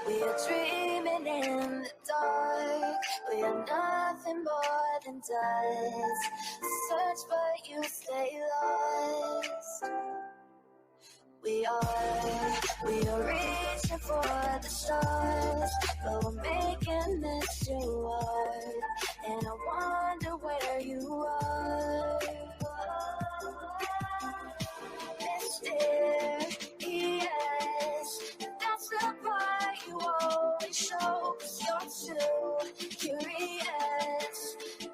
We are dreaming in the dark. We are nothing more than dust. Search but you stay lost. We are reaching for the stars, but we're making this too hard. And I wonder where you are. Mysterious, that's the part you always show. 'Cause you're too curious.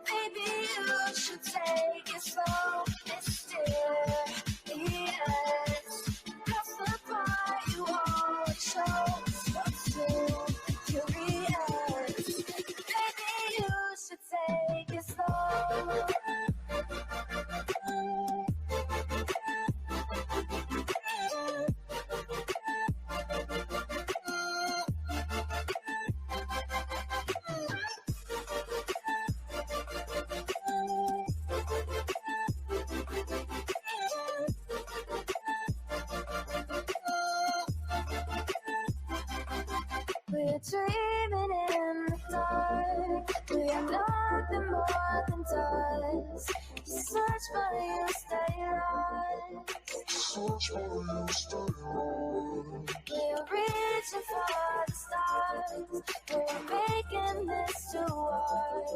Maybe you should take it slow. Mysterious, that's the part you always show. 'Cause you're too curious. Maybe you should take it slow. We're dreaming in the dark. We are nothing more than dust. You search but you stay lost. Search but you stay lost. We're reaching for the stars. We're making this too hard.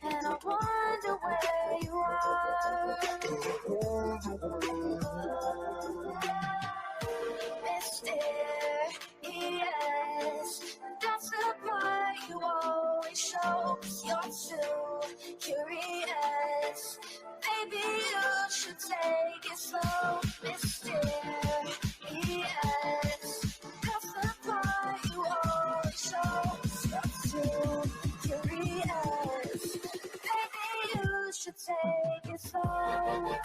And I wonder where you are. Mysterious, that's the part you always show. 'Cause you're too curious. Maybe you should take it slow. Mysterious, that's the part you always show. 'Cause you're too curious. Maybe you should take it slow.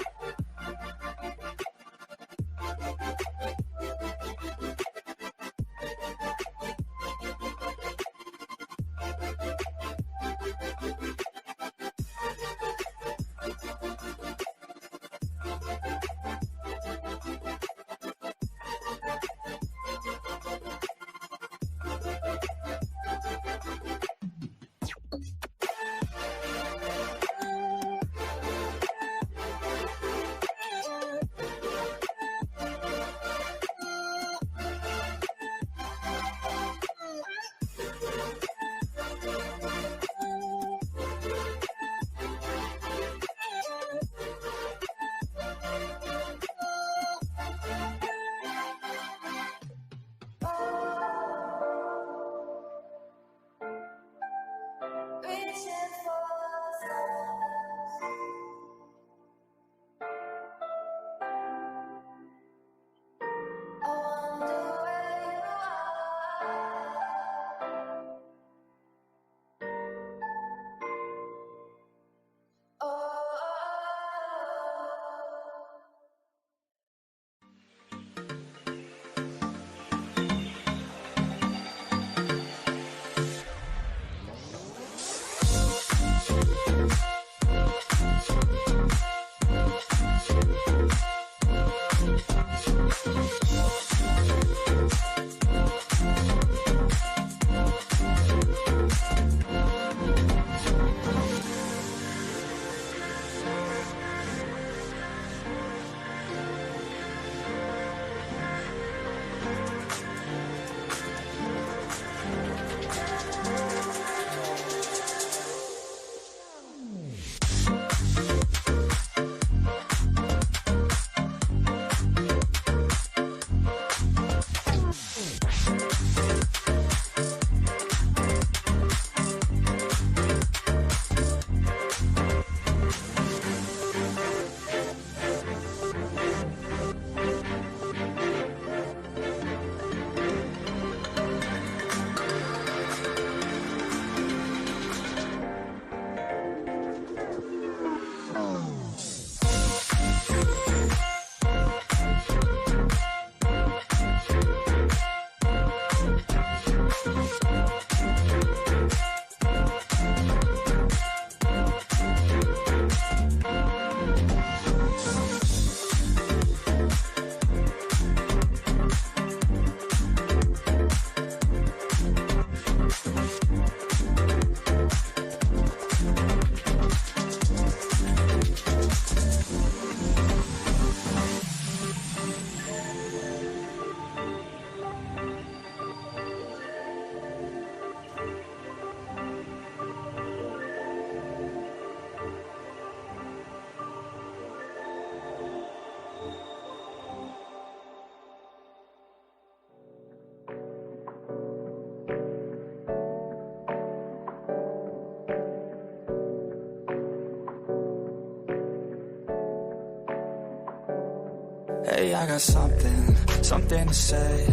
I got something to say.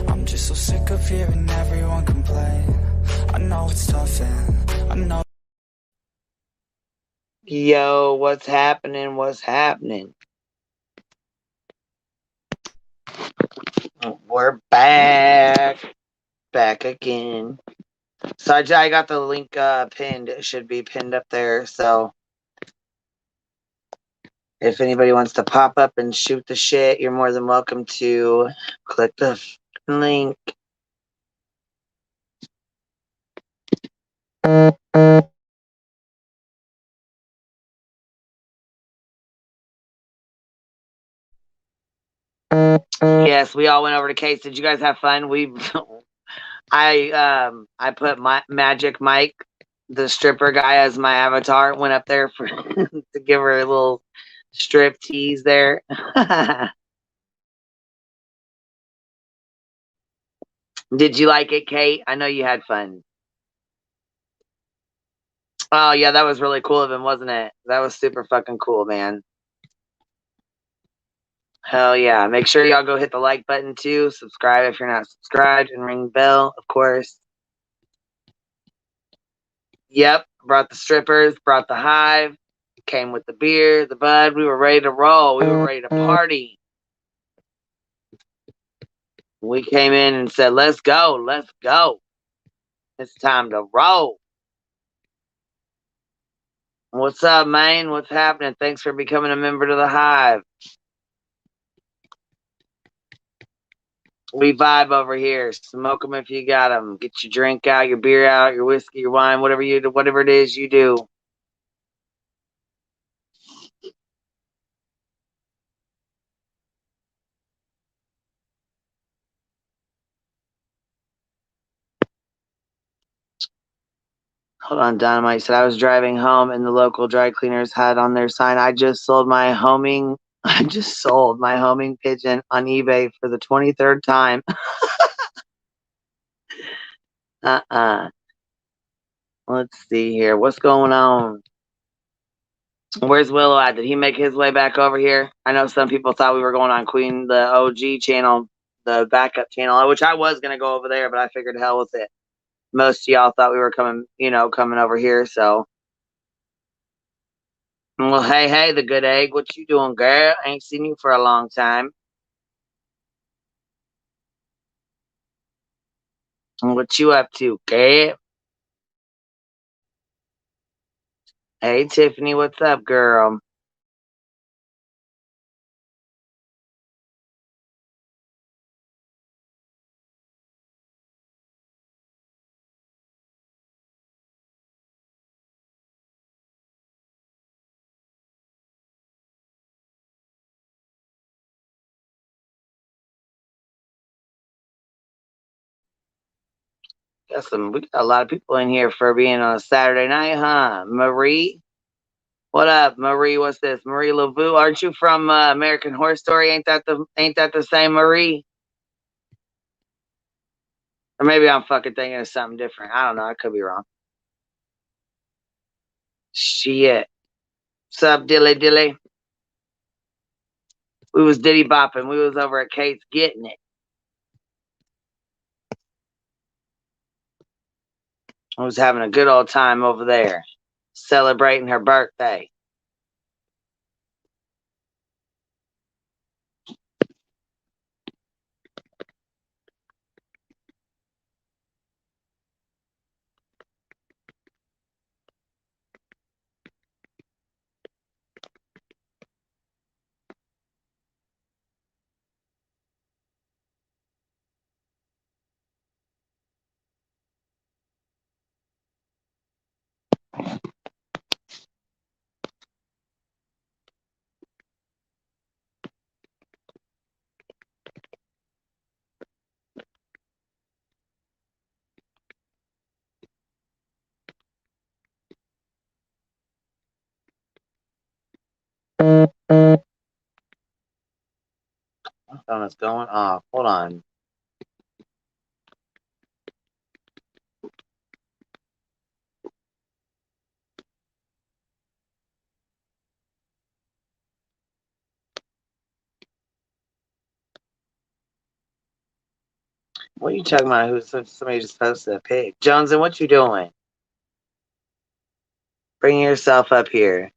I'm just so sick of hearing everyone complain. I know it's tough and I know. Yo, what's happening? What's happening? We're back. Back again. So I got the link pinned. It should be pinned up there. So if anybody wants to pop up and shoot the shit, you're more than welcome to click the link. Yes, we all went over to Case. Did you guys have fun? I put my Magic Mike, the stripper guy, as my avatar. Went up there for to give her a little strip tease there. Did you like it, Kate? I know you had fun. Oh yeah, that was really cool of him, wasn't it? That was super fucking cool, man. Hell yeah. Make sure y'all go hit the like button too. Subscribe if you're not subscribed, and ring the bell, of course. Yep. Brought the strippers, brought the Hive, came with the beer, the bud. We were ready to roll. We were ready to party. We came in and said, let's go. Let's go. It's time to roll. What's up, man? What's happening? Thanks for becoming a member to the Hive. We vibe over here. Smoke them if you got them. Get your drink out, your beer out, your whiskey, your wine, whatever it is you do. Hold on, Dynamite said I was driving home and the local dry cleaners had on their sign, I just sold my homing pigeon on eBay for the 23rd time. Let's see here. What's going on? Where's Willow at? Did he make his way back over here? I know some people thought we were going on Queen, the OG channel, the backup channel, which I was going to go over there, but I figured hell with it. Most of y'all thought we were coming over here, so. Well, hey, the good egg. What you doing, girl? I ain't seen you for a long time. What you up to, girl? Hey, Tiffany, what's up, girl? We got a lot of people in here for being on a Saturday night, huh? Marie, what up, Marie? What's this, Marie Laveau? Aren't you from American Horror Story? Ain't that the same Marie? Or maybe I'm fucking thinking of something different. I don't know. I could be wrong. Shit. What's up, Dilly? We was diddy bopping. We was over at Kate's getting it. I was having a good old time over there, celebrating her birthday. My phone is going off. Hold on. What are you talking about? Who's somebody just posted a pig? Jones, and what you doing? Bring yourself up here.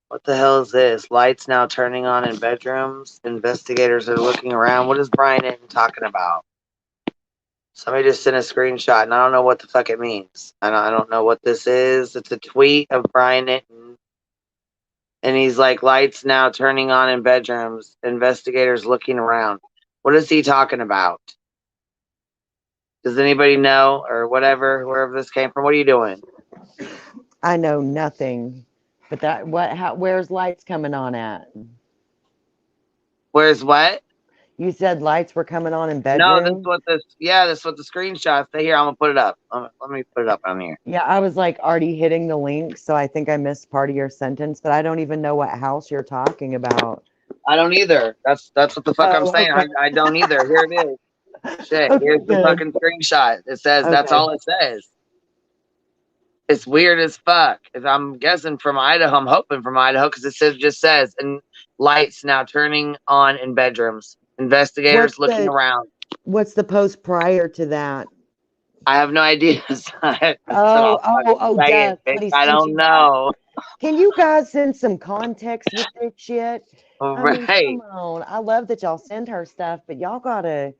What the hell is this? Lights now turning on in bedrooms. Investigators are looking around. What is Brian Inton talking about? Somebody just sent a screenshot, and I don't know what the fuck it means. I don't know what this is. It's a tweet of Brian Inton. And he's like, lights now turning on in bedrooms. Investigators looking around. What is he talking about? Does anybody know or whatever, wherever this came from? What are you doing? I know nothing. But where's lights coming on at? Where's what? You said lights were coming on in No, bedroom? this is what the screenshots say here. I'm gonna put it up. Let me put it up on here. Yeah, I was like already hitting the link, so I think I missed part of your sentence, but I don't even know what house you're talking about. I don't either. That's what the fuck I'm saying. Okay. I don't either. Here it is. Shit, Okay, here's the good. fucking screenshot. It says that's Okay. all it says. It's weird as fuck. I'm guessing from Idaho. I'm hoping from Idaho because it just says and lights now turning on in bedrooms. Investigators looking around. What's the post prior to that? I have no idea. Duh. I don't know. Can you guys send some context with this shit? Right. I mean, come on. I love that y'all send her stuff, but y'all gotta.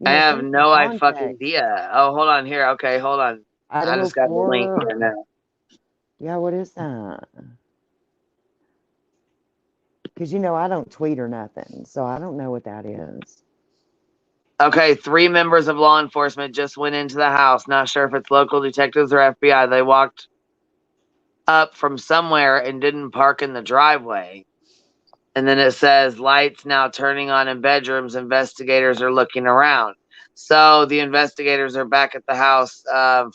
I have no fucking idea. Oh, hold on here. Okay, hold on. I just got the link right now. Yeah, what is that? Because I don't tweet or nothing, so I don't know what that is. Okay, 3 members of law enforcement just went into the house. Not sure if it's local detectives or FBI. They walked up from somewhere and didn't park in the driveway. And then it says lights now turning on in bedrooms. Investigators are looking around. So the investigators are back at the house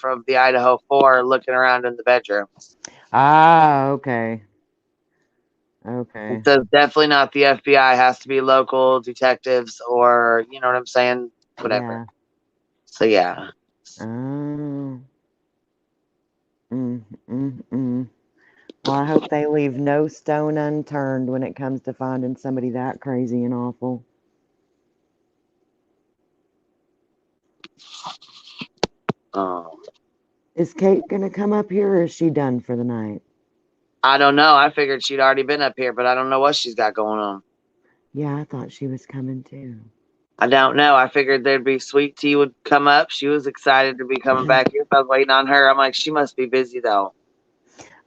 from the Idaho 4 looking around in the bedrooms. Ah, okay. Okay. It says definitely not the FBI. Has to be local detectives or, you know what I'm saying? Whatever. Yeah. So, yeah. Oh. Well, I hope they leave no stone unturned when it comes to finding somebody that crazy and awful. Oh. Is Kate going to come up here or is she done for the night? I don't know. I figured she'd already been up here, but I don't know what she's got going on. Yeah, I thought she was coming too. I don't know. I figured there'd be Sweet Tea would come up. She was excited to be coming back here. I was waiting on her. I'm like, she must be busy though.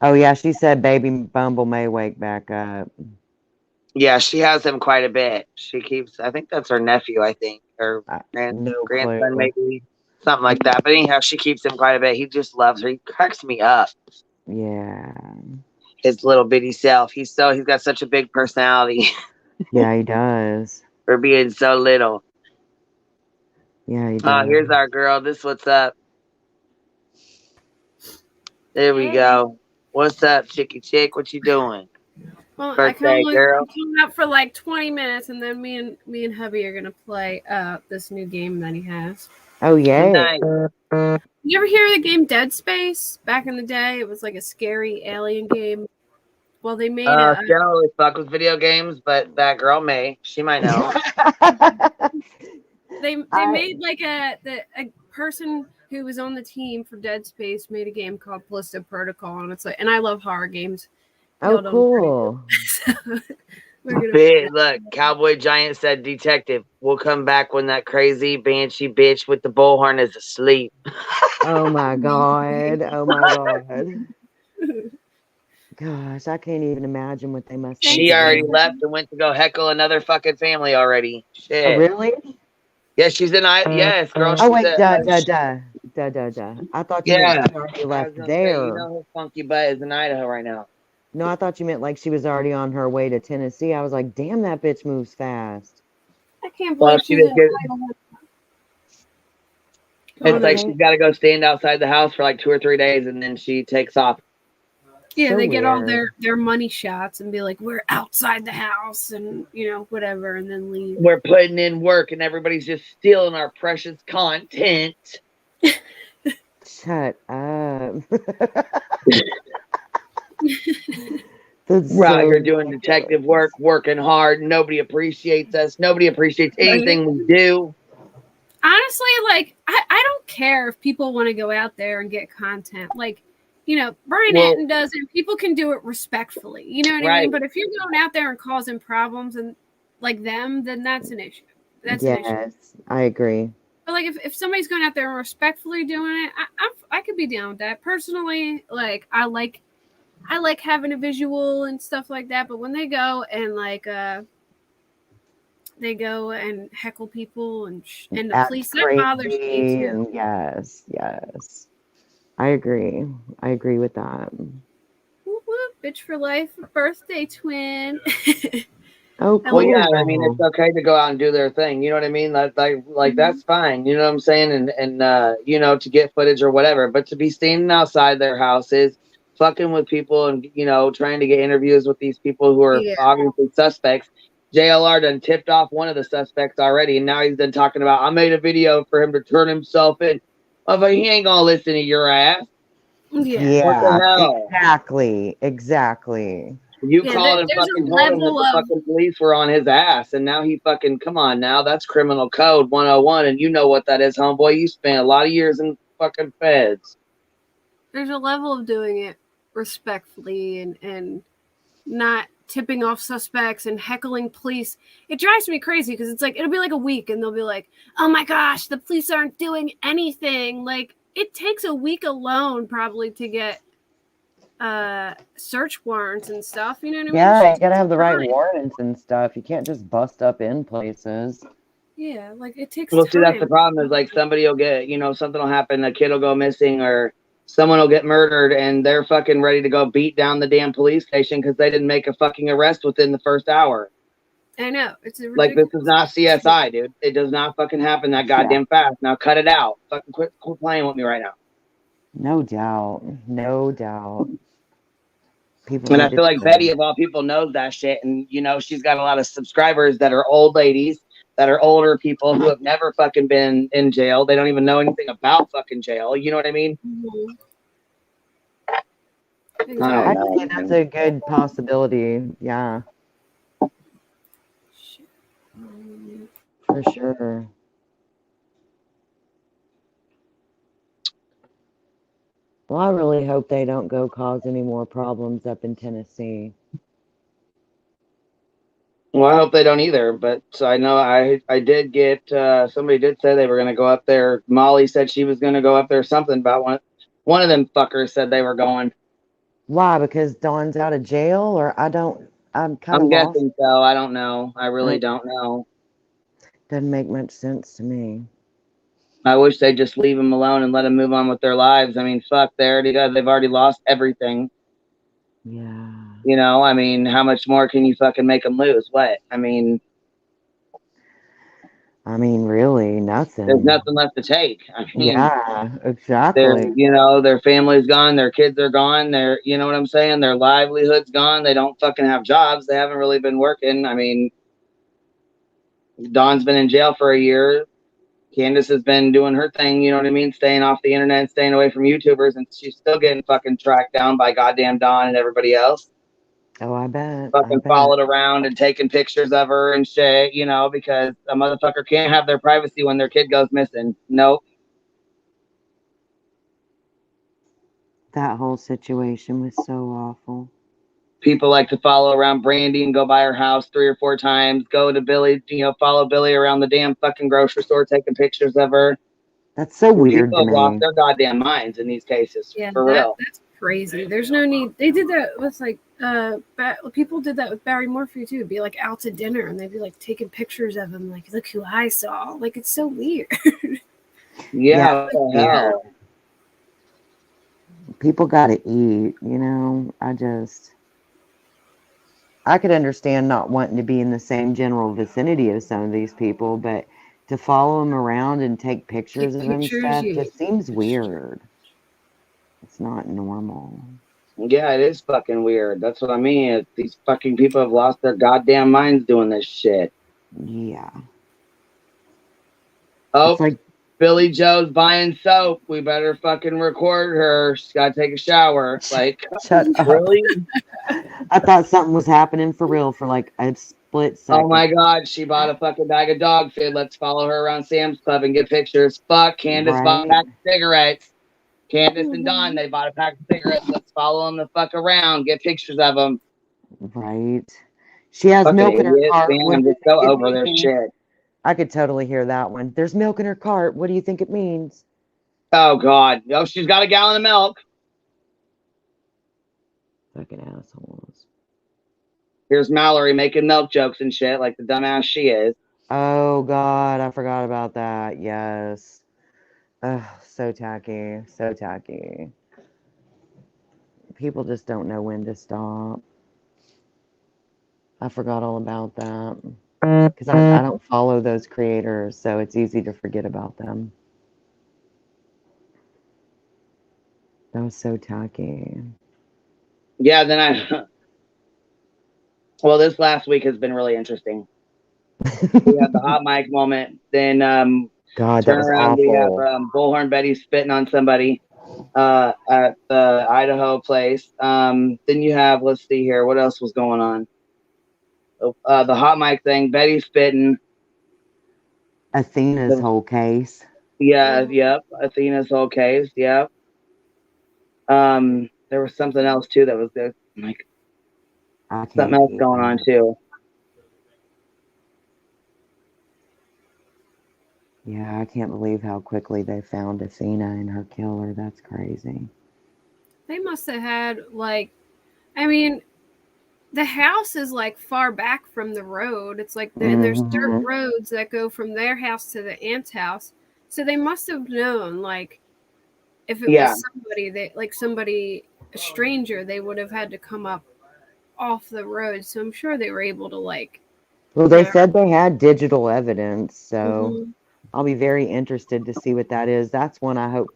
Oh yeah, she said baby Bumble may wake back up. Yeah, she has him quite a bit. She keeps, I think that's her nephew, I think, or grandson, maybe something like that. But anyhow, she keeps him quite a bit. He just loves her. He cracks me up. Yeah. His little bitty self. He's got such a big personality. Yeah, he does. For being so little. Yeah, he does. Here's our girl. This what's up. There we go. What's up, chicky chick? What you doing? Well, Birthday girl. I come up for like 20 minutes, and then me and hubby are gonna play this new game that he has. Oh yeah. Nice. You ever hear of the game Dead Space? Back in the day, it was like a scary alien game. Well, they made I don't really fuck with video games, but that girl may. She might know. they made like a person who was on the team for Dead Space made a game called Callisto Protocol, and it's like, and I love horror games. Oh, cool. Look, Cowboy Giant said, "Detective, we'll come back when that crazy banshee bitch with the bullhorn is asleep." Oh my god! Oh my god! Gosh, I can't even imagine what they must. She already left and went to go heckle another fucking family already. Shit. Oh, really? Yeah, she's in Yes, girl. Oh wait, duh. I thought you meant she already left there. Say, you know her funky butt is in Idaho right now. No, I thought you meant like she was already on her way to Tennessee. I was like, damn, that bitch moves fast. I can't believe she's in It's like she's got to go stand outside the house for like 2 or 3 days, and then she takes off. Yeah, so they get all their money shots and be like, we're outside the house and, whatever, and then leave. We're putting in work, and everybody's just stealing our precious content. Shut up. That's We're out so here doing ridiculous. detective work, working hard. Nobody appreciates us. Nobody appreciates anything we do. Honestly, like I don't care if people want to go out there and get content. Like, you know, Brian Atton does it. People can do it respectfully. You know what I mean? But if you're going out there and causing problems and like them, then that's an issue. That's an issue. Yes, I agree. But like if somebody's going out there and respectfully doing it, I could be down with that. Personally, like I like having a visual and stuff like that. But when they go and like they go and heckle people and the police, that bothers me too. And yes. I agree with that. Whoop, whoop, bitch for life, birthday twin. Oh, cool. Well, yeah, I mean, it's okay to go out and do their thing. You know what I mean? Like that's fine. You know what I'm saying? And you know, to get footage or whatever. But to be standing outside their houses, fucking with people, and you know, trying to get interviews with these people who are obviously suspects. JLR done tipped off one of the suspects already, and now he's done talking about, I made a video for him to turn himself in. I was like, he ain't gonna listen to your ass. Yeah, what the hell? Exactly. You called and fucking told him that the fucking police were on his ass, and now he fucking, come on now, that's criminal code 101, and you know what that is, homeboy. You spent a lot of years in fucking feds. There's a level of doing it respectfully and not tipping off suspects and heckling police. It drives me crazy because it's like, it'll be like a week and they'll be like, oh my gosh, the police aren't doing anything. Like, it takes a week alone probably to get search warrants and stuff. You know what I mean? Yeah, you gotta have the right warrants and stuff. You can't just bust up in places. Yeah, like it takes Well, time. see, that's the problem is like somebody will get, you know, something will happen, a kid will go missing or someone will get murdered and they're fucking ready to go beat down the damn police station because they didn't make a fucking arrest within the first hour. I know. It's a like, this is not CSI, dude. It does not fucking happen that goddamn fast. Now cut it out. Fucking quit playing with me right now. No doubt. People and I feel like Betty, of all people, knows that shit. And, you know, she's got a lot of subscribers that are old ladies, that are older people who have never fucking been in jail. They don't even know anything about fucking jail. You know what I mean? Mm-hmm. I don't know. That's a good possibility. Yeah. For sure. Well, I really hope they don't go cause any more problems up in Tennessee. Well, I hope they don't either. But I know I did get, somebody did say they were going to go up there. Molly said she was going to go up there. Something about one of them fuckers said they were going. Why? Because Dawn's out of jail? Or I'm kind of guessing so. I don't know. I really don't know. Doesn't make much sense to me. I wish they'd just leave them alone and let them move on with their lives. I mean, fuck, they've already lost everything. Yeah. You know, I mean, how much more can you fucking make them lose? What? I mean, really, nothing. There's nothing left to take. I mean, yeah, exactly. You know, their family's gone, their kids are gone, you know what I'm saying? Their livelihood's gone. They don't fucking have jobs. They haven't really been working. I mean, Dawn's been in jail for a year. Candace has been doing her thing, you know what I mean? Staying off the internet, staying away from YouTubers, and she's still getting fucking tracked down by goddamn Dawn and everybody else. Oh, I bet. Fucking followed around and taking pictures of her and shit, you know, because a motherfucker can't have their privacy when their kid goes missing. Nope. That whole situation was so awful. People like to follow around Brandy and go by her house 3 or 4 times. Go to Billy, you know, follow Billy around the damn fucking grocery store, taking pictures of her. That's so weird. People have lost their goddamn minds in these cases. Yeah, for real. That's crazy. There's no need. They did that with like people did that with Barry Morphy too. It'd be like out to dinner and they'd be like taking pictures of him, like, look who I saw. Like, it's so weird. Yeah. Hell. People gotta eat, you know. I could understand not wanting to be in the same general vicinity of some of these people, but to follow them around and take pictures of them and stuff just seems weird. It's not normal. Yeah, it is fucking weird. That's what I mean. These fucking people have lost their goddamn minds doing this shit. Yeah. Oh, Billy Joe's buying soap. We better fucking record her. She's got to take a shower. Like, Shut up. really? I thought something was happening for real for like a split second. Oh my God, she bought a fucking bag of dog food. Let's follow her around Sam's Club and get pictures. Fuck, Candace bought a pack of cigarettes. Candace and Don, they bought a pack of cigarettes. Let's follow them the fuck around. Get pictures of them. Right. She has Fucking milk in her idiot, cart. man. What I'm do you just so think it over their means? shit. I could totally hear that one. There's milk in her cart. What do you think it means? Oh God. Oh, she's got a gallon of milk. Fucking assholes. Here's Mallory making milk jokes and shit like the dumbass she is. Oh God, I forgot about that. Yes. Ugh, so tacky. So tacky. People just don't know when to stop. I forgot all about that. Because I don't follow those creators, so it's easy to forget about them. That was so tacky. Yeah, then well, this last week has been really interesting. We had the hot mic moment. Then God, that turn was around, we have awful. Bullhorn Betty spitting on somebody at the Idaho place. Then you have, let's see here, what else was going on? The hot mic thing, Betty spitting. Athena's whole case. Yeah, yep. Athena's whole case, yep. There was something else too that was good. Like something else going on too. Yeah, I can't believe how quickly they found Athena and her killer. That's crazy. They must have had, like, I mean, the house is like far back from the road. It's like, and there's dirt roads that go from their house to the aunt's house. So they must have known, like, if it was somebody that, like, somebody, a stranger, they would have had to come up off the road. So I'm sure they were able to, like. Well, they said they had digital evidence, so I'll be very interested to see what that is. That's one I hope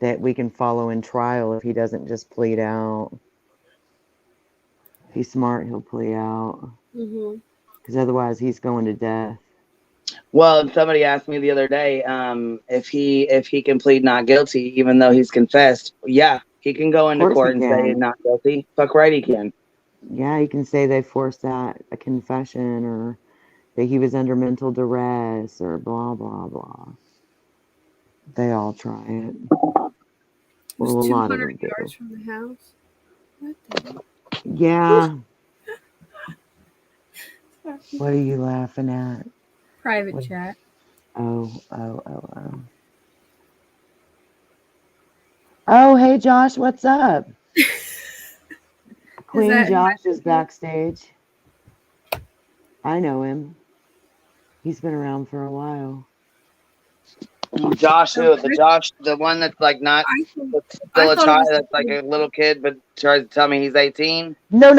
that we can follow in trial if he doesn't just plead out. If he's smart, he'll plea out. Because otherwise, he's going to death. Well, somebody asked me the other day if he can plead not guilty, even though he's confessed. Yeah, he can go into court and say not guilty. Fuck right, he can. Yeah, he can say they forced that a confession or that he was under mental duress or blah blah blah. They all try it. Well, a lot of them do. Yards from the house. What the hell? Yeah. What are you laughing at? Private chat. Oh. Oh, hey Josh, what's up? Queen Josh is backstage. I know him. He's been around for a while. Josh, who? The one that's like not still a child, that's like a little kid, but tries to tell me he's 18. No.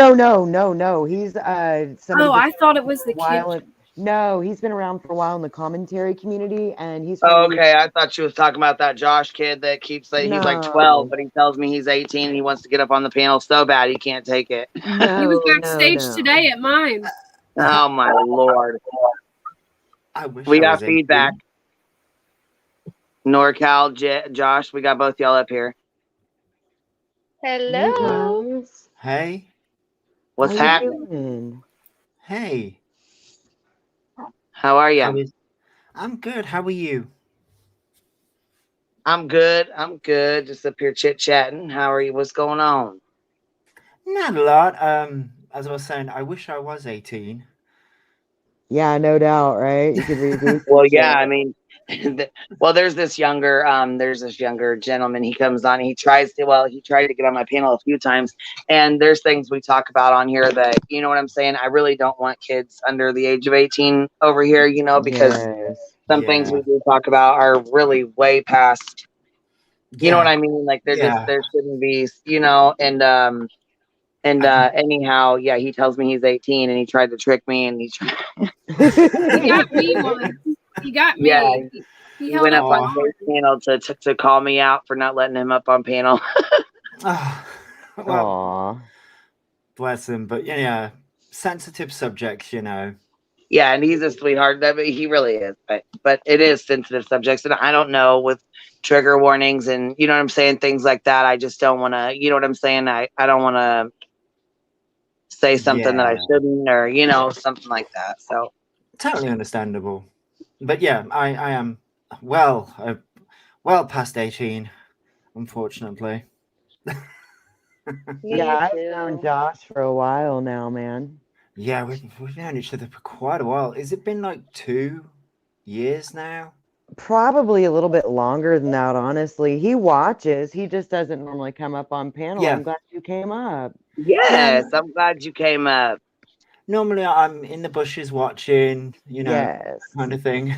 He's somebody. Oh, I thought it was the kid. No, he's been around for a while in the commentary community, and he's. Oh, okay, I thought she was talking about that Josh kid that keeps saying he's like 12, but he tells me he's 18 and he wants to get up on the panel so bad he can't take it. No, he was backstage today at mine. Oh my Lord! I wish we got feedback. NorCal, Josh, we got both y'all up here. Hello. Hey. What's happening? Hey. How are you? I'm good. How are you? I'm good. Just up here chit-chatting. How are you? What's going on? Not a lot. As I was saying, I wish I was 18. Yeah, no doubt, right? You could reduce. Well, yeah, I mean, well, there's this younger gentleman. He comes on. He tried to get on my panel a few times, and there's things we talk about on here that, you know what I'm saying? I really don't want kids under the age of 18 over here, you know, because some things we do talk about are really way past, you know what I mean? Like there shouldn't be, you know, and anyhow, yeah, he tells me he's 18 and he tried to trick me and he got me once. He got me. Yeah, he went up on his panel to call me out for not letting him up on panel. Well, bless him, but yeah, sensitive subjects, you know. Yeah, and he's a sweetheart. He really is. But it is sensitive subjects, and I don't know with trigger warnings and you know what I'm saying, things like that. I just don't want to. You know what I'm saying? I don't want to say something that I Yeah, shouldn't, or you know, something like that. So totally understandable. But yeah, I am well past 18, unfortunately. Yeah, Me I've known too. Josh for a while now, man. Yeah, we've known each other for quite a while. Has it been like 2 years now? Probably a little bit longer than that, honestly. He watches. He just doesn't normally come up on panel. Yeah, I'm glad you came up. yeah. yes, I'm glad you came up. Normally I'm in the bushes watching, Yes. kind of thing.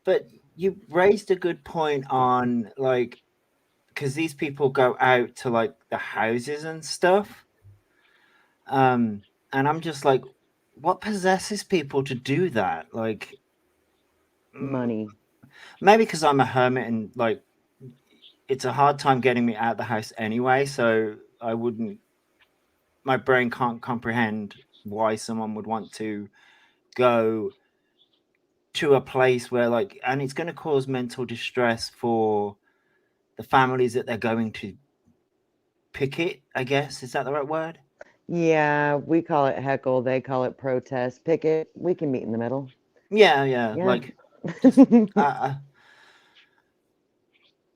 But you raised a good point on like, because these people go out to like the houses and stuff. And I'm just like, what possesses people to do that? Like, Money. maybe because I'm a hermit and like it's a hard time getting me out of the house anyway, so I wouldn't. My brain can't comprehend why someone would want to go to a place where like, and it's going to cause mental distress for the families that they're going to picket. I guess is that the right word? Yeah, we call it heckle. They call it protest. Picket. We can meet in the middle. Yeah. Yeah. Like, just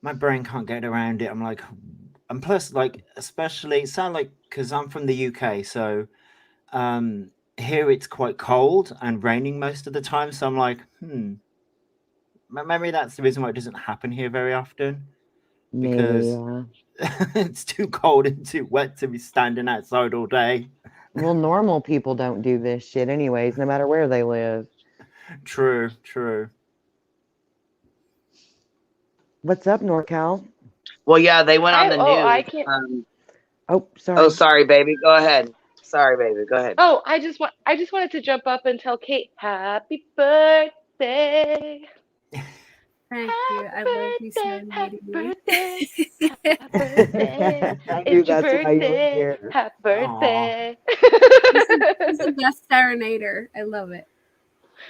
my brain can't get around it. I'm like, and plus, like, especially it sounds like because I'm from the UK, so here it's quite cold and raining most of the time. So I'm like, maybe that's the reason why it doesn't happen here very often Maybe, because yeah. it's too cold and too wet to be standing outside all day. Well, normal people don't do this shit anyways, no matter where they live. True. What's up, NorCal? Well, yeah, they went on the I news. can't. Oh, sorry. Oh, sorry, baby. Go ahead. Sorry, baby. Go ahead. Oh, I just wanted to jump up and tell Kate happy birthday. Thank you. I love you, Happy serenading me. birthday. Happy birthday. I knew It's your that's why you were birthday. here. Happy birthday. He's the best serenader. I love it.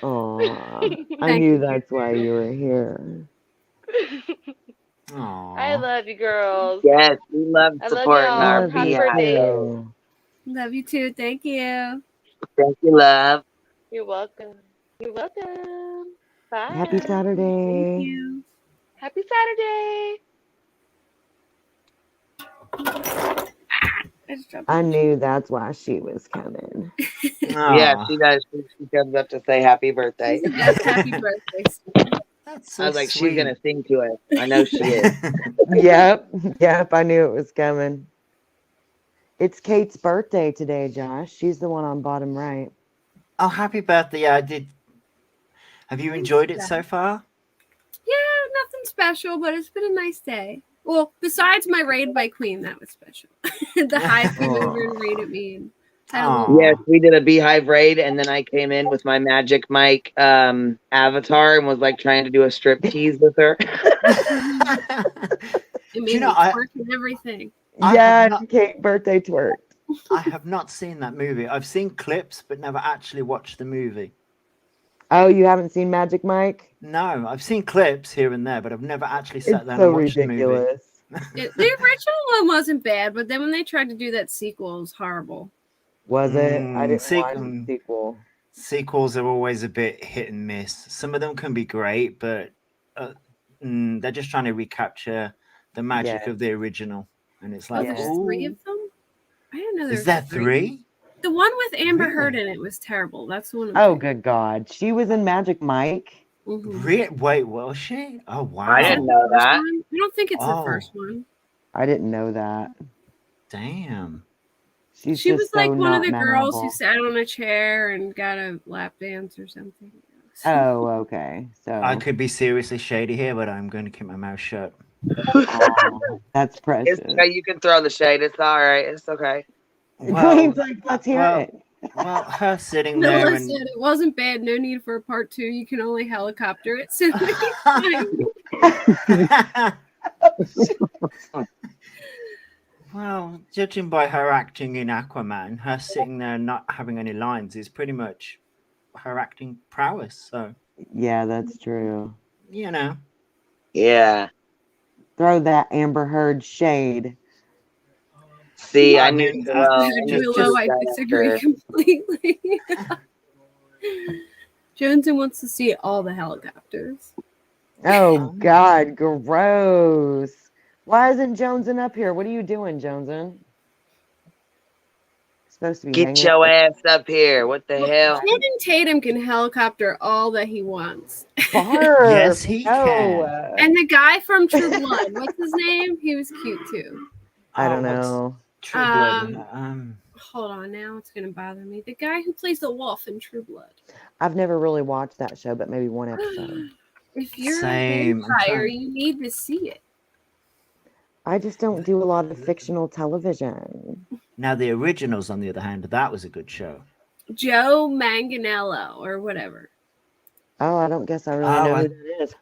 Aw, I Thank knew you. that's why you were here. I love you, girls. Yes, we love I love supporting y'all. our Love Happy you birthday. too. Love you too. Thank you. Thank you, love. You're welcome. You're welcome. Bye. Happy Thank Saturday. you. Happy Saturday. I just dropped I it. knew that's why she was coming. Yeah, she does. She comes up to say happy birthday. He's the best happy birthday. That's so I was like, she's sweet. gonna sing to us. I know she is. Yep, I knew it was coming. It's Kate's birthday today, Josh. She's the one on bottom right. Oh, happy birthday! Yeah, I did. Have you enjoyed it so far? Yeah, nothing special, but it's been a nice day. Well, besides my raid by Queen, that was special. The Hive came over and raided me. And had a little Yes, we did a beehive raid, and then I came in with my Magic Mike avatar and was like trying to do a strip tease with her. It made me twerk and everything. Kate's birthday twerk. I have not seen that movie. I've seen clips, but never actually watched the movie. Oh, you haven't seen Magic Mike? No, I've seen clips here and there, but I've never actually sat It's down so and watched the movie. ridiculous. The original one wasn't bad, but then when they tried to do that sequel, it was horrible. Was it? I didn't watch the sequel. Sequels are always a bit hit and miss. Some of them can be great, but they're just trying to recapture the magic of the original. And it's like, there's 3 of them? I didn't know there is there 3? The one with Amber Heard in it was terrible. That's the one. Oh, good God. She was in Magic Mike? Wait, was she? Oh, wow. I didn't know that. I don't think it's the first one. I didn't know that. Damn. She was like one of the girls who sat on a chair and got a lap dance or something. Oh, okay. So I could be seriously shady here, but I'm going to keep my mouth shut. That's precious. It's okay. You can throw the shade. It's all right. It's okay. Queen's like, let's hear it. Well, her sitting No, there. said it wasn't bad. No need for a part 2. You can only helicopter it. So Well, judging by her acting in Aquaman, her sitting there and not having any lines is pretty much her acting prowess. So, Yeah, that's true. you know. Yeah. Throw that Amber Heard shade. See, I I knew mean, well. I knew just- she was Willow, I that disagree actor. completely. Jonesy wants to see all the helicopters. Oh God, gross. Why isn't Joneson up here? What are you doing, Joneson? Supposed to be Get hanging your out. ass up here. What the hell? Channing Tatum can helicopter all that he wants. Barf. Yes, he can. And the guy from True Blood, what's his name? He was cute too. I don't what's know. True Blood. Hold on, now it's gonna bother me. The guy who plays the wolf in True Blood. I've never really watched that show, but maybe one episode. If you're Same. a vampire, you need to see it. I just don't do a lot of fictional television. Now, the originals, on the other hand, that was a good show. Joe Manganiello or whatever. Oh, I don't guess I really know who that is.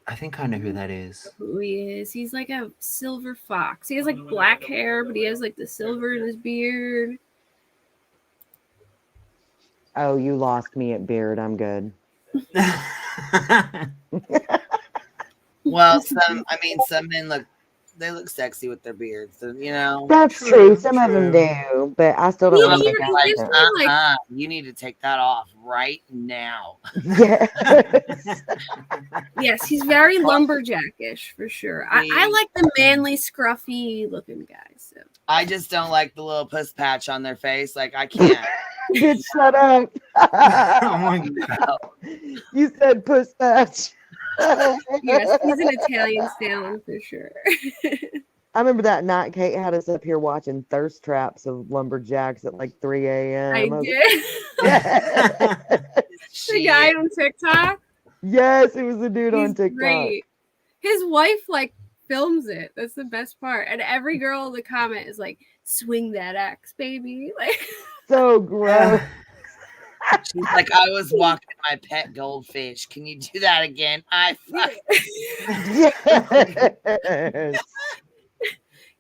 I think I know who that is. Who he is? He's like a silver fox. He has like black hair, but he has like the silver in his beard. Oh, you lost me at beard. I'm good. Well, some men look sexy with their beards. So, you know. That's true. Some of them do, but I still don't want to make He gives out. me, like, You need to take that off right now. Yeah. yes, he's very lumberjackish for sure. I like the manly, scruffy looking guys. So. I just don't like the little puss patch on their face. Like, I can't. Bitch, shut up. Oh my God. You said puss patch. Yes, he's an Italian stallion for sure. I remember that night Kate had us up here watching thirst traps of lumberjacks at like 3 a.m. I did. The guy on TikTok. Yes, it was a dude on He's TikTok. great. His wife like films it. That's the best part. And every girl in the comment is like, "Swing that axe, baby!" Like So gross. She's like, I was walking my pet goldfish. Can you do that again? I fuck.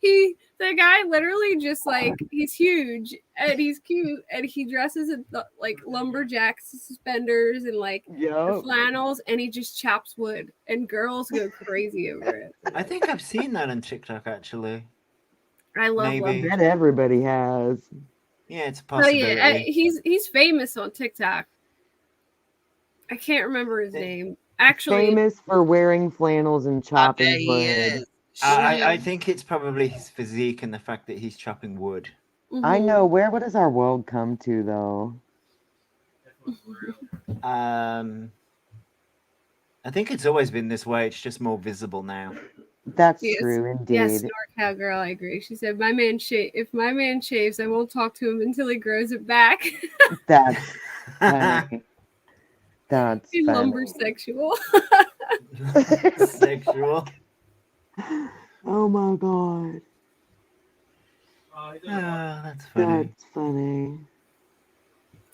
Yes. The guy literally just like he's huge and he's cute and he dresses in like lumberjack suspenders and like the flannels and he just chops wood and girls go crazy over it. I think I've seen that on TikTok actually. I love Maybe. That everybody has. Yeah, it's a Oh possibility. yeah, he's famous on TikTok. I can't remember his name. Actually, Famous for wearing flannels and I chopping bet he wood. is. I think it's probably his physique and the fact that he's chopping wood. I know. Where what does our world come to though? I think it's always been this way. It's just more visible now. That's Yes. true indeed. Yes, NorCal girl, I agree. She said, if my man shaves, I won't talk to him until he grows it back." That's funny. That's He's funny. lumber sexual. Sexual. Oh my god. Oh, that's funny. That's funny.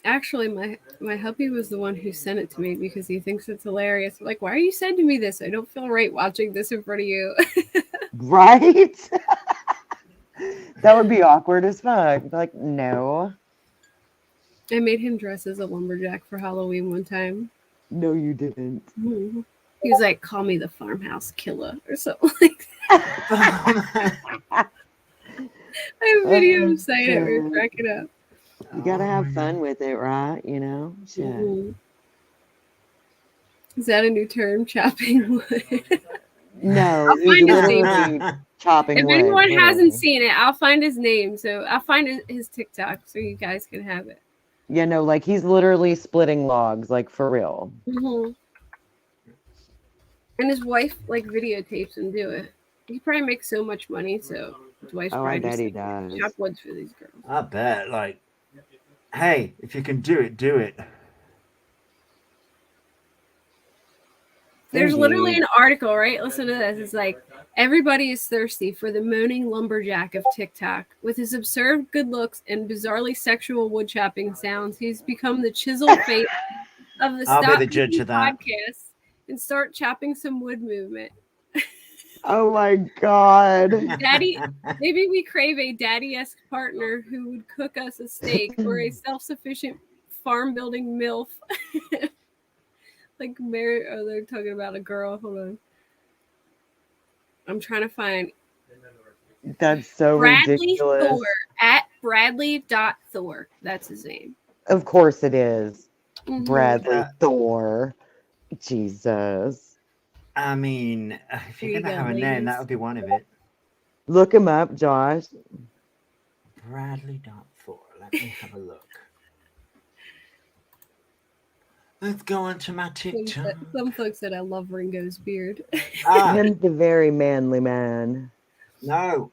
Actually, my hubby was the one who sent it to me because he thinks it's hilarious. I'm like, why are you sending me this? I don't feel right watching this in front of you. Right? That would be awkward as fuck. Like, no. I made him dress as a lumberjack for Halloween one time. No, you didn't. Mhm. He was like, "Call me the farmhouse killer" or something like that. I have a video of him saying it. We were cracking up. You gotta have fun with it, right? You know? Shit. Mhm. Is that a new term? Chopping wood. No, I'll he's find his literally chopping If wood. anyone literally. hasn't seen it, I'll find his name. So I'll find his TikTok so you guys can have it. Yeah, no, like he's literally splitting logs, like for real. Mm-hmm. And his wife like videotapes him do it. He probably makes so much money, so his wife's Oh, I probably bet he just like, does. chop woods for these girls. I bet. Like, hey, if you can do it, do it. There's literally Indeed. an article, right? Listen to this. It's like, everybody is thirsty for the moaning lumberjack of TikTok. With his absurd good looks and bizarrely sexual wood chopping sounds, he's become the chiseled fate of the I'll be Stop the judge Making of that. podcast and start chopping some wood movement. Oh my god. Daddy, maybe we crave a daddy-esque partner who would cook us a steak or a self-sufficient farm-building MILF. Like Mary, oh, they're talking about a girl. Hold on. I'm trying to find That's so Bradley ridiculous. Thor at Bradley.Thor. That's his name. Of course it is. Mhm. Bradley Thor. Jesus. I mean, if Here you're you gonna go, have a name, ladies. that would be one of it. Look him up, Josh. Bradley.Thor. Let me have a look. Let's go onto my TikTok. Some folks said I love Ringo's beard. Ah, Him's a very manly man. no.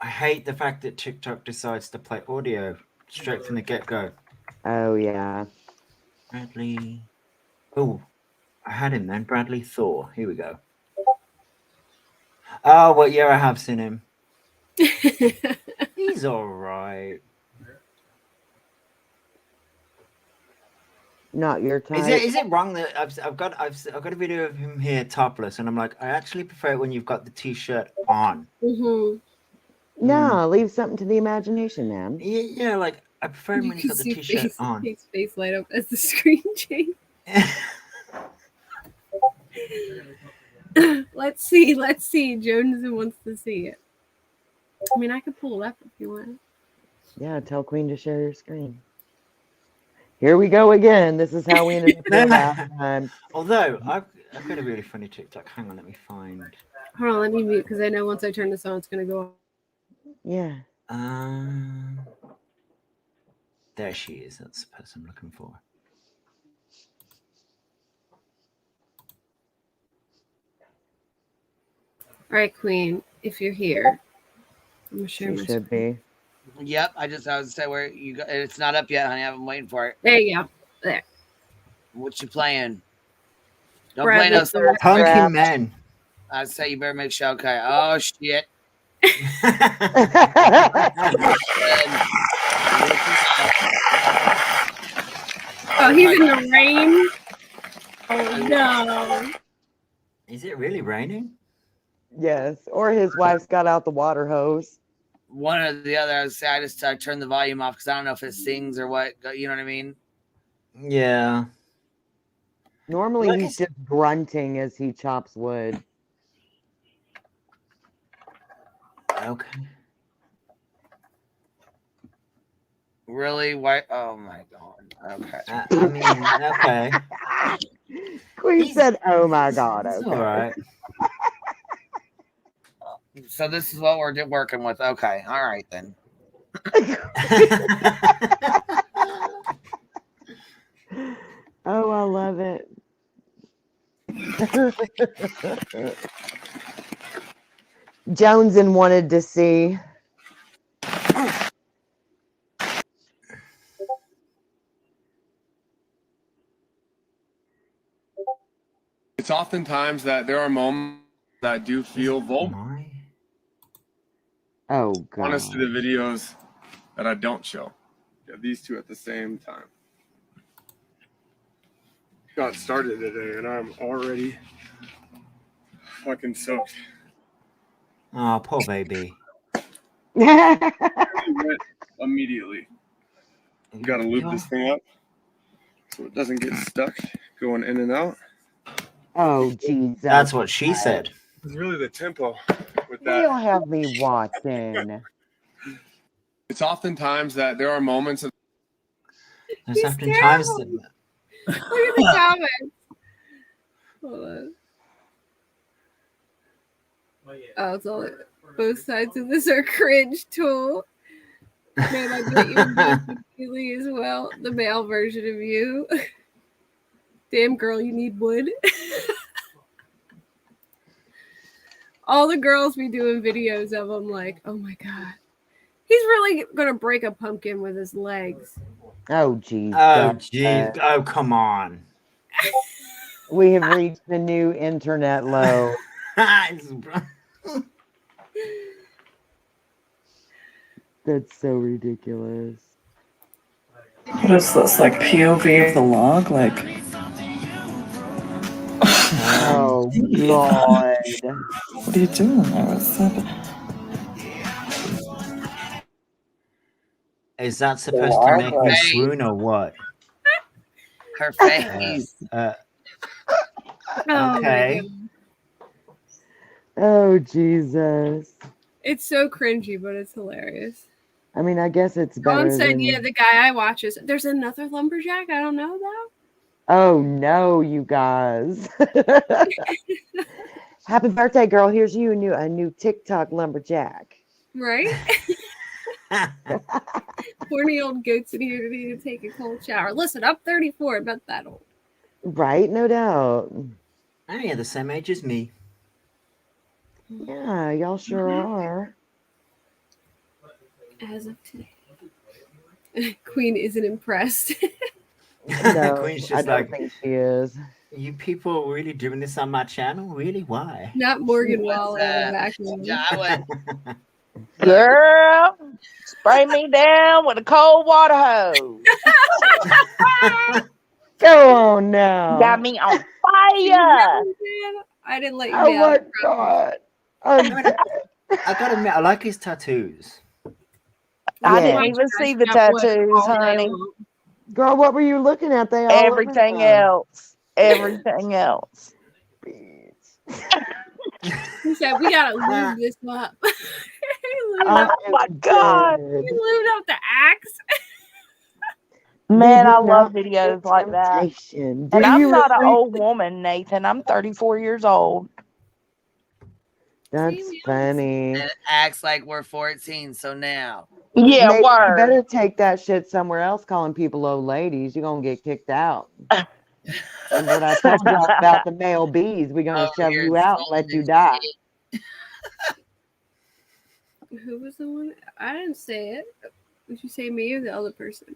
I hate the fact that TikTok decides to play audio straight from the get-go. Oh yeah. Bradley. Oh, I had him then. Bradley Thor. Here we go. Oh, what year I have seen him. He's all right. Not your type. Is it wrong that I've got a video of him here topless, and I'm like, I actually prefer it when you've got the t-shirt on. Mm-hmm. No, leave something to the imagination, man. Yeah, like I prefer him when he's got the t-shirt on. His face light up as the screen change. Let's see. Jones wants to see it. I mean, I could pull it up if you want. Yeah, tell Queen to share your screen. Here we go again. This is how we ended up here last time. Although I've got a really funny TikTok. Hang on, let me find. Hold on, let me mute because I know once I turn this on, it's gonna go on. Yeah. There she is. That's the person I'm looking for. All right, Queen, if you're here, I'm gonna share She my should screen. be. Yep, I was say where you go. It's not up yet, honey. I'm waiting for it. There you go. There. What you playing? Don't Bradley play no Thor. Punky Men. I say you better make sure. Okay. Oh shit. Oh, he's in the rain. Oh no. Is it really raining? Yes. Or his wife's got out the water hose. One or the other. I just turned the volume off because I don't know if it sings or what. You know what I mean? Yeah. Normally Like he's just grunting as he chops wood. Okay. Really? Why? Oh my god. Okay. I mean, okay. Queen said, "Oh my god." It's Okay. all right. So this is what we're working with. Okay. All right then. Oh, I love it. Joneson wanted to see. It's oftentimes that there are moments that I do feel vulnerable. Oh god. Honestly, the videos that I don't show. Yeah, these two at the same time. Got started today and I'm already fucking soaked. Oh, poor baby. Immediately. Got to loop this thing up so it doesn't get stuck going in and out. Oh Jesus. That's what she said. It's really the tempo with that. You'll have me watching. It's oftentimes that there are moments of There's oftentimes that... Look at the comments. Hold on. Oh, it's all both sides of this are cringe tool. Man, I bet you Keely as well. The male version of you. Damn girl, you need wood. All the girls be doing videos of him like, oh my god. He's really gonna break a pumpkin with his legs. Oh jeez. Oh jeez. Oh come on. We have reached the new internet low. That's so ridiculous. What is this, like POV of the log? Like, oh God. What are you doing there? What's happening? Is that supposed to make me swoon or what? Her face. Okay. Oh, Jesus. It's so cringy, but it's hilarious. I mean, I guess it's better Colin said, than... yeah, the guy I watch is... There's another lumberjack I don't know about? Oh, no, you guys. Happy birthday, girl. Here's you a new TikTok lumberjack. Right? Horny old goats in here to need to take a cold shower. Listen, I'm 34. I'm not that old. Right? No doubt. Oh, yeah, the same age as me. Yeah, y'all sure are. As of today. Queen isn't impressed. No, Queen's I just don't like, think she is. you people are really doing this on my channel? Really? Why? Not Morgan What's Waller. that? Girl, spray me down with a cold water hose. Go on now. Got me on fire. I didn't let you Oh down. my God. I gotta admit, I like his tattoos. I Yeah. didn't even see the tattoos, honey. Girl, what were you looking at? They all Everything else. Everything else. He said, we gotta lube this up. Oh my God. We lubed up the axe. Man, I love videos like that. Do And I'm you not an really? old woman, Nathan. I'm 34 years old. That's funny. And it acts like we're 14, so now. Yeah, Maybe you word. better take that shit somewhere else calling people old ladies. You're going to get kicked out. And what I told y'all about the male bees, we're going to shove you out and let you die. Who was the one? I didn't say it. Did you say me or the other person?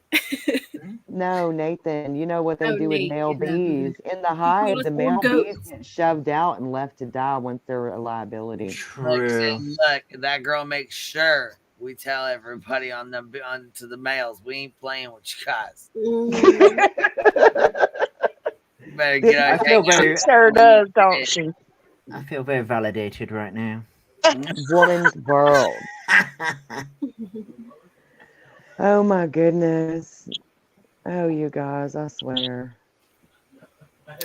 No, Nathan, you know what they do with Nate, male yeah. bees? In the hive, us the old male bees goats. get shoved out and left to die once they're a liability. True. Look, that girl makes sure we tell everybody on to the males, we ain't playing with you guys. Better get I out. feel very, Sure does, don't she? I feel very validated right now. Woman's world. Oh my goodness. Oh, you guys, I swear.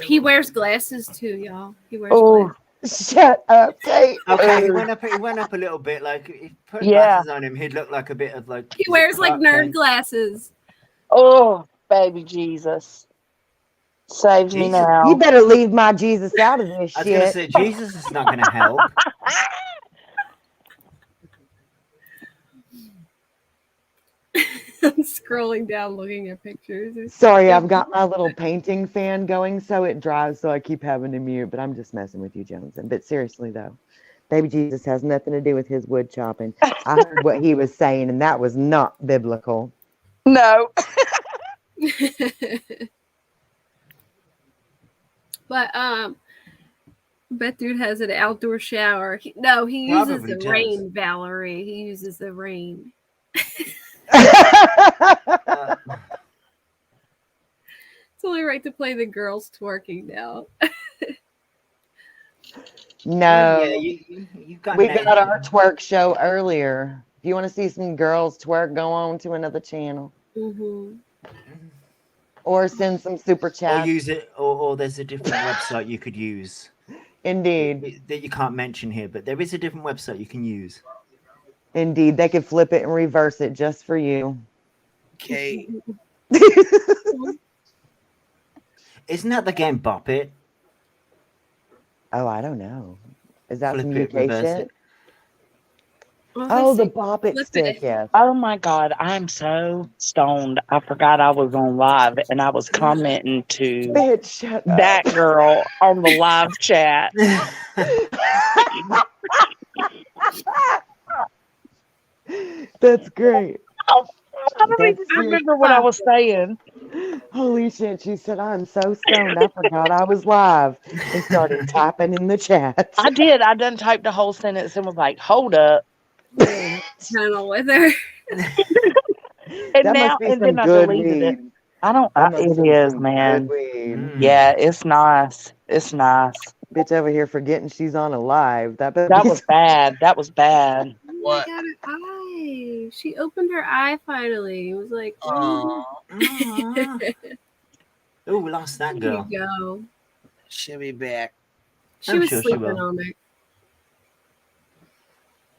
He wears glasses too, y'all. He wears Oh, glasses. Shut up, Kate. Okay, he went up a little bit. Like, if you put Yeah. glasses on him, he'd look like a bit of like. He wears like Clark nerd Kent? glasses. oh, baby Jesus. Save me Jesus. now. You better leave my Jesus out of this I was gonna shit. say Jesus is not gonna help. I'm scrolling down looking at pictures. Sorry, I've got my little painting fan going, so it drives, so I keep having to mute, but I'm just messing with you, Johnson. But seriously, though, baby Jesus has nothing to do with his wood chopping. I heard what he was saying, and that was not biblical. No. But Bet Dude has an outdoor shower. He uses Probably the does. rain, Valerie. He uses the rain. It's only right to play the girls twerking now. No, Yeah, you got we nailed. got our twerk show earlier. If you want to see some girls twerk, go on to another channel. Mm-hmm. Or send some super Or chats. use it, or there's a different website you could use. Indeed. That you can't mention here, but there is a different website you can use. Indeed. They could flip it and reverse it just for you. Kate. Isn't that the game Bop It? Oh, I don't know. Is that Flip some it, UK reverse shit? it. Well, Oh, they the say Bop It flip stick, it. yes. Oh my God, I'm so stoned. I forgot I was on live and I was commenting to Bitch, shut up. that girl on the live chat. That's great. Oh, I don't That's even remember what I was saying. Holy shit, she said, I'm so stoned, I forgot I was live. And started typing in the chat. I did. I done typed the whole sentence and was like, hold up. Channel with her. And That now, must be and some then I good deleted it. weed. I don't, That must it be is, some man. good weed. Yeah, it's nice. It's nice. Bitch over here forgetting she's on a live. That better That be was bad. That was bad. Oh, What? I got an eye. She opened her eye finally. It was like, Aw, Oh, we lost that there you girl. go. she'll be back. She I'm was sure she sleeping will. all night.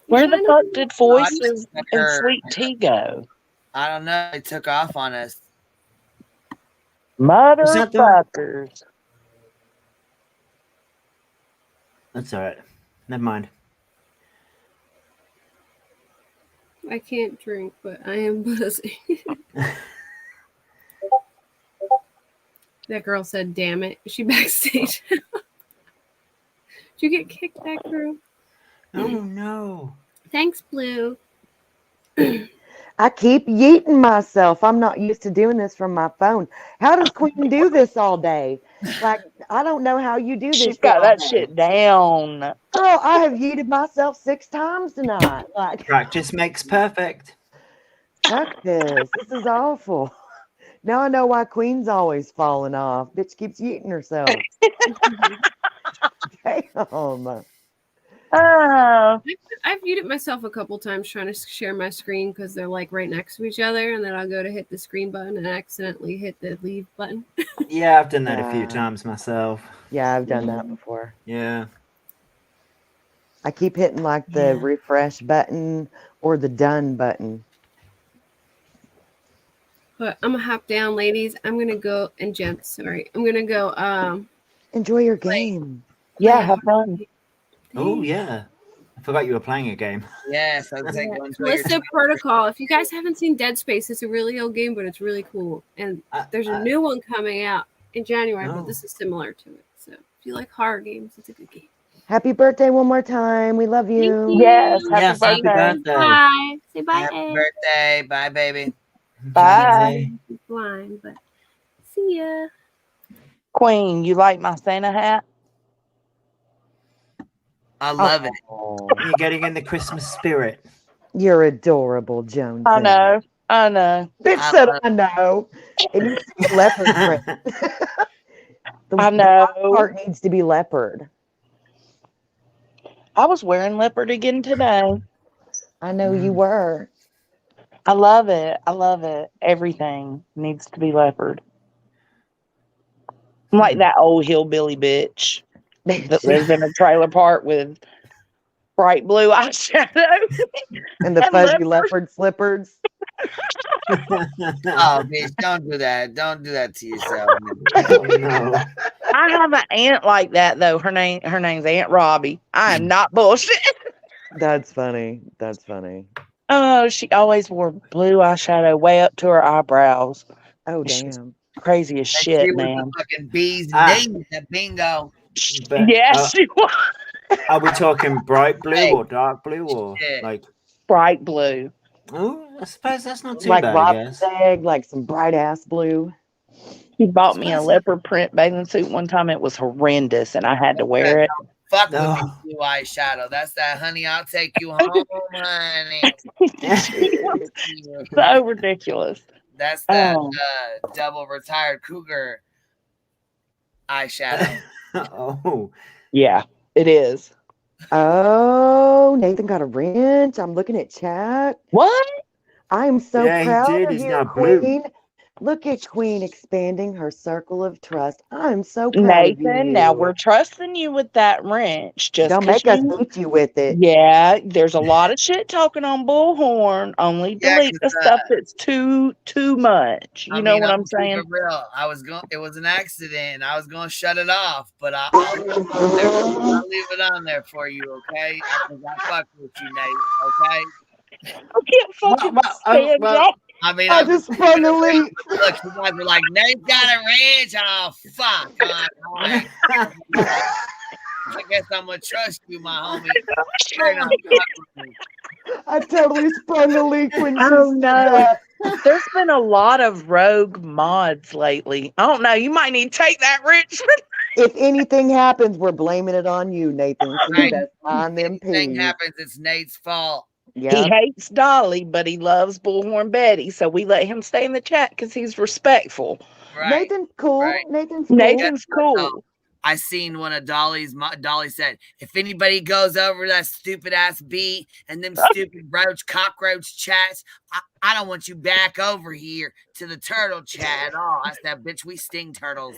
Where the fuck did Voices just took and her- Sweet Tea go? I don't know. They took off on us. that the- Motherfuckers. That's all right. Never mind. I can't drink, but I am buzzing. That girl said, damn it. Is she backstage? Did you get kicked back, girl? Oh no. Thanks, Blue. I keep yeeting myself. I'm not used to doing this from my phone. How does Queen do this all day? Like, I don't know how you do this. She's got all that day. shit down. Girl, I have yeeted myself 6 times tonight. Like, Practice makes perfect. fuck this. This is awful. Now I know why Queen's always falling off. Bitch keeps yeeting herself. Damn. Oh, I've viewed it myself a couple times trying to share my screen because they're like right next to each other, and then I'll go to hit the screen button and accidentally hit the leave button. Yeah, I've done that a few times myself. Yeah, I've done that before. Yeah. I keep hitting like the refresh button or the done button. But I'm gonna hop down, ladies. I'm gonna go, and gents, sorry. I'm gonna go Enjoy your game. yeah, have fun. Oh yeah. I forgot you were playing a game. Yes, I was like, go enjoy your Callisto Protocol. If you guys haven't seen Dead Space, it's a really old game, but it's really cool. And there's a new one coming out in January, but this is similar to it. So if you like horror games, it's a good game. Happy birthday one more time. We love you. Thank you. Yes, happy Yes, happy birthday. birthday. Bye. Say bye. Happy Ed. birthday. Bye, baby. Bye. He's blind, but see ya. Queen, you like my Santa hat? I love it. Oh, You're getting in the Christmas spirit. you're adorable, Jones. I know. I know. Bitch I said love- I know. It needs to be leopard print. The I know. part needs to be leopard. I was wearing leopard again today. I know you were. I love it. I love it. Everything needs to be leopard. I'm like that old hillbilly bitch that lives in a trailer park with bright blue eyeshadow. And the and fuzzy leopard. leopard slippers. Oh, bitch, don't do that. Don't do that to yourself. Oh no. I have an aunt like that though. Her name's Aunt Robbie. I am not bullshit. That's funny. That's funny. Oh, she always wore blue eyeshadow way up to her eyebrows. Oh, She's damn. crazy as She shit, was man. the fucking bees and Ah. dings at bingo. But, Yes, she was are we talking bright blue Hey. or dark blue or Shit. like? bright blue. Oh, I suppose that's not too Like bad. I Robin's guess. egg, like some bright ass blue. He bought me a leopard print bathing suit one time. It was horrendous, and I had to wear it. Fuck with No. me, blue eyeshadow. That's that, honey. I'll take you home, honey. So ridiculous. That's that Oh. double retired cougar eyeshadow. Oh, Yeah, it is. Oh, Nathan got a wrench. I'm looking at chat. What? I am so Yeah, he proud did. of He's you, now blue. Queen. Look at Queen expanding her circle of trust. I'm so proud of you. Nathan, now we're trusting you with that wrench. Just Don't 'cause make us you- beat you with it. Yeah, there's a lot of shit talking on Bullhorn. Only Yeah, delete the 'cause, stuff that's too much. You know what I'm gonna keep saying? it real. It was an accident. I was gonna shut it off, but I'll leave it on there for you, okay? I fuck with you, Nate, okay? I can't fucking stand y'all. I mean, I just sprung a leak. Look, you guys were like, Nate got a wrench. Oh, fuck. All right. I guess I'm going to trust you, my homie. You're not fucking with me. I totally sprung a leak when she Oh said no. that. There's been a lot of rogue mods lately. I don't know. You might need to take that wrench. If anything happens, we're blaming it on you, Nathan. So you Right. best mind them Anything peas. happens, it's Nate's fault. He Yep. hates Dolly, but he loves Bullhorn Betty. So we let him stay in the chat because he's respectful. Right. Nathan's cool. Right. Nathan's cool. Nathan's cool. I seen one of Dolly said, if anybody goes over that stupid ass bee and them stupid cockroach chats, I don't want you back over here to the turtle chat at all. I said, bitch, we sting turtles.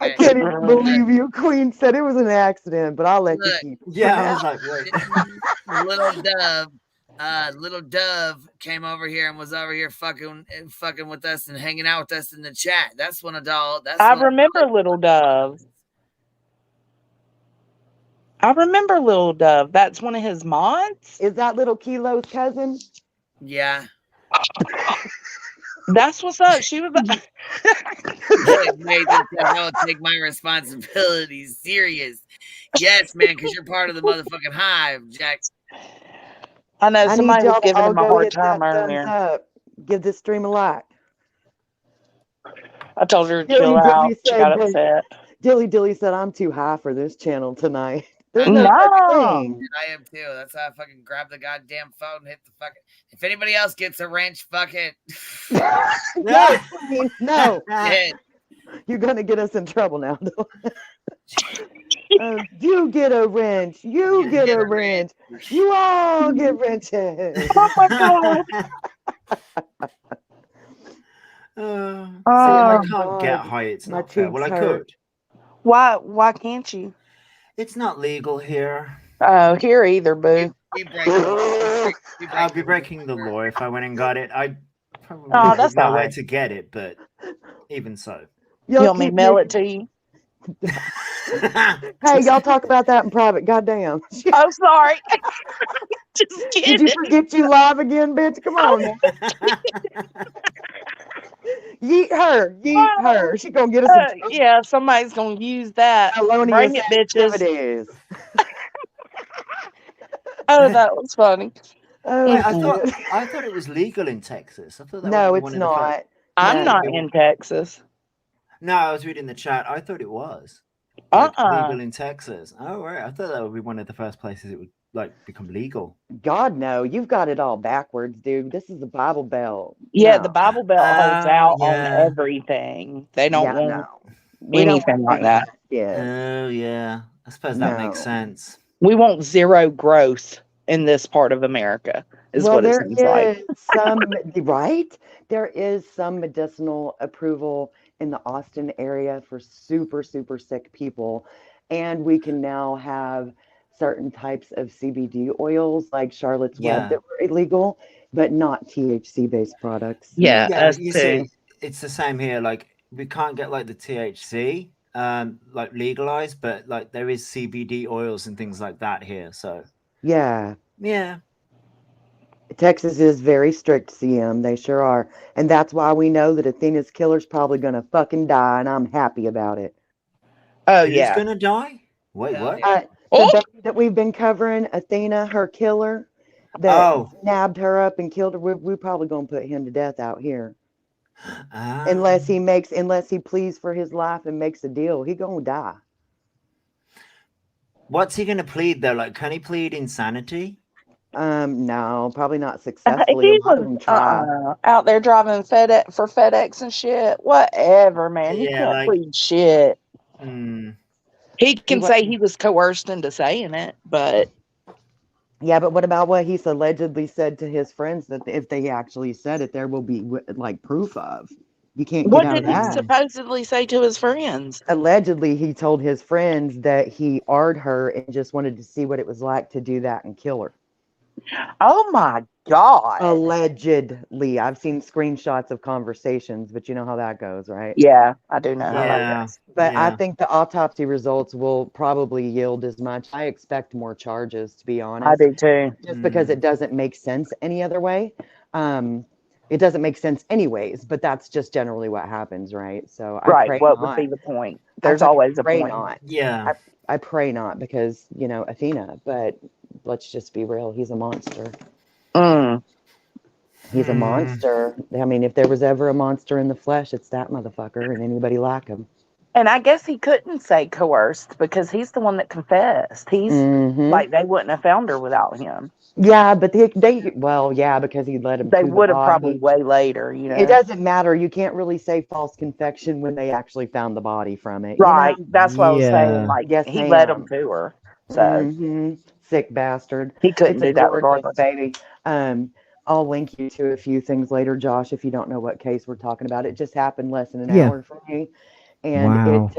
I can't even believe you. Queen said it was an accident, but I'll let you keep. Yeah, I was like, wait. Little Dove came over here and was over here fucking with us and hanging out with us in the chat. That's one of Doll. I remember Little Dove. That's one of his mods. Is that little Kilo's cousin? Yeah. That's what's up. She was. I'll take my responsibilities serious. Yes, man, because you're part of the motherfucking Hive, Jack. I know somebody was giving him a hard hit time that earlier. thumbs up. Give this stream a like. I told her to chill out. She got upset. Dilly said, I'm too high for this channel tonight. There's no such thing. I am too. That's how I fucking grab the goddamn phone and hit the fucking. If anybody else gets a wrench, fuck it. No. You're gonna get us in trouble now. You get a wrench. You get a wrench. You all get wrenches. Oh my god. I can't get high. It's not fair. Well, I could. Why can't you? It's not legal here. Oh, here either, boo. I'll be breaking the law if I went and got it. I probably that's know not where right. to get it, but even so. You want me to mail it to you? Hey, y'all talk about that in private. Goddamn. Oh, sorry. Just kidding. Did you forget you live again, bitch? Come on now. Yeet her. She gonna get us. Yeah, somebody's gonna use that. Bring it, bitches. Oh, that was funny. Wait, I thought it was legal in Texas. I thought that no, was it's one of not. I'm not in Texas. No, I was reading the chat. I thought it was legal in Texas. Oh, right. I thought that would be one of the first places it would become legal. God, no. You've got it all backwards, dude. This is the Bible Belt. Yeah, no. the Bible Belt holds out on everything. They don't want anything like that. Oh, yeah. I suppose that makes sense. We want zero growth in this part of America, is what it seems like. Right? There is some medicinal approval in the Austin area for super, super sick people. And we can now have certain types of CBD oils like Charlotte's Web that were illegal, but not THC-based products. Yeah, you see, it's the same here. Like, we can't get the THC legalized, but there is CBD oils and things like that here. So yeah. Texas is very strict, CM. They sure are. And that's why we know that Athena's killer's probably going to fucking die, and I'm happy about it. Oh, Who's going to die? Wait, what? The baby that we've been covering, Athena, her killer, that nabbed her up and killed her, we're probably going to put him to death out here. Unless he pleads for his life and makes a deal, he going to die. What's he going to plead, though? Can he plead insanity? No, probably not successfully. He was out there driving FedEx for FedEx and shit. Whatever, man. You can't plead shit. He can say he was coerced into saying it, but yeah. But what about what he's allegedly said to his friends that if they actually said it, there will be proof of. You can't get out of that. What did he supposedly say to his friends? Allegedly, he told his friends that he AR'd her and just wanted to see what it was like to do that and kill her. Oh my God. Allegedly. I've seen screenshots of conversations, but you know how that goes, right? Yeah, I do know how that goes. But I think the autopsy results will probably yield as much. I expect more charges, to be honest. I do too. Just because it doesn't make sense any other way. It doesn't make sense anyways, but that's just generally what happens, right? So I pray what not. would be the point? There's always a point. Not. Yeah. I pray not because, Athena, but let's just be real. He's a monster. He's a monster. I mean, if there was ever a monster in the flesh, it's that motherfucker and anybody like him. And I guess he couldn't say coerced because he's the one that confessed. He's like, they wouldn't have found her without him. Yeah, but well, yeah, because he led him. They to would the have body. probably way later, you know. It doesn't matter. You can't really say false confession when they actually found the body from it. Right. You know? That's what I was saying. Like, yes, he led him to her. So sick bastard. He couldn't It's do a that gorgeous regardless. baby. I'll link you to a few things later, Josh, if you don't know what case we're talking about. It just happened less than an hour for me. And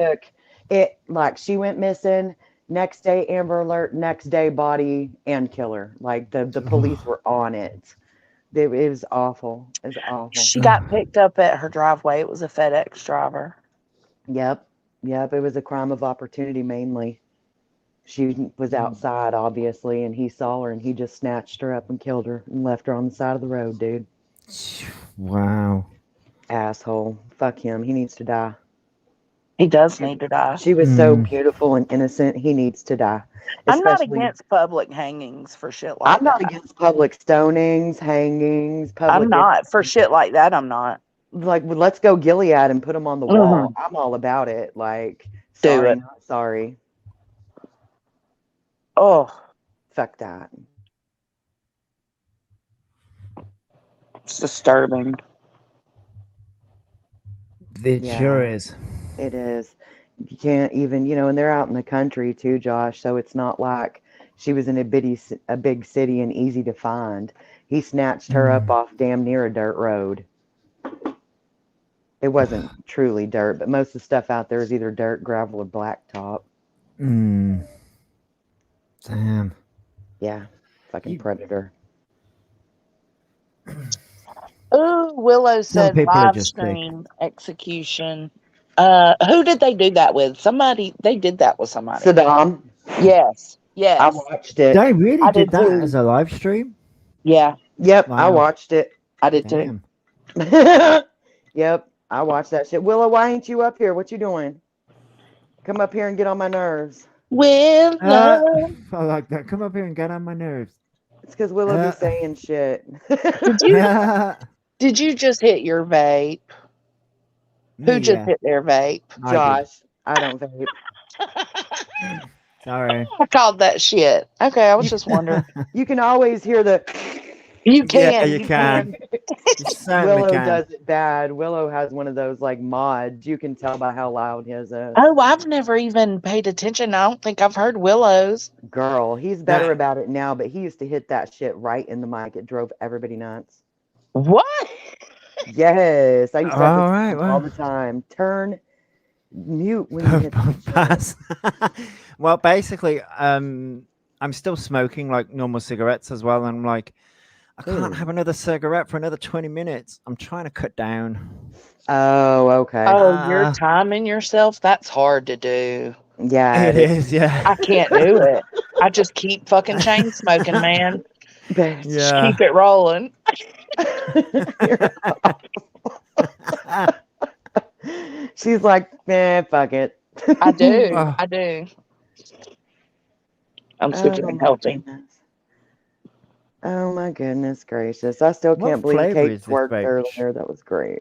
like she went missing. Next day, Amber Alert. Next day, body and killer. Like the police were on it. It was awful. It was awful. She got picked up at her driveway. It was a FedEx driver. Yep. It was a crime of opportunity mainly. She was outside, obviously, and he saw her, and he just snatched her up and killed her and left her on the side of the road, dude. Wow. Asshole. Fuck him. He needs to die. He does need to die. She was so beautiful and innocent. He needs to die. I'm not against public hangings for shit like that. I'm not against public stonings, hangings. I'm not. For shit like that, I'm not. Like, let's go Gilead and put them on the wall. I'm all about it. Like, sorry, not sorry. Oh. Fuck that. It's disturbing. It sure is. It is. You can't even, and they're out in the country too, Josh. So it's not like she was in a big city and easy to find. He snatched her up off damn near a dirt road. It wasn't truly dirt, but most of the stuff out there is either dirt, gravel, or blacktop. Damn. Yeah. Fucking predator. Oh, Willow said live stream execution. Who did they do that with? They did that with somebody. Saddam. Yes. I watched it. They really did that as a live stream? Yeah. Yep, wow. I watched it. I did too. Yep, I watched that shit. Willow, why ain't you up here? What you doing? Come up here and get on my nerves. Willow. I like that. Come up here and get on my nerves. It's because Willow be saying shit. Did you just hit your vape? Who just hit their vape? Josh. I don't vape. Sorry. I called that shit. Okay, I was just wondering. You can always hear the... You can. Yeah, you can. Willow does it bad. Willow has one of those like mods. You can tell by how loud his is. Oh, I've never even paid attention. I don't think I've heard Willow's. Girl, he's better about it now, but he used to hit that shit right in the mic. It drove everybody nuts. What? Yes. I used to have to all the time. Mute when you hit pass. Well, basically, I'm still smoking like normal cigarettes as well. And I'm like, I can't have another cigarette for another 20 minutes. I'm trying to cut down. Oh, okay. Oh, you're timing yourself? That's hard to do. Yeah, it is. Yeah. I can't do it. I just keep fucking chain smoking, man. Just keep it rolling. She's like, man, fuck it. I do. I do. I'm super healthy. Oh my goodness gracious. I still can't believe Kate twerked earlier. That was great.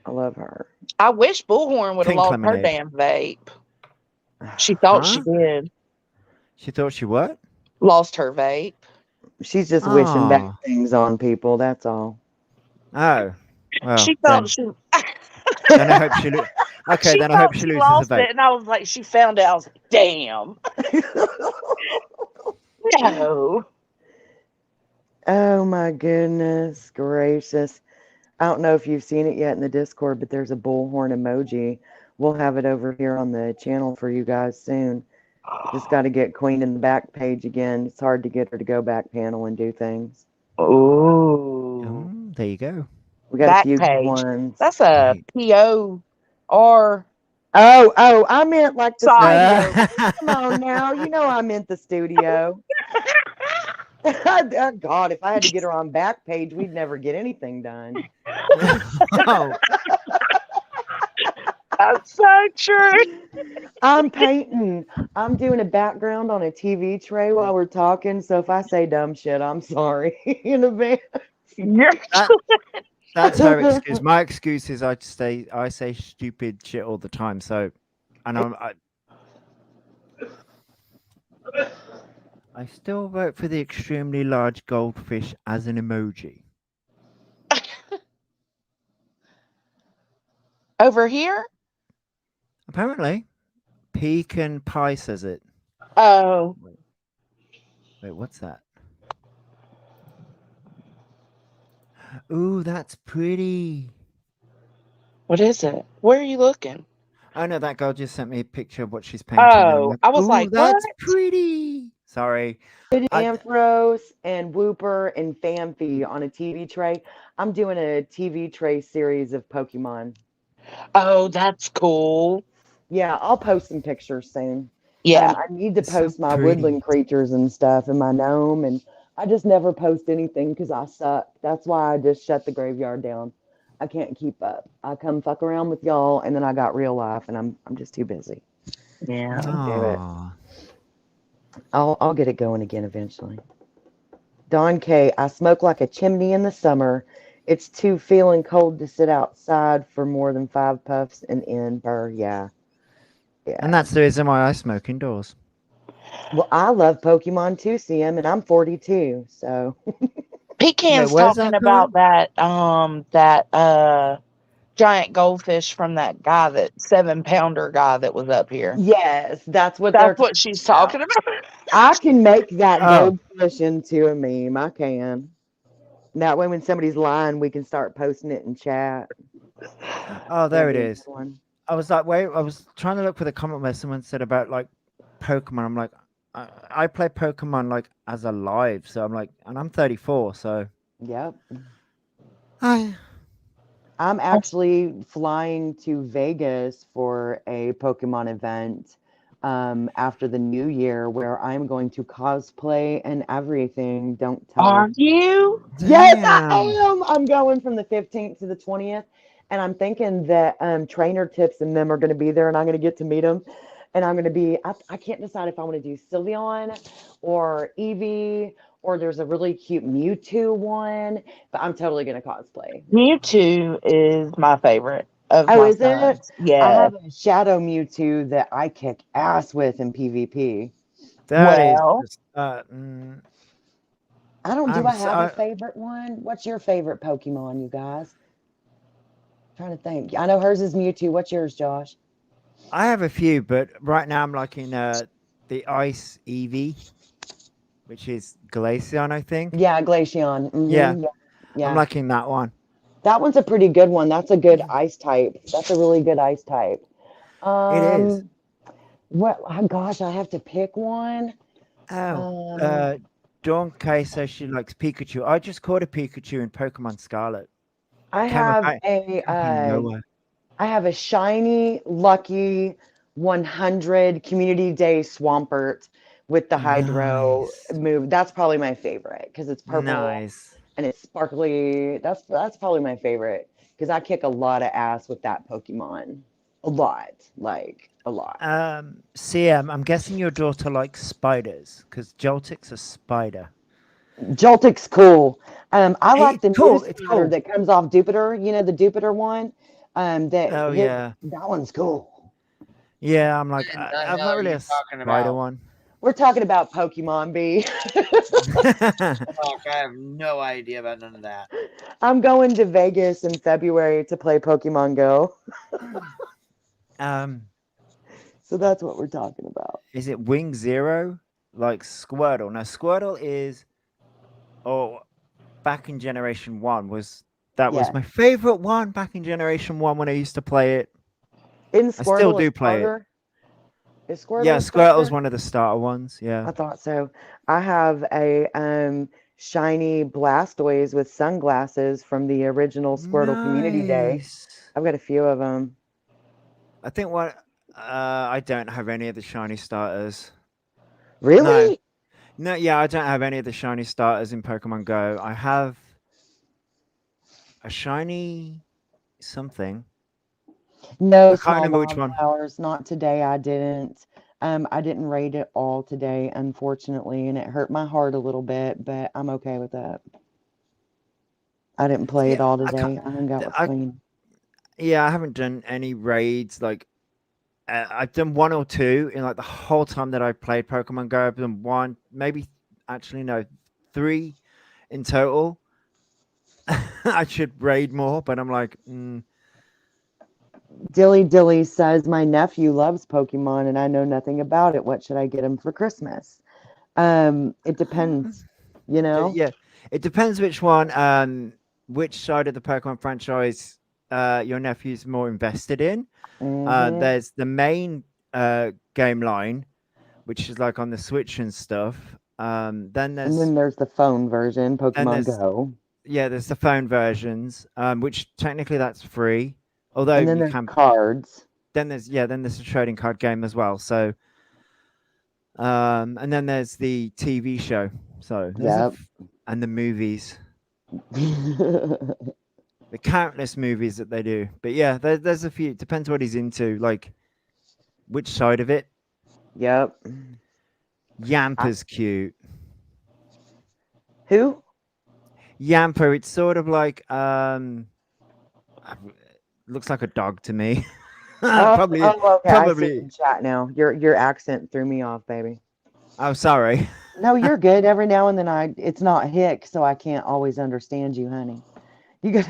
I love her. I wish Bullhorn would have lost her damn vape. She thought she did. She thought she what? Lost her vape. She's just wishing bad things on people. That's all. Oh. Well, she thought she... Then I hope she... Okay, then I hope she loses the vape. And I was like, she found out. I was like, damn. No. Oh my goodness gracious. I don't know if you've seen it yet in the Discord, but there's a bullhorn emoji. We'll have it over here on the channel for you guys soon. Just got to get Queen in the back page again. It's hard to get her to go back panel and do things. Oh, there you go. We got back a few page. ones. That's a POR. Oh, I meant like the studio. Come on now. You know I meant the studio. Oh, God, if I had to get her on back page, we'd never get anything done. Oh. That's so true. I'm painting. I'm doing a background on a TV tray while we're talking. So if I say dumb shit, I'm sorry in advance. That's her excuse. My excuse is I say stupid shit all the time. So, and I still vote for the extremely large goldfish as an emoji. Over here? Apparently, Pecan Pie says it. Oh. Wait, what's that? Ooh, that's pretty. What is it? Where are you looking? Oh no, that girl just sent me a picture of what she's painting. Oh, I was ooh, like, that's what? pretty. Sorry. Amphros and Whooper and Famfi on a TV tray. I'm doing a TV tray series of Pokemon. Oh, that's cool. Yeah, I'll post some pictures soon. Yeah. I need to post my woodland creatures and stuff and my gnome, and I just never post anything because I suck. That's why I just shut the graveyard down. I can't keep up. I come fuck around with y'all, and then I got real life, and I'm just too busy. Yeah. Do it. I'll get it going again eventually. Don K, I smoke like a chimney in the summer. It's too feeling cold to sit outside for more than 5 puffs and in. Burr, yeah. And that's the reason why I smoke indoors. Well, I love Pokemon too, CM, and I'm 42, so. Pecan's talking about that giant goldfish from that guy, that 7-pounder guy that was up here. Yes, that's what she's talking about. I can make that goldfish into a meme. I can. That way, when somebody's lying, we can start posting it in chat. Oh, there it is. I was like, wait, I was trying to look for the comment where someone said about like Pokemon. I'm like, I play Pokemon like as a live, so I'm like, and I'm 34, so. Yep. I'm actually flying to Vegas for a Pokemon event after the new year where I'm going to cosplay and everything. Don't tell Are you? Yes, I am. I'm going from the 15th to the 20th, and I'm thinking that Trainer Tips and them are going to be there, and I'm going to get to meet them. And I'm going to be, I can't decide if I want to do Sylveon or Eevee, or there's a really cute Mewtwo one, but I'm totally going to cosplay. Mewtwo is my favorite. Is it? Yeah. I have a Shadow Mewtwo that I kick ass with in PvP. That is just, I don't. Do I have a favorite one? What's your favorite Pokemon, you guys? Trying to think. I know hers is Mewtwo. What's yours, Josh? I have a few, but right now I'm liking the Ice Eevee, which is Glaceon, I think. Yeah, Glaceon. Mm-hmm. Yeah, I'm liking that one. That one's a pretty good one. That's a good ice type. That's a really good ice type. It is. What? Oh, gosh, I have to pick one. Dawn K says she likes Pikachu. I just caught a Pikachu in Pokemon Scarlet. I have a shiny, lucky 100 Community Day Swampert with the Hydro move. That's probably my favorite because it's purple and it's sparkly. That's probably my favorite because I kick a lot of ass with that Pokemon. A lot. CM, I'm guessing your daughter likes spiders because Joltik's a spider. Joltik's cool. I like the new spider that comes off Jupiter. You know, the Jupiter one. That one's cool. Yeah, I'm like, I'm not really a spider one. We're talking about Pokemon, B. Fuck, I have no idea about none of that. I'm going to Vegas in February to play Pokemon Go. So that's what we're talking about. Is it Wing Zero? Like Squirtle? Now Squirtle is, back in Generation 1 was my favorite one back in Generation 1 when I used to play it. I still do play it. Is Squirtle? Yeah, Squirtle's one of the starter ones. Yeah, I thought so. I have a shiny Blastoise with sunglasses from the original Squirtle Community Day. I've got a few of them. I think I don't have any of the shiny starters. Really? No, yeah, I don't have any of the shiny starters in Pokemon Go. I have a shiny something. No, I can't remember which one. Not today. I didn't. I didn't raid it all today, unfortunately, and it hurt my heart a little bit, but I'm okay with that. I didn't play it Yeah, all I can't. today. I hung out with I Queen. Yeah, I haven't done any raids. Like I've done one or two in like the whole time that I played Pokemon Go. I've done one, maybe actually no, 3 in total. I should raid more, but I'm like, Dilly says my nephew loves Pokemon and I know nothing about it. What should I get him for Christmas? It depends, you know. Yeah, it depends which one, which side of the Pokemon franchise your nephew's more invested in. There's the main game line, which is like on the Switch and stuff. Then and then there's the phone version, Pokemon Go. Yeah, there's the phone versions, which technically that's free. Although and then you there's can cards. Then there's a trading card game as well. So, and then there's the TV show. So and the movies, the countless movies that they do. But yeah, there's a few. It depends what he's into, like which side of it. Yep. Yamper's cute. Who? Yamper. It's sort of like looks like a dog to me. Okay. I see in chat now. Your accent threw me off, baby. Oh, sorry. No, you're good. Every now and then it's not hick, so I can't always understand you, honey. You got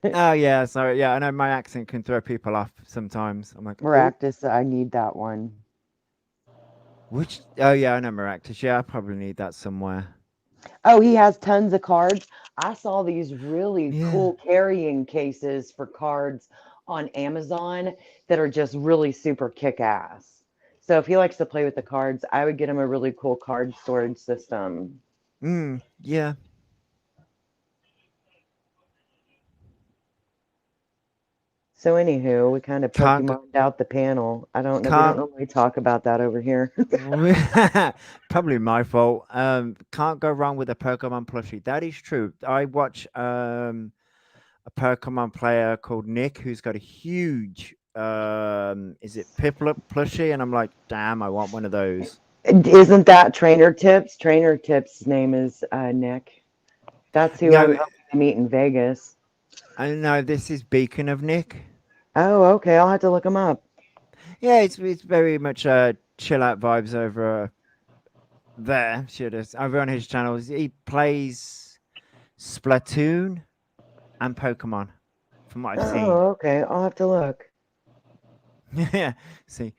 Oh yeah, sorry. Yeah, I know my accent can throw people off sometimes. I'm like, Maractus, I need that one. Which? Oh yeah, I know Maractus. Yeah, I probably need that somewhere. Oh, he has tons of cards. I saw these really cool carrying cases for cards on Amazon that are just really super kick-ass. So if he likes to play with the cards, I would get him a really cool card storage system. Yeah. So anywho, we kind of Pokemoned out the panel. I don't know. We don't normally talk about that over here. Probably my fault. Can't go wrong with a Pokemon plushie. That is true. I watch a Pokemon player called Nick who's got a huge is it Piplup plushie, and I'm like, damn, I want one of those. Isn't that Trainer Tips? Trainer Tips' name is Nick. That's who I'm hoping to meet in Vegas. I know this is Beacon of Nick. Oh, okay. I'll have to look him up. Yeah, it's very much chill out vibes over there. Over on his channels. He plays Splatoon and Pokemon, from what I've seen. Oh, okay. I'll have to look. Yeah. See,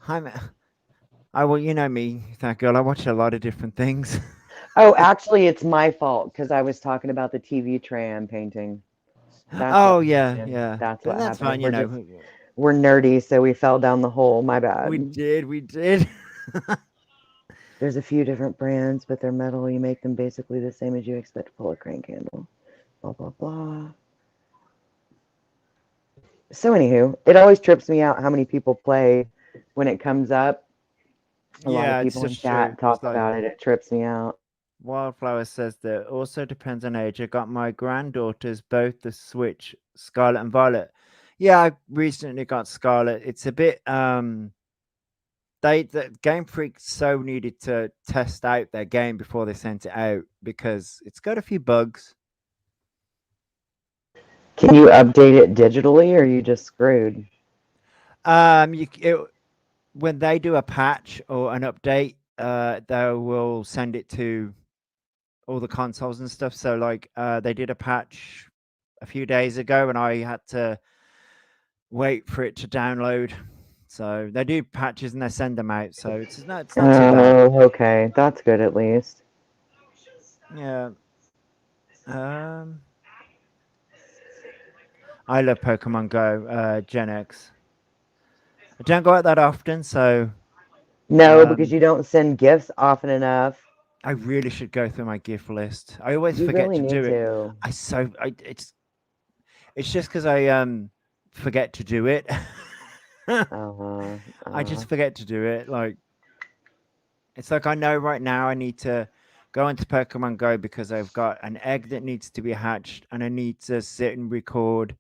well, you know me, that girl. I watch a lot of different things. Oh, actually, it's my fault because I was talking about the TV tray I'm painting. Yeah. That's what happened. Fine, we're nerdy, so we fell down the hole. My bad. We did. There's a few different brands, but they're metal. You make them basically the same as you expect to pull a crane candle. Blah, blah, blah. So anywho, it always trips me out how many people play when it comes up. A lot of people in chat talk about it. It trips me out. Wildflower says that it also depends on age. I got my granddaughters both the Switch, Scarlet and Violet. Yeah, I recently got Scarlet. It's a bit the Game Freak so needed to test out their game before they sent it out because it's got a few bugs. Can you update it digitally, or are you just screwed? When they do a patch or an update, they will send it to all the consoles and stuff. So like they did a patch a few days ago and I had to wait for it to download. So they do patches and they send them out. So it's not too bad. Oh, okay. That's good at least. Yeah. I love Pokemon Go, Gen X. I don't go out that often, so no, because you don't send gifts often enough. I really should go through my gift list. I always forget to do it. It's just because I forget to do it. I just forget to do it. Like it's like I know right now I need to go into Pokemon Go because I've got an egg that needs to be hatched and I need to sit and record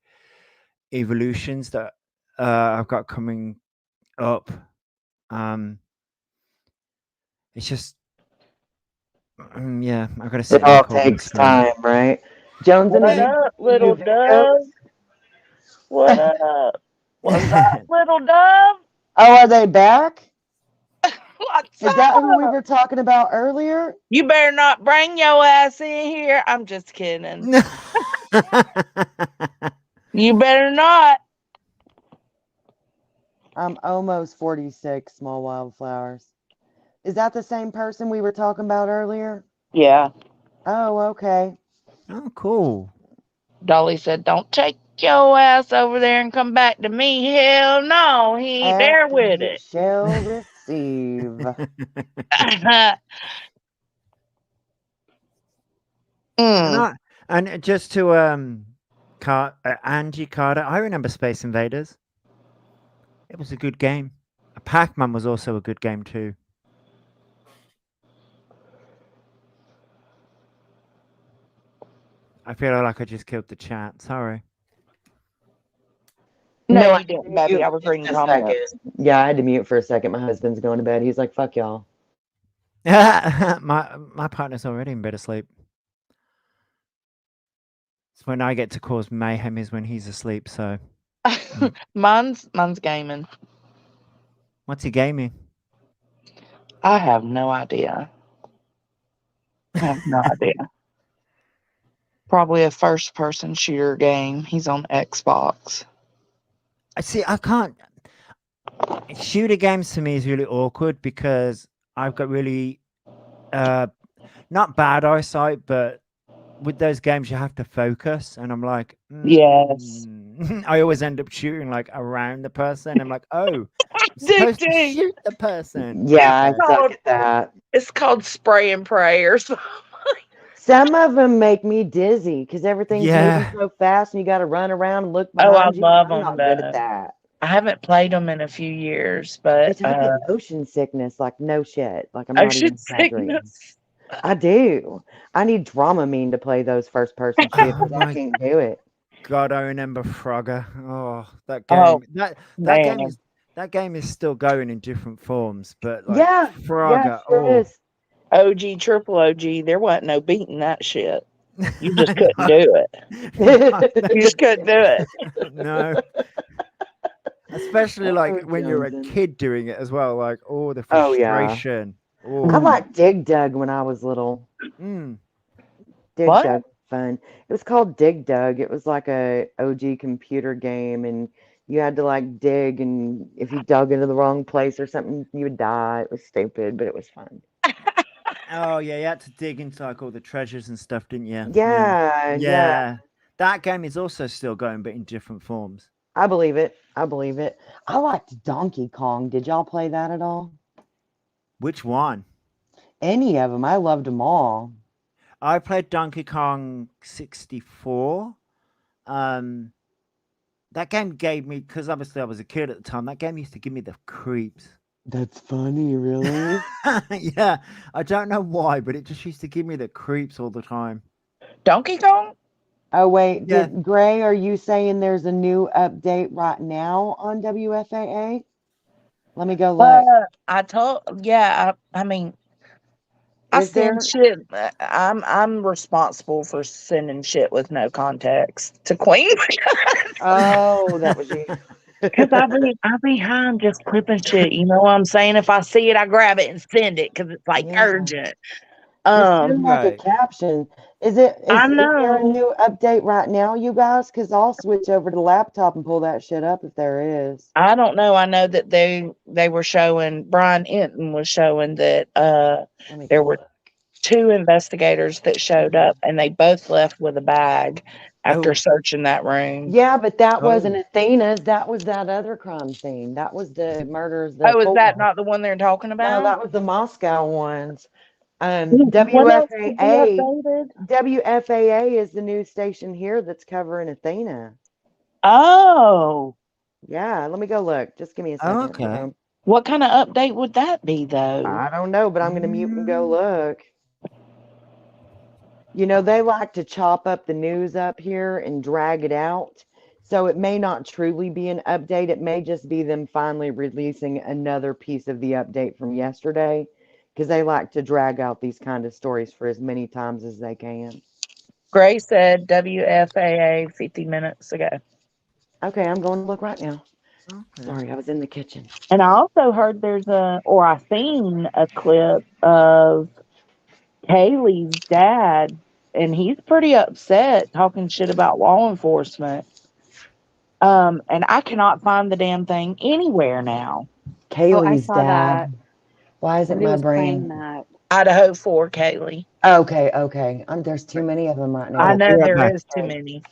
evolutions that I've got coming up. It's just yeah, I've got to sit. It all takes time, right? Jones and What the up, new little dove? videos. What up? What's up, little dove? Oh, are they back? What's Is that who we up? were talking about earlier? You better not bring your ass in here. I'm just kidding. You better not. I'm almost 46, small wildflowers. Is that the same person we were talking about earlier? Yeah. Oh, okay. Oh, cool. Dolly said, don't take your ass over there and come back to me. Hell no, he ain't there After with you it. shall receive. And just to Angie Carter, I remember Space Invaders. It was a good game. Pac-Man was also a good game too. I feel like I just killed the chat. Sorry. No, you didn't, baby. I was reading comments. Yeah, I had to mute for a second. My husband's going to bed. He's like, fuck y'all. my partner's already in bed asleep. So when I get to cause mayhem is when he's asleep. So mine's gaming. What's he gaming? I have no idea. Probably a first-person shooter game. He's on Xbox. I see. I can't. Shooter games to me is really awkward because I've got really, not bad eyesight, but with those games you have to focus, and I'm like, yes. I always end up shooting like around the person. I'm like, oh, I'm supposed to shoot the person. Yeah, I suck at that. It's called spray and pray or something. Some of them make me dizzy because everything's moving so fast and you got to run around and look behind you. love I'm them. not good at that. I haven't played them in a few years, but I get motion sickness, like no shit. Like I'm not even motion exaggerating. sickness. I do. I need Dramamine to play those first-person shooters. I can't do it. God, I remember Frogger. Oh, that game. That game is still going in different forms, but like Frogger. Is. OG, triple OG. There wasn't no beating that shit. You just couldn't do it. You just couldn't do it. No. Especially like when you're a kid doing it as well, like the frustration. I liked Dig Dug when I was little. Dig Dug was fun. It was called Dig Dug. It was like a OG computer game, and you had to like dig, and if you dug into the wrong place or something, you would die. It was stupid, but it was fun. Oh yeah, you had to dig into like all the treasures and stuff, didn't you? Yeah. That game is also still going, but in different forms. I believe it. I liked Donkey Kong. Did y'all play that at all? Which one? Any of them. I loved them all. I played Donkey Kong 64. That game gave me, because obviously I was a kid at the time, that game used to give me the creeps. That's funny, really? Yeah, I don't know why, but it just used to give me the creeps all the time. Donkey Kong? Oh, wait. Gray, are you saying there's a new update right now on WFAA? Let me go look. I mean, I send shit. I'm responsible for sending shit with no context to Queen. Oh, that was you. Because I be high and just clipping shit. You know what I'm saying? If I see it, I grab it and send it because it's like urgent. It's like a caption. Is there a new update right now, you guys? Because I'll switch over to the laptop and pull that shit up if there is. I don't know. I know that they were showing, Brian Enton was showing that there were 2 investigators that showed up and they both left with a bag after searching that room. Yeah, but that wasn't Athena's. That was that other crime scene. That was the murders. Is that not the one they're talking about? No, that was the Moscow ones. WFAA is the news station here that's covering Athena. Oh. Yeah, let me go look. Just give me a second. Okay. What kind of update would that be, though? I don't know, but I'm going to mute and go look. You know, they like to chop up the news up here and drag it out. So it may not truly be an update. It may just be them finally releasing another piece of the update from yesterday, because they like to drag out these kind of stories for as many times as they can. Gray said WFAA 50 minutes ago. Okay, I'm going to look right now. Okay. Sorry, I was in the kitchen. And I also heard I seen a clip of Kaylee's dad, and he's pretty upset, talking shit about law enforcement. And I cannot find the damn thing anywhere now. Kaylee's saw dad. that. Why isn't Somebody my was playing brain? that. Idaho 4, Kaylee. Okay. There's too many of them right now. I know Be right there back. is too many.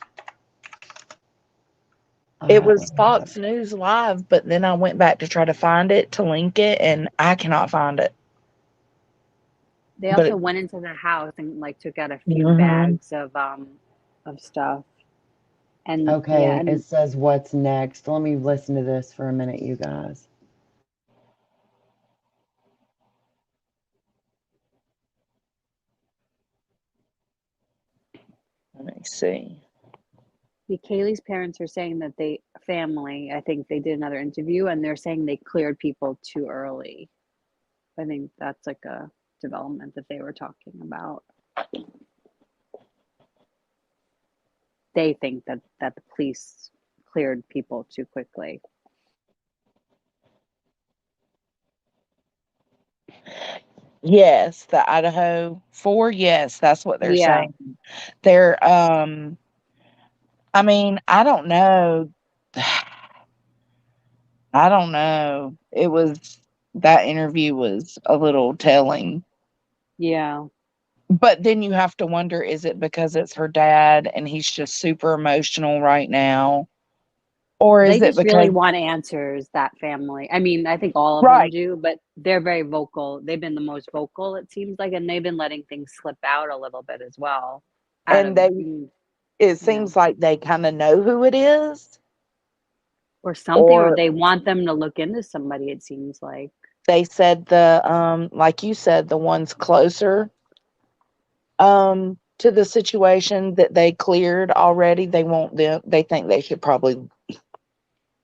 All It right. was Fox News Live, but then I went back to try to find it, to link it, and I cannot find it. They also went into the house and like took out a few Mhm. bags of stuff. And Okay, yeah, and it says what's next. Let me listen to this for a minute, you guys. Let me see. Kaylee's parents are saying that I think they did another interview and they're saying they cleared people too early. I think that's like a development that they were talking about. They think that the police cleared people too quickly. Yes, the Idaho 4. Yes, that's what they're Yeah. saying. They're I mean, I don't know. I don't know. That interview was a little telling. Yeah. But then you have to wonder, is it because it's her dad and he's just super emotional right now? Or They is it just because really want answers, that family. I mean, I think all of them do, but they're very vocal. They've been the most vocal, it seems like, and they've been letting things slip out a little bit as well. It seems like they kind of know who it is. Or something, or they want them to look into somebody, it seems like. They said like you said, the ones closer to the situation that they cleared already, they think they should probably,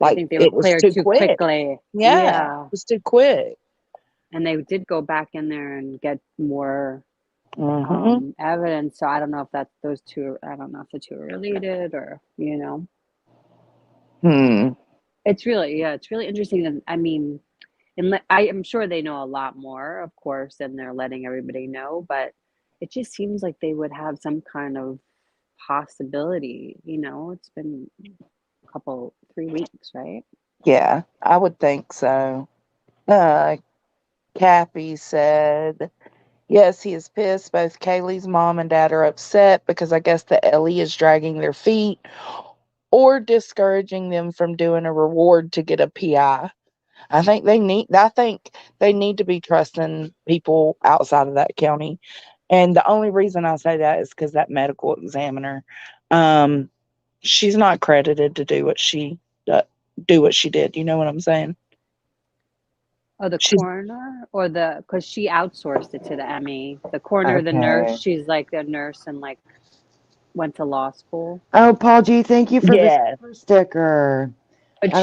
I think they were cleared too quickly. Yeah, it was too quick. And they did go back in there and get more evidence. So I don't know if I don't know if the two are related or, It's really interesting. And I mean, I am sure they know a lot more, of course, and they're letting everybody know, but it just seems like they would have some kind of possibility, it's been 3 weeks, right? Yeah, I would think so. Cappy said, yes, he is pissed. Both Kaylee's mom and dad are upset because I guess the Ellie is dragging their feet or discouraging them from doing a reward to get a PI. I think they need to be trusting people outside of that county. And the only reason I say that is because that medical examiner, she's not credited to do what she did. You know what I'm saying? Oh, the coroner or because she outsourced it to the ME. The coroner, the nurse, Okay. she's like a nurse and like went to law school. Oh, Paul G, thank you for the super sticker. But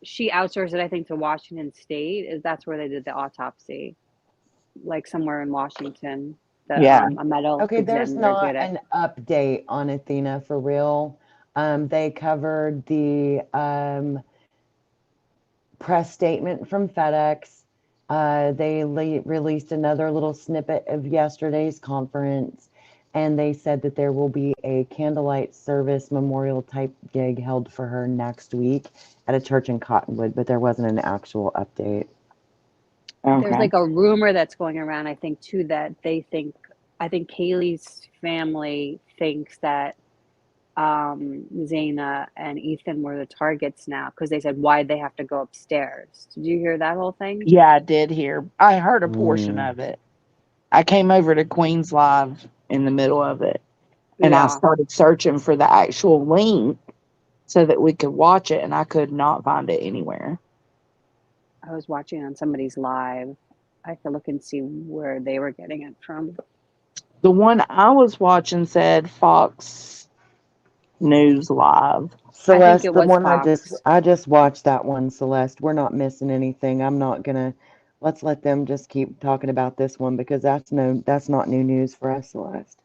she outsourced it, I think, to Washington State. That's where they did the autopsy, like somewhere in Washington. A medical Okay, there's examiner not did it. an update on Athena for real. They covered the press statement from FedEx. They released another little snippet of yesterday's conference, and they said that there will be a candlelight service memorial type gig held for her next week at a church in Cottonwood, but there wasn't an actual update. Okay. There's like a rumor that's going around, I think, too, that I think Kaylee's family thinks that Zaina and Ethan were the targets now because they said, why'd they have to go upstairs? Did you hear that whole thing? Yeah, I did hear. I heard a portion of it. I came over to Queen's Live in the middle of it, and I started searching for the actual link so that we could watch it, and I could not find it anywhere. I was watching on somebody's live. I could look and see where they were getting it from. The one I was watching said Fox News Live. Celeste, the one I just watched that one, Celeste. We're not missing anything. I'm not gonna. Let's let them just keep talking about this one because that's not new news for us, Celeste.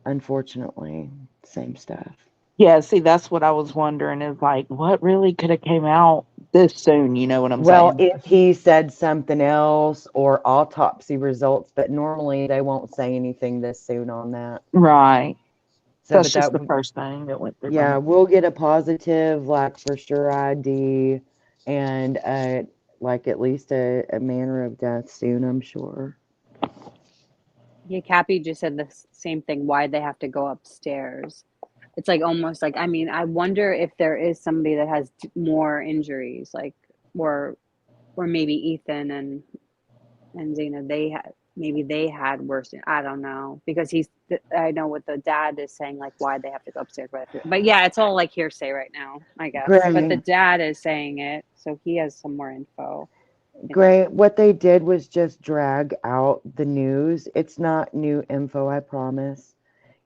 Unfortunately, same stuff. Yeah, see, that's what I was wondering is like, what really could have came out this soon? You know what I'm Well, saying? if he said something else or autopsy results, but normally they won't say anything this soon on that. Right. So, That's but just that, the first thing that went through my yeah, mind. we'll get a positive, like for sure ID and like at least a manner of death soon, I'm sure. Yeah, Cappy just said the same thing. Why they have to go upstairs? It's like almost like, I mean, I wonder if there is somebody that has more injuries, like or maybe Ethan and Zena, maybe they had worse. I don't know, because I know what the dad is saying, like why they have to go upstairs. But yeah, it's all like hearsay right now, I guess. But the Great. dad is saying it, so he has some more info. Great. What they did was just drag out the news. It's not new info, I promise.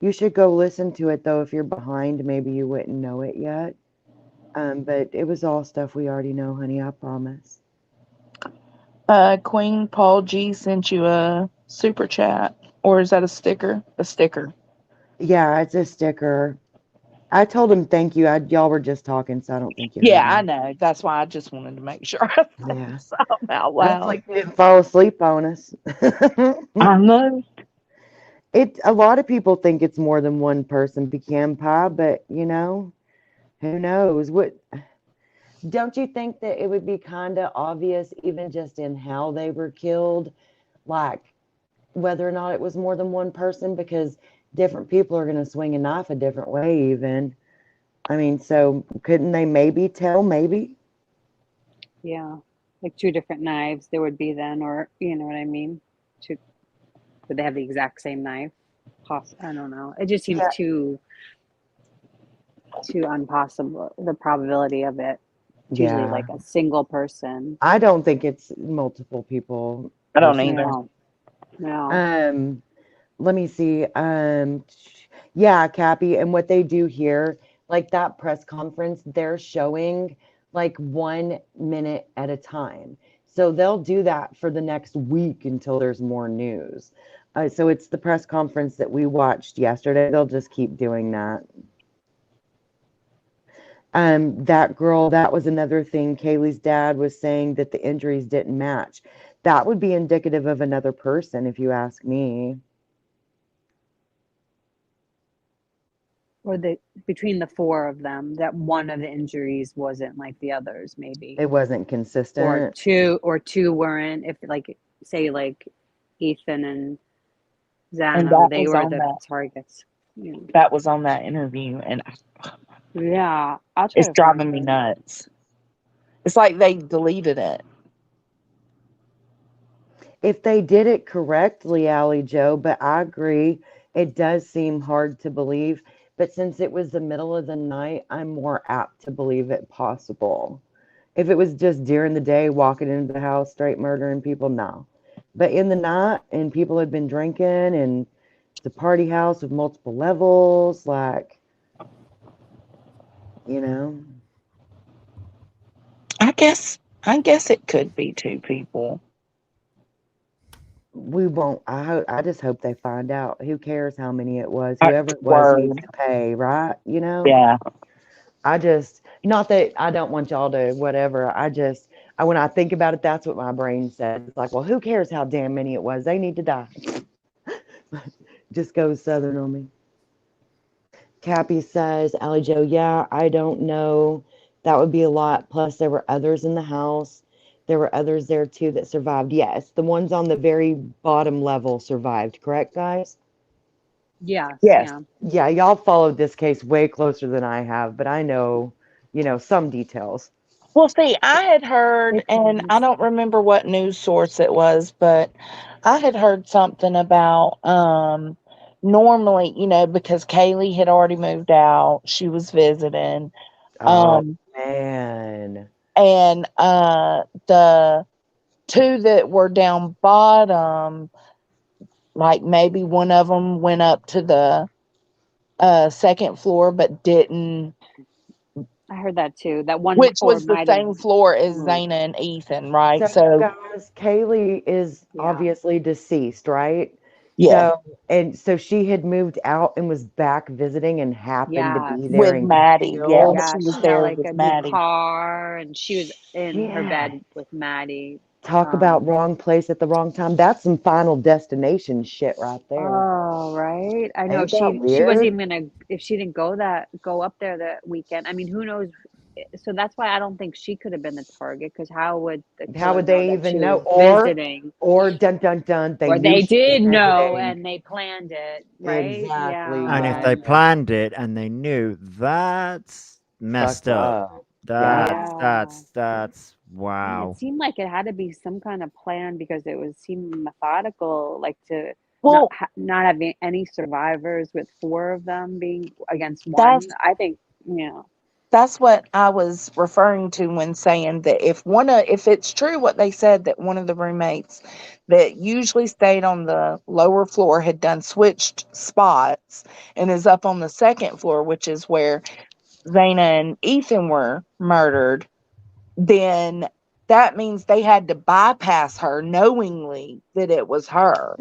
You should go listen to it though. If you're behind, maybe you wouldn't know it yet. But it was all stuff we already know, honey, I promise. Queen Paul G sent you a super chat, or is that a sticker? A sticker. Yeah, it's a sticker. I told him thank you. Y'all were just talking, so I don't think you heard Yeah, I me. know. That's why I just wanted to make sure I said Yeah. something out That's loud. like you didn't fall asleep on us. I know. A lot of people think it's more than one person pecan pie, but you know, who knows? Don't you think that it would be kind of obvious, even just in how they were killed, like whether or not it was more than one person? Because different people are going to swing a knife a different way, even. I mean, so couldn't they maybe tell? Maybe. Yeah, like two different knives there would be then, or you know what I mean? Would they have the exact same knife? I don't know. It just seems Yeah. too impossible. The probability of it. It's usually Yeah. like a single person. I don't think it's multiple people. I don't either. No. No. Let me see. Yeah, Cappy, and what they do here, like that press conference, they're showing like 1 minute at a time. So they'll do that for the next week until there's more news. So it's the press conference that we watched yesterday. They'll just keep doing that. That girl, that was another thing. Kaylee's dad was saying that the injuries didn't match. That would be indicative of another person, if you ask me. Or between the four of them, that one of the injuries wasn't like the others, maybe. It wasn't consistent. Or two weren't. If like say like Ethan and And Zano, that they was were on the that. targets. That was on that interview, and yeah, I'll try it's to driving find me it. nuts. It's like they deleted it. If they did it correctly, Allie Joe, but I agree, it does seem hard to believe. But since it was the middle of the night, I'm more apt to believe it possible. If it was just during the day, walking into the house, straight murdering people, no. But in the night, and people had been drinking, and the party house with multiple levels, like, you know. I guess it could be two people. We won't. I just hope they find out. Who cares how many it was? Whoever it was needs to pay, right? You know? Yeah. Not that I don't want y'all to whatever. When I think about it, that's what my brain says. It's like, well, who cares how damn many it was? They need to die. Just goes Southern on me. Cappy says, Allie Joe, yeah, I don't know. That would be a lot. Plus, there were others in the house. There were others there too that survived. Yes, the ones on the very bottom level survived, correct, guys? Yes. Yes. Yeah, y'all followed this case way closer than I have, but I know, some details. Well, see, I had heard, and I don't remember what news source it was, but I had heard something about normally, because Kaylee had already moved out, she was visiting. Oh, man. And the two that were down bottom, like maybe one of them went up to the second floor, but didn't. I heard that too. That one, which was the same floor as moved. Zana and Ethan, right? So, guys, Kaylee is obviously deceased, right? Yeah. So she had moved out and was back visiting and happened to be there With in Maddie. Yeah, Gainesville. she was she had there like with a new Maddie. car, and she was in her Yeah. bed with Maddie. Talk about wrong place at the wrong time. That's some Final Destination shit right there. Oh, right. I know Ain't that she wasn't weird? even gonna, if she didn't go up there that weekend. I mean, who knows? So that's why I don't think she could have been the target, because how would the How killer would know they that even she know? was visiting? Or dun dun dun, they Or knew they she was did know visiting. and they planned it, right? Exactly. And if Yeah. they Yeah. planned it and they knew, that's messed Fucked up. up. Yeah. That's Yeah, it wow. seemed like it had to be some kind of plan, because it was seemed methodical, like to Well, not having any survivors, with four of them being against one. that's I think, yeah. that's what I was referring to when saying that if it's true what they said, that one of the roommates that usually stayed on the lower floor had done switched spots and is up on the second floor, which is where Zaina and Ethan were murdered, then that means they had to bypass her knowingly that it was her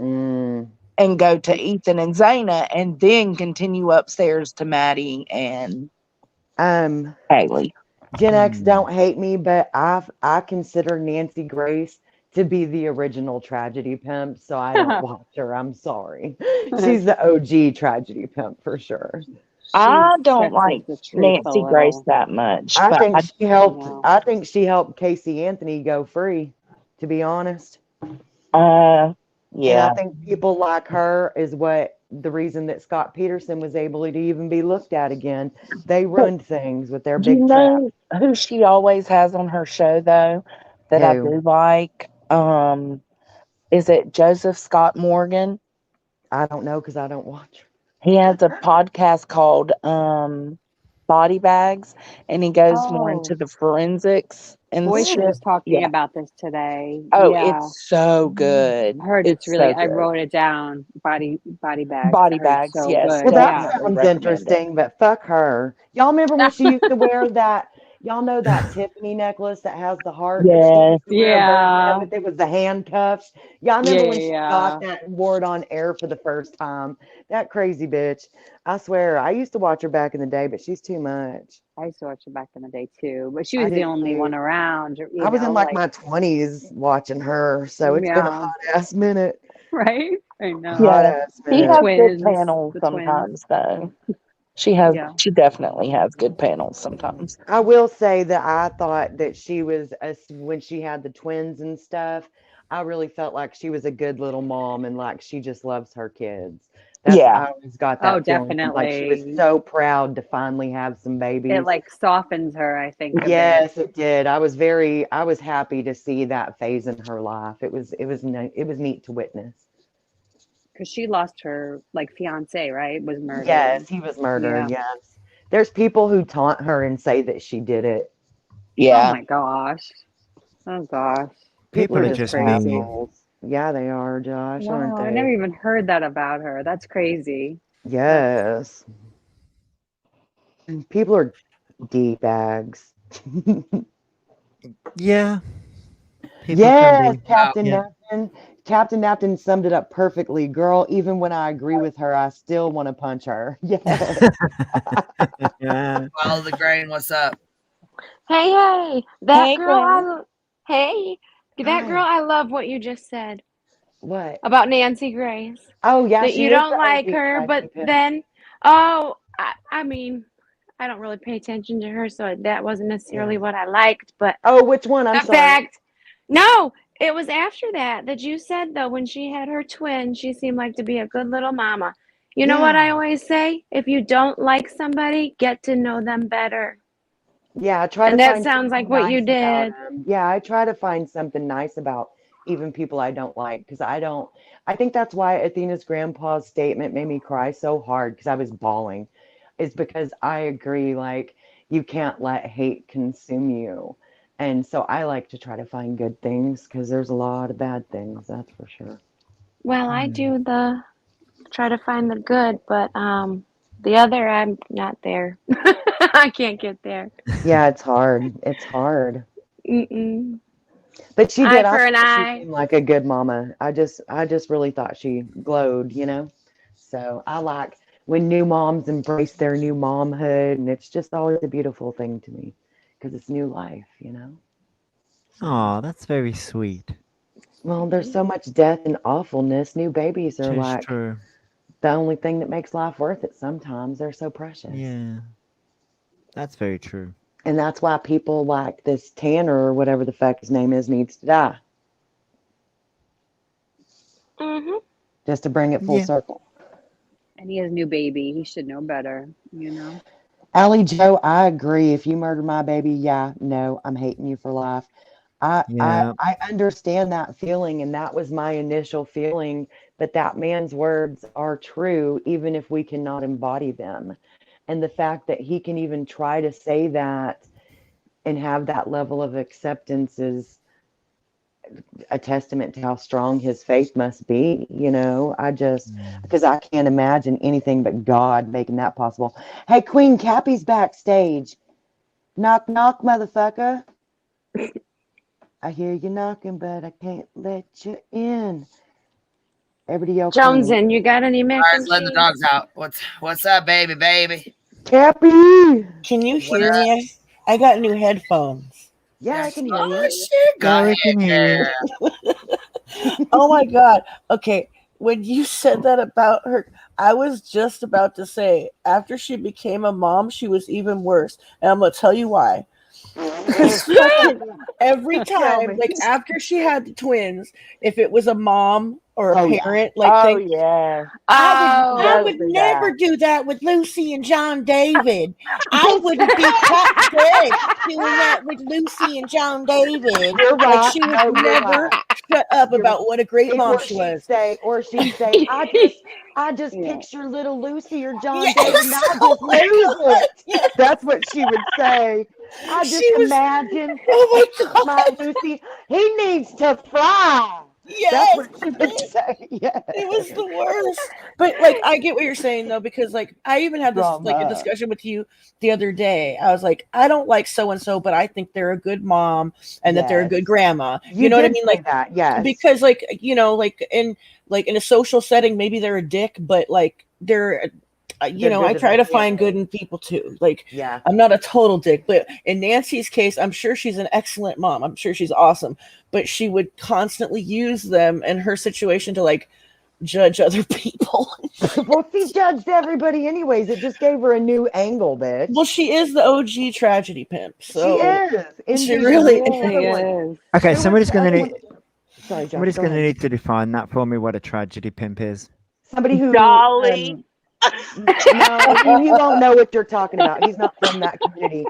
and go to Ethan and Zaina and then continue upstairs to Maddie and Haley. Gen X, don't hate me, but I consider Nancy Grace to be the original tragedy pimp, so I don't watch her. I'm sorry. She's the OG tragedy pimp for sure. I don't Texas like the truth a Nancy Grace little. that much, I but think she helped. Yeah. I think she helped Casey Anthony go free. To be honest, and I yeah. think people like her is what the reason that Scott Peterson was able to even be looked at again. They But ruined things with their do you big trap. know who she always has on her show though that I Who? do like? Is it Joseph Scott Morgan? I don't know because I don't watch. He has a podcast called Body Bags, and he goes more Oh, into the forensics and Boyce shit. was talking Yeah. about this today. Oh, Yeah. it's so good. I heard it's It's really, so I good. wrote it down. Body bags. I Body heard it's Bags, so yes, good. Well, that Yeah. definitely sounds recommend it. interesting, but fuck her. Y'all remember when she used to wear that? Y'all know that Tiffany necklace that has the heart that she Yes. used to wear a version of Yeah. it? It was the handcuffs. Y'all Yeah. remember when she got Yeah. that and wore it on air for the first time? That crazy bitch. I swear, I used to watch her back in the day, but she's too much. I used to watch it back in the day too, but she I was the did only too. one around, I was in like like, my 20s watching her, so it's been a yeah. hot ass minute. Right? I know. Hot Yeah. ass She The minute. has good twins. panels The twins. sometimes though. Yeah. She definitely has good panels sometimes. I will say that I thought that she was when she had the twins and stuff. I really felt like she was a good little mom and like she just loves her kids. Yeah. I always got Oh, that feeling like she was definitely. so proud to finally have some It babies. like softens her, I think, a bit. Yes, it did. I was happy to see that phase in her life. It was neat to witness. Because she lost her like fiance, right? Was murdered. Yes, he was murdered. Yeah. Yes. There's people who taunt her and say that she did it. Oh Yeah. my gosh. Oh gosh. People People are are That's just just crazy. mean. assholes. Yeah, they are, Josh, aren't Wow, I never they? even heard that about her. That's crazy. That's Yes. People are D bags. Yeah. People can Yes, be. Captain Yeah. Napton. Captain Napton summed it up perfectly. Girl, even when I agree with her, I still want to punch her. Yes. Yeah. Follow the grain. What's up? Hey, that Hey, girl, Gwen. hey, that girl, Hi. I love what you just said What? about Nancy Grace. Oh, yeah, That she you is don't the like OG her, but tragedy pimp. then, oh, I mean, I don't really pay attention to her, so that wasn't necessarily Yeah. what I liked. But Oh, which one? I'm the sorry. fact, no, it was after that you said, though, when she had her twin, she seemed like to be a good little mama. You know what I Yeah. always say? If you don't like somebody, get to know them better. Yeah, I try to And that find sounds like something what you nice about did. them. Yeah, I try to find something nice about even people I don't like because I think that's why Athena's grandpa's statement made me cry so hard because I was bawling. Is because I agree, like, you can't let hate consume you. And so I like to try to find good things because there's a lot of bad things, that's for sure. Well, I do the try to find the good, but the other I'm not there. I can't get there. Yeah, it's hard. It's hard. Mm-mm. But she did. Eye for I an thought she eye. seemed like a good mama. I just really thought she glowed, you know. So I like when new moms embrace their new momhood, and it's just always a beautiful thing to me because it's new life, you know. Oh, that's very sweet. Well, there's so much death and awfulness. New babies are Tis like true. the only thing that makes life worth it sometimes. They're so precious. Yeah, that's very true. And that's why people like this Tanner or whatever the fuck his name is needs to die. Mm-hmm. Just to bring it full Yeah. circle. And he has a new baby. He should know better, you know? Allie Joe, I agree. If you murder my baby, yeah, no, I'm hating you for life. Yeah. I understand that feeling, and that was my initial feeling, but that man's words are true, even if we cannot embody them. And the fact that he can even try to say that and have that level of acceptance is a testament to how strong his faith must be. You know, because I can't imagine anything but God making that possible. Hey, Queen Cappy's backstage. Knock, knock, motherfucker. I hear you knocking, but I can't let you in. Everybody else Jonesin, you got any mac All right, and let the cheese? dogs out. What's up, baby? Cappy! Can you hear me? I got new headphones. Yeah, I can hear Oh you. shit, go Yeah, we ahead. can hear you. Oh my God. Okay. When you said that about her, I was just about to say, after she became a mom, she was even worse. And I'm going to tell you why. Because fucking every Tell time, me. like after she had the twins, if it was a mom or a Oh, yeah. parent, like Oh thing, yeah. Oh, I Does would do never that. do that with Lucy and John David. I wouldn't be caught dead doing that with Lucy and John David. You're Like right. she would No, you're never right. shut up You're about what a great mom or she she'd was. say, I just Yeah. picture little Lucy or John Yes, David and I oh just my lose God. it. Yes. That's what she would say. I just She was, imagine oh my my God. Lucy. He needs to fly. That's Yes. what she would say. Yes. It was the worst. But like I get what you're saying though, because like I even had this like a Drama. discussion with you the other day. I was like, I don't like so and so, but I think they're a good mom and that they're a Yes. good grandma. You You know what I did mean? say Like that. Yes. because like like in a social setting, maybe they're a dick, but like they're They're I good to try their to find good family. in people too. Like Yeah. I'm not a total dick, but in Nancy's case, I'm sure she's an excellent mom. I'm sure she's awesome, but she would constantly use them in her situation to like judge other people. Well, she judged everybody anyways. It just gave her a new angle, bitch. Well, she is the OG tragedy pimp, She so is. she Indeed. really Who was the He other one? is. Okay, Who was somebody's the gonna other need one? Sorry, Josh. somebody's Go gonna ahead. need to define that for me. What a tragedy pimp is. Somebody who Dolly. no, he won't know what you're talking about. He's not from that community.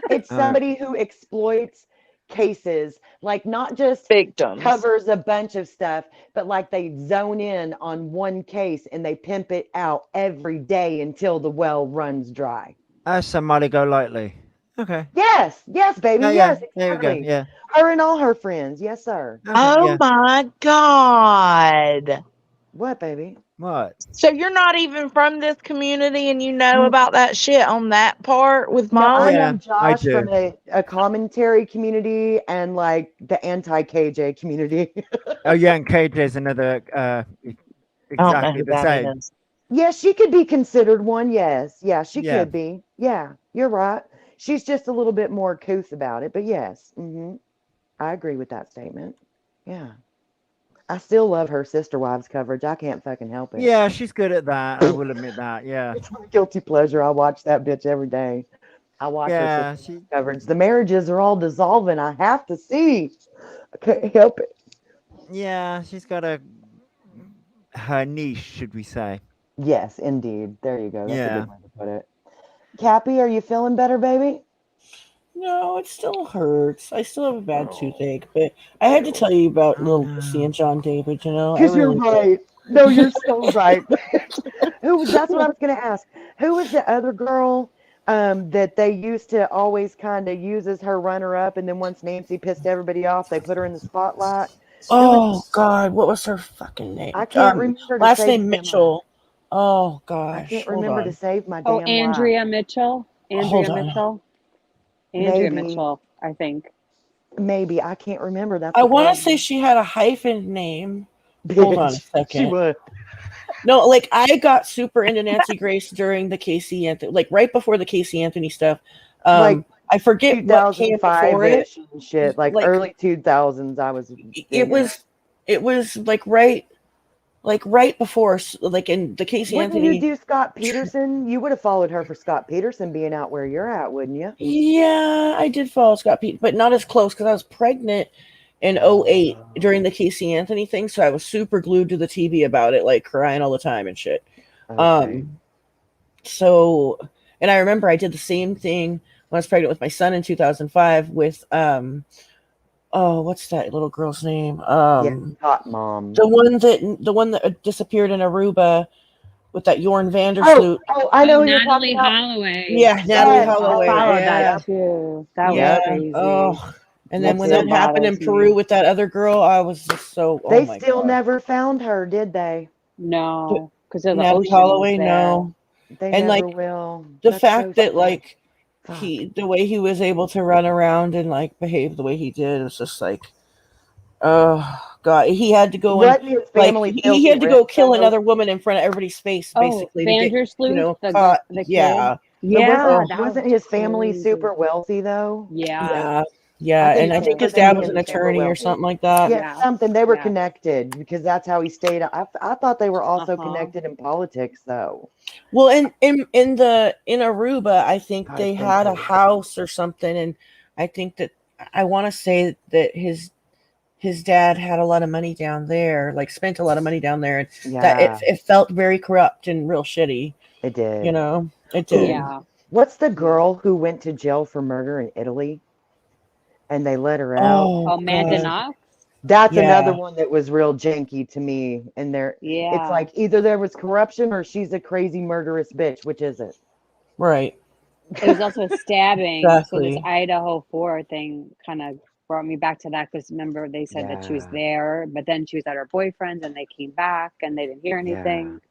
It's All right. somebody who exploits cases, like not just Victims. covers a bunch of stuff, but like they zone in on one case and they pimp it out every day until the well runs dry. Somebody go lightly. Okay. Yes, baby, Yeah, yes, there we go. exactly. Yeah. Her and all her friends. Yes, sir. Okay. Oh Yeah. my God. What, baby? What? So you're not even from this community and you know about that shit on that part with No, I Molly? know Yeah, I Josh do. from a commentary community and like the anti-KJ community. Oh yeah, and KJ's another I don't know exactly who the that same. is. Yeah, she could be considered one. Yes. Yeah, she Yeah. could be. Yeah, you're right. She's just a little bit more couth about it, but yes. I agree with that statement. Yeah. I still love her Sister Wives coverage. I can't fucking help it. Yeah, she's good at that. I will admit that. Yeah. It's my guilty pleasure. I watch that bitch every day. I watch her Yeah, Sister Wives coverage. The marriages are all dissolving. I have to see. I can't help it. yeah, she's got her niche, should we say? Yes, indeed. There you go. That's a Yeah. good way to put it. Cappy, are you feeling better, baby? No, it still hurts. I still have a bad toothache, but I had to tell you about little Lucy and John David. You know, I Because you're really right. No, you're so right. That's what I was going to ask. Who was the other girl that they used to always kind of use as her runner-up, and then once Nancy pissed everybody off, they put her in the spotlight? Oh God, what was her fucking name? I can't remember to Last save name my damn life. Mitchell. Oh I gosh, can't hold remember to on. save my Oh, damn life. Andrea Mitchell. Hold Andrea on. Mitchell. Andrea Maybe. Mitchell, I think. Maybe I can't remember. That's I the want to problem. say she had a hyphen name. Hold on a Bitch, second. she would. No, like I got super into Nancy Grace during the Casey Anthony, like right before the Casey Anthony stuff. Like I forget what came before it. 2005-ish and shit, like early 2000s. I was. It was like right before, like in the Casey Wouldn't Anthony. you do Scott Peterson? You would have followed her for Scott Peterson being out where you're at, wouldn't you? Yeah, I did follow Scott Peterson, but not as close because I was pregnant in 2008 during the Casey Anthony thing, so I was super glued to the TV about it, like crying all the time and shit. Okay. So, and I remember I did the same thing when I was pregnant with my son in 2005 with what's that little girl's name? Hot Mom. The one that disappeared in Aruba with that Jorn Vandersloot. Oh, I know who you're Natalie talking about. Holloway. Yeah, Natalie Holloway. I followed Yeah. that too. That was crazy. Oh, and then That when still that happened in bothers Peru me. with that other girl, I was just so. They oh my still God. never found her, did they? No, because of the Natalie ocean Holloway, was there. no. They And never like will. the That's fact so that like Fuck. the way he was able to run around and like behave the way he did was just like, oh God, he had to go Letting his family feel he had to go risk, kill though. another woman in front of everybody's face, basically, to get Vandersloot, caught. the Yeah, kid. Yeah, But that wasn't was his family crazy. super wealthy though? Yeah. yeah, and I his think his family dad was an super attorney or wealthy. something like that. Yeah, something. They were Yeah. connected because that's how he stayed. I thought they were also connected in politics, though. Well, in Aruba, I think I they think had so. a house or something, and I think that I want to say that his dad had a lot of money down there, like spent a lot of money down there, and that it felt very corrupt and real shitty. It did. You know, it did. Yeah. What's the girl who went to jail for murder in Italy, and they let her out? Oh, Amanda Knox? That's Yeah. another one that was real janky to me. And Yeah. it's like either there was corruption or she's a crazy murderous bitch. Which is it? Right. It was also a stabbing. So this Exactly. Idaho 4 thing kind of brought me back to that because remember they said that she was there, but then she was at her boyfriend's and they came back and they didn't hear anything.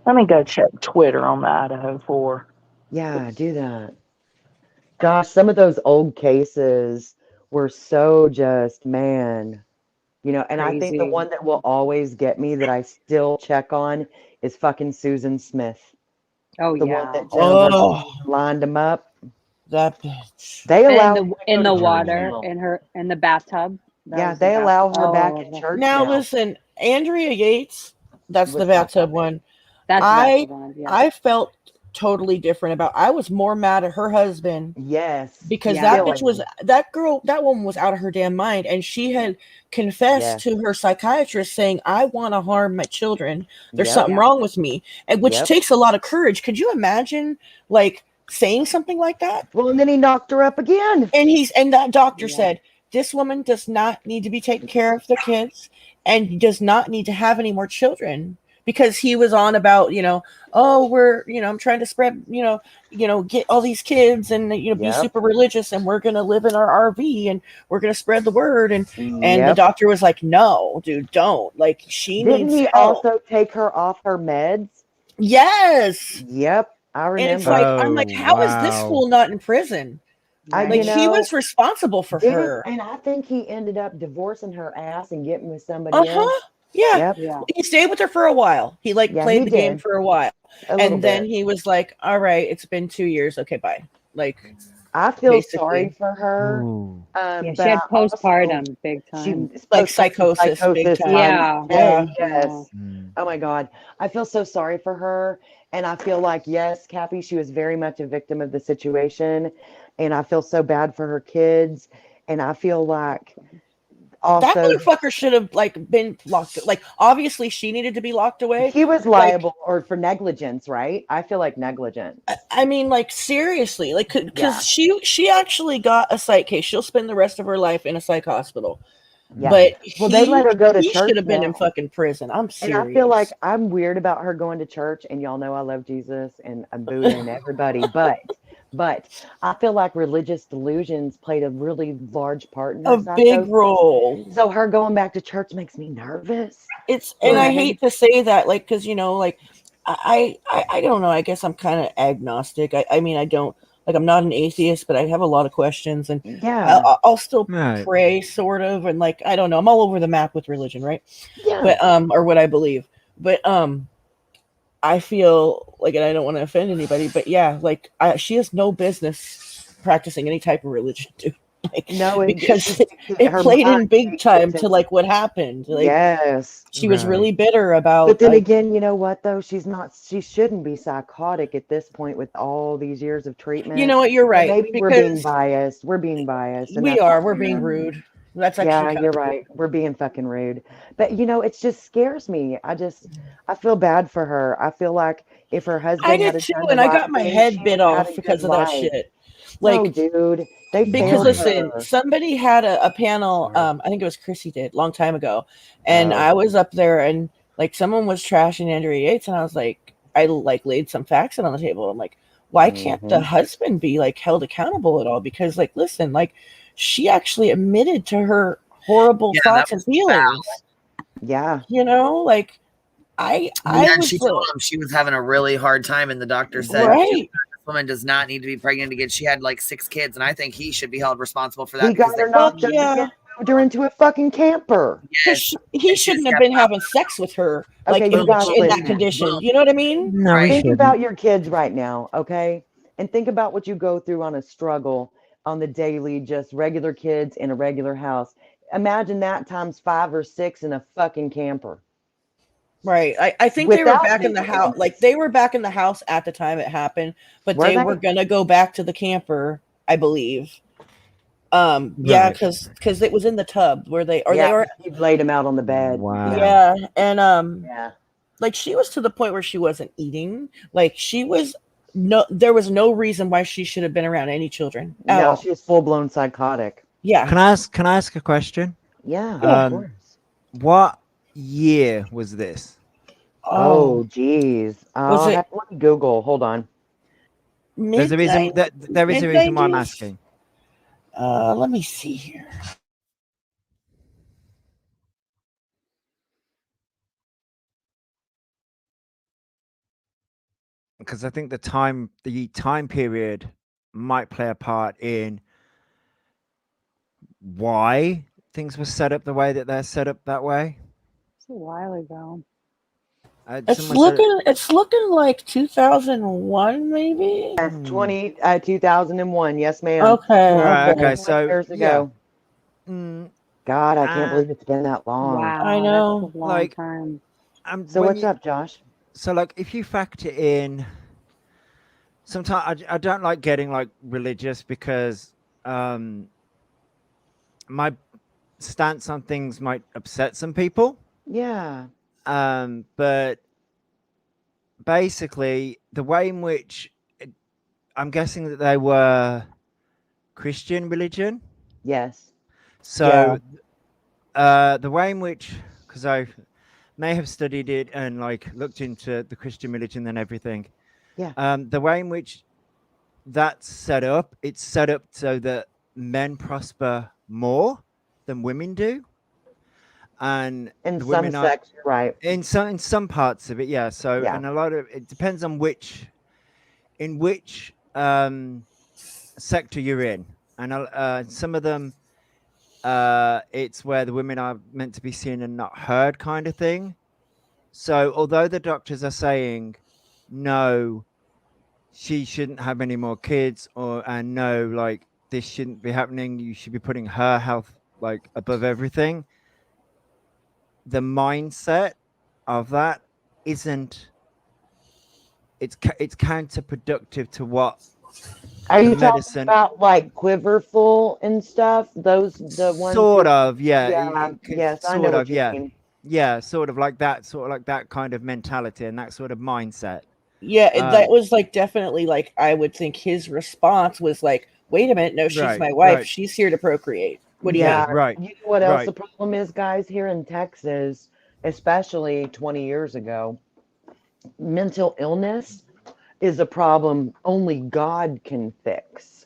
Let me go check Twitter on the Idaho 4. Yeah, do that. Gosh, some of those old cases were so just, man. You know, and I think the Crazy. one that will always get me that I still check on is fucking Susan Smith. Oh, The yeah. one that Jennifer Oh. lined them up. That bitch. They allow in the water, in the bathtub. Yeah, they allow her back in church Now now. listen, Andrea Yates, that's the bathtub one. That's the bathtub one, yeah. I felt totally different about. I was more mad at her husband. Yes. Because that bitch was that woman was out of her damn mind, and she had confessed to her psychiatrist saying, I want to harm my children. There's something wrong with me. And which takes a lot of courage. Could you imagine like saying something like that? Well, and then he knocked her up again. And that doctor said, this woman does not need to be taking care of the kids and does not need to have any more children. Because he was on about, I'm trying to spread, get all these kids and, be super religious, and we're going to live in our RV and we're going to spread the word. And the doctor was like, no, dude, don't. Like, she Didn't needs he help. also take her off her meds? Yes. Yep. I remember. And it's like, I'm like, how is this fool not in prison? He was responsible for her. And I think he ended up divorcing her ass and getting with somebody else. Yeah. He stayed with her for a while. He played the game for a while. And then he was like, all right, it's been 2 years. Okay, bye. Like, I feel sorry for her. She had postpartum big time. Like psychosis big time. Yeah. Yes. Oh my God. I feel so sorry for her. And I feel like, yes, Kathy, she was very much a victim of the situation. And I feel so bad for her kids. And I feel like also that motherfucker should have been locked. Like, obviously she needed to be locked away. He was liable or for negligence, right? I feel like negligence. I mean, like, seriously, like, because she actually got a psych case. She'll spend the rest of her life in a psych hospital. Yeah. But they let her go to church. He should have been now. in fucking prison. I'm serious. And I feel like I'm weird about her going to church, and y'all know I love Jesus and Buddha and everybody, but I feel like religious delusions played a really large part in her big role. So her going back to church makes me nervous. And I hate to say that, because I don't know. I guess I'm kind of agnostic. I mean, I don't Like, I'm not an atheist, but I have a lot of questions, and Yeah. I'll still Right. pray, sort of, and like, I don't know, I'm all over the map with religion, right? Yeah. But or what I believe, but I feel like, and I don't want to offend anybody, but yeah, like, she has no business practicing any type of religion, dude. Like, No, because it her played in mind big takes time it to like what happened. Like, yes. she was really Right. bitter about. But then like, again, you know what though? She shouldn't be psychotic at this point with all these years of treatment. you know what? You're But right, maybe we're being because biased. We're being biased, and we that's are. all We're being fair. rude. That's actually Yeah, kind you're of right. We're being fucking rude. But you know, it just scares me. I feel bad for her. I feel like if her I husband did had too, done the and I right got my thing, head she bit would have had off a good because of that life. shit. No, Like, dude, they because failed listen, her. somebody had a panel. I think it was Chrissy did, long time ago, and Oh. I was up there, and like someone was trashing Andrea Yates, and I was like, I like laid some facts on the table. I'm like, why can't the husband be like held accountable at all? Because like, listen, like, she actually admitted to her horrible thoughts and feelings. Yeah. You know, like, I And was she told him she was having a really hard time, and the doctor said, right. this woman does not need to be pregnant again. She had like 6 kids, and I think he should be held responsible for that. He got her knocked up and moved her into a fucking camper. Yes. He shouldn't have been having sex with her, like, Okay, you guys in that listen. condition. You know what I mean? No, we Think shouldn't. about your kids right now, okay? And think about what you go through on a struggle on the daily, just regular kids in a regular house. Imagine that times 5 or 6 in a fucking camper. Right. I think they were Without back in the house. kids. Like, they were back in the house at the time it happened, but Were they they? were gonna go back to the camper, I believe. Yeah, Right. because it was in the tub where they Yeah, were. you laid him out on the bed. Wow. Yeah, and Yeah. like, she was to the point where she wasn't eating. Like, she was there was no reason why she should have been around any children at No, all. she was full-blown psychotic. Yeah. Can I ask a question? Yeah, of course. What year was this? Oh, geez. Was it Let me Google. Hold on. There's a reason that there is a reason why I'm asking. Let me see here. Because I think the time period might play a part in why things were set up the way that they're set up that way. It's a while ago. It's looking like 2001, maybe. Yes, 2001. Yes, ma'am. Okay. Right, Okay. okay. So years ago. God, I can't Ah. believe it's been that long. Wow, I know. that's a long Like, time. So what's up, Josh? So like, if you factor in, sometimes I don't like getting like religious because my stance on things might upset some people. Yeah. But basically, the way in which I'm guessing that they were Christian religion. Yes. So, the way in which, because I may have studied it and like looked into the Christian religion and everything. Yeah. The way in which that's set up, it's set up so that men prosper more than women do. And in the some women are sects, right? In some parts of it, yeah. So and a lot of it depends on which sector you're in, and some of them it's where the women are meant to be seen and not heard, kind of thing. So although the doctors are saying no, she shouldn't have any more kids, and no, like, this shouldn't be happening, you should be putting her health like above everything, the mindset of that isn't, it's counterproductive to what Are you medicine, talking about like Quiverful and stuff? Those the ones sort who, of, yeah. Yes, I know Sort what of, you yeah. mean. Yeah, sort of like that kind of mentality and that sort of mindset. Yeah, that was like definitely, like, I would think his response was like, wait a minute, no, she's my wife. She's here to procreate. What do you mean? Right. You know what else the problem is, guys, here in Texas, especially 20 years ago, mental illness is a problem only God can fix.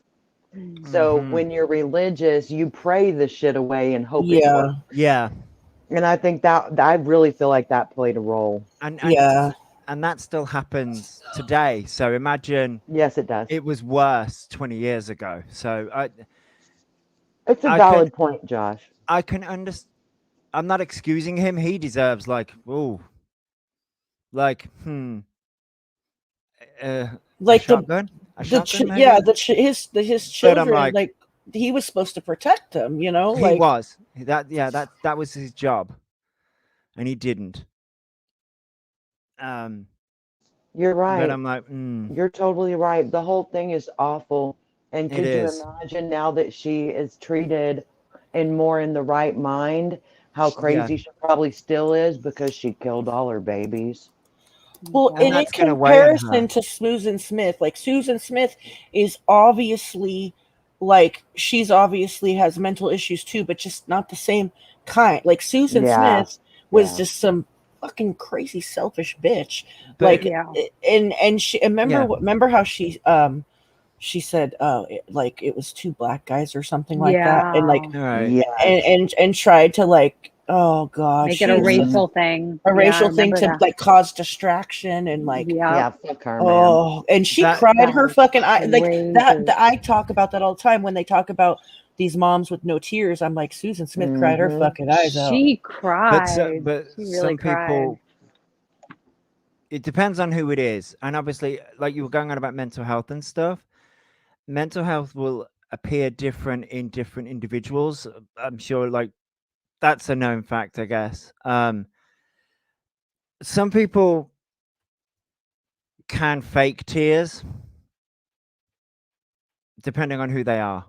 So when you're religious, you pray the shit away and hope it works. Yeah. And I think that I really feel like that played a role. And and that still happens today. So imagine. Yes, it does. It was worse 20 years ago. So it's a valid point, Josh. I can understand. I'm not excusing him. He deserves like like a the shotgun. A the shotgun, maybe? yeah, his But children, I'm like he was supposed to protect them, you know, he like was that was his job, and he didn't. You're right. But I'm like, You're totally right. The whole thing is awful. And It could you is. imagine now that she is treated and more in the right mind, how Yeah. crazy she probably still is because she killed all her babies? well, And and in that's gonna weigh on her. comparison to Susan Smith, like Susan Smith is obviously like she's obviously has mental issues too, but just not the same kind. Like Susan Yeah. Smith was Yeah. just some fucking crazy selfish bitch. But- like Yeah. and she remember Yeah. remember how she said like it was two black guys or something like that, and like Right. Yes. and tried to like, oh god, Make it a she's racial thing. a Yeah, I racial thing remember to that. like cause distraction and like Yeah, fuck her, man. oh, and she That- cried that her was fucking eye like that. crazy. I talk about that all the time when they talk about these moms with no tears. I'm like, Susan Smith cried her Mhm. fucking eyes out. She But cried. but She really some cried. people. It depends on who it is, and obviously, like you were going on about mental health and stuff. Mental health will appear different in different individuals. I'm sure, like that's a known fact, I guess. Some people can fake tears depending on who they are.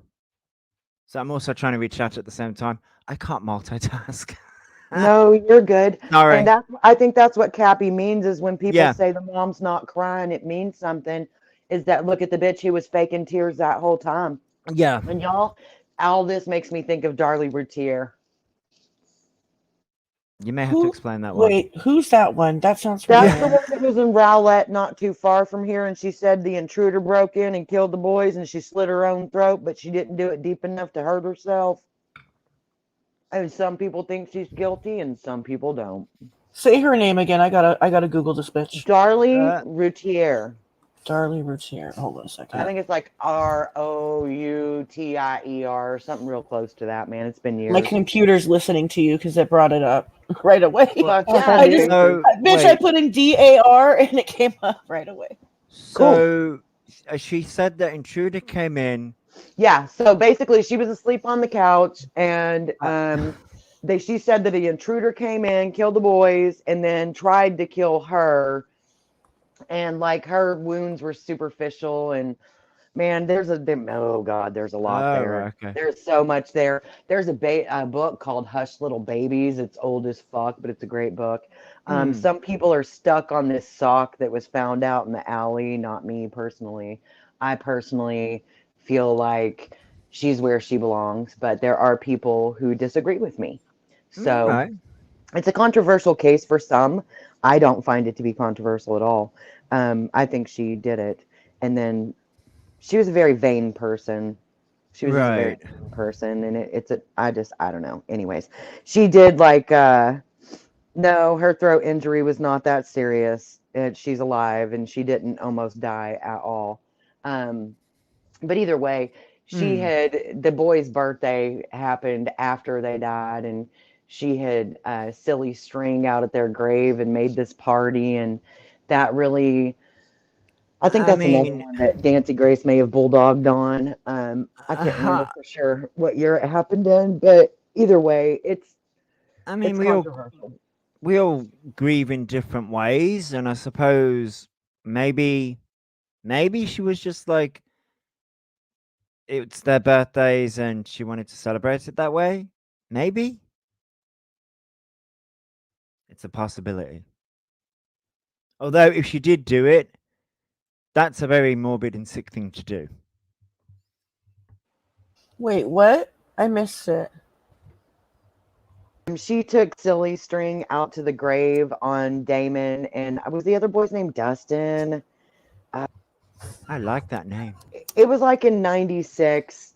So I'm also trying to reach out at the same time. I can't multitask. No, you're good. Sorry. And I think that's what Cappy means is when people Yeah. say the mom's not crying, it means something. Is that look at the bitch who was faking tears that whole time. Yeah. And y'all, all this makes me think of Darlie Routier. You may have to Who- explain that one. Wait, who's that one? That sounds That's familiar. the one that was in Rowlett, not too far from here, and she said the intruder broke in and killed the boys, and she slit her own throat, but she didn't do it deep enough to hurt herself. And some people think she's guilty, and some people don't. Say her name again. I gotta Google this bitch. Darlie Routier. Darlie Routier. Hold on a second. I think it's like Routier or something real close to that, man. It's been years. My computer's listening to you because it brought it up right away. Fuck Oh, yeah, that's I just, dude. So, bitch, I put in DAR and it came up right away. So she said that intruder came in. Yeah, so basically she was asleep on the couch and she said that the intruder came in, killed the boys, and then tried to kill her. And like her wounds were superficial, and man, there's a lot there. Okay. There's so much there. There's a book called Hush Little Babies. It's old as fuck, but it's a great book. Some people are stuck on this sock that was found out in the alley. Not me personally. I personally feel like she's where she belongs, but there are people who disagree with me. So Right. it's a controversial case for some. I don't find it to be controversial at all. I think she did it. And then she was a very vain person. She was just a very vain person. And I don't know. Anyways, she did like, no, her throat injury was not that serious. She's alive and she didn't almost die at all. But either way, the boy's birthday happened after they died, and she had silly string out at their grave and made this party, and that really, I think that's another one that Nancy Grace may have bulldogged on. I can't remember for sure what year it happened in, but either way, it's controversial. We all grieve in different ways, and I suppose maybe she was just like, it's their birthdays and she wanted to celebrate it that way. Maybe it's a possibility. Although if she did do it, that's a very morbid and sick thing to do. Wait, what? I missed it. She took silly string out to the grave on Damon, and was the other boy's name Dustin? I like that name. It was like in 96,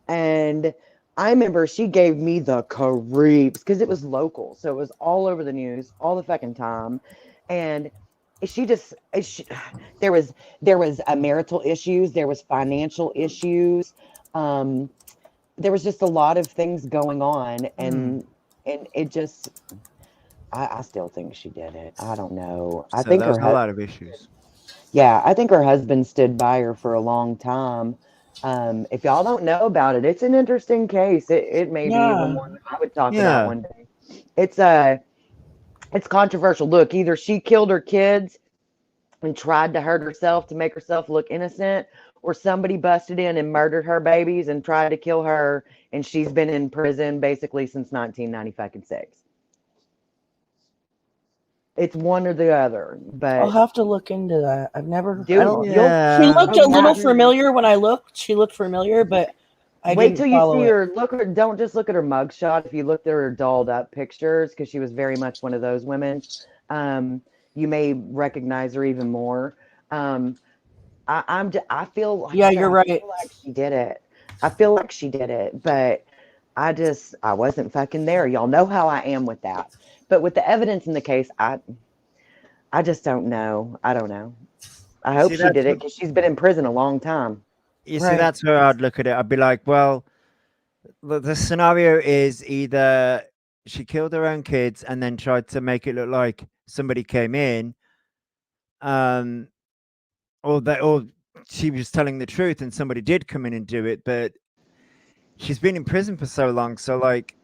and I remember she gave me the creeps because it was local, so it was all over the news all the fucking time. And she just there was marital issues, there was financial issues, there was just a lot of things going on, and it just I still think she did it. I don't know. I So think there was her a lot of issues. yeah, I think her husband stood by her for a long time. If y'all don't know about it, it's an interesting case. It may be even Yeah. one that I would talk about Yeah. one day. It's controversial. Look, either she killed her kids and tried to hurt herself to make herself look innocent, or somebody busted in and murdered her babies and tried to kill her, and she's been in prison basically since 1996. It's one or the other, I'll but have to look into that. I've never. I do don't. you'll She looked a little yeah. familiar when I looked. She looked familiar, but I Wait didn't till you follow see it. her. Don't just look at her mugshot. If you looked at her dolled up pictures, because she was very much one of those women, you may recognize her even more. I feel like Yeah, I said, you're I right. feel like she did it. I feel like she did it, but I wasn't fucking there. Y'all know how I am with that. But with the evidence in the case, I just don't know. I don't know. I hope See, she that's did it because she's been in prison a long time. you see, that's where I'd look at it. I'd be like, well, the scenario is either she killed her own kids and then tried to make it look like somebody came in, or she was telling the truth and somebody did come in and do it, but she's been in prison for so long, so like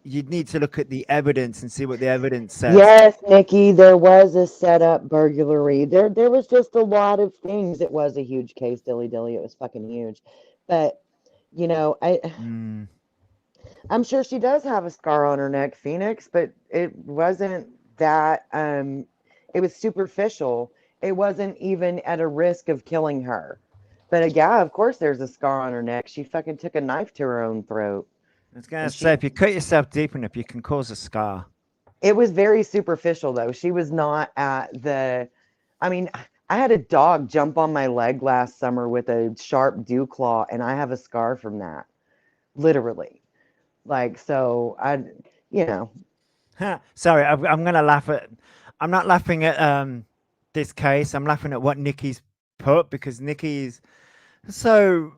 you'd need to look at the evidence and see what the evidence says. Yes, Nikki, there was a setup burglary. There was just a lot of things. It was a huge case, dilly dilly. It was fucking huge. But you know, I'm sure she does have a scar on her neck, Phoenix, but it wasn't that it was superficial. It wasn't even at a risk of killing her. But yeah, of course there's a scar on her neck. She fucking took a knife to her own throat. I was gonna say, if you cut yourself deep enough, you can cause a scar. It was very superficial though. She was not at the I mean, I had a dog jump on my leg last summer with a sharp dew claw, and I have a scar from that. Literally. Like, so you know. Sorry, I'm gonna laugh at. I'm not laughing at this case. I'm laughing at what Nikki's put, because Nikki's so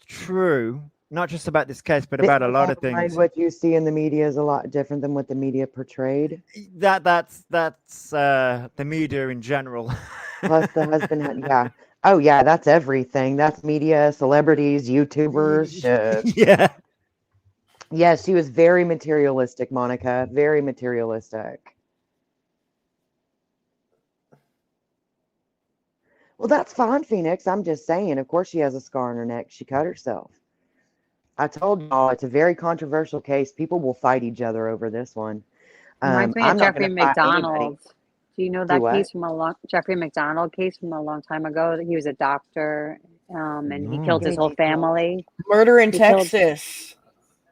true. Not just about this case, but about a lot of things. What you see in the media is a lot different than what the media portrayed. That's the media in general. Plus, the husband had Oh yeah, that's everything. That's media, celebrities, YouTubers. Shit. Yeah. Yes, she was very materialistic, Monica. Very materialistic. Well, that's fine, Phoenix. I'm just saying. Of course, she has a scar on her neck. She cut herself. I told y'all it's a very controversial case. People will fight each other over this one. Reminds me I'm of not Jeffrey going to fight anybody. McDonald. Do you know Do that what? case from Jeffrey McDonald case from a long time ago? He was a doctor, and he killed his whole family. Murder in Texas.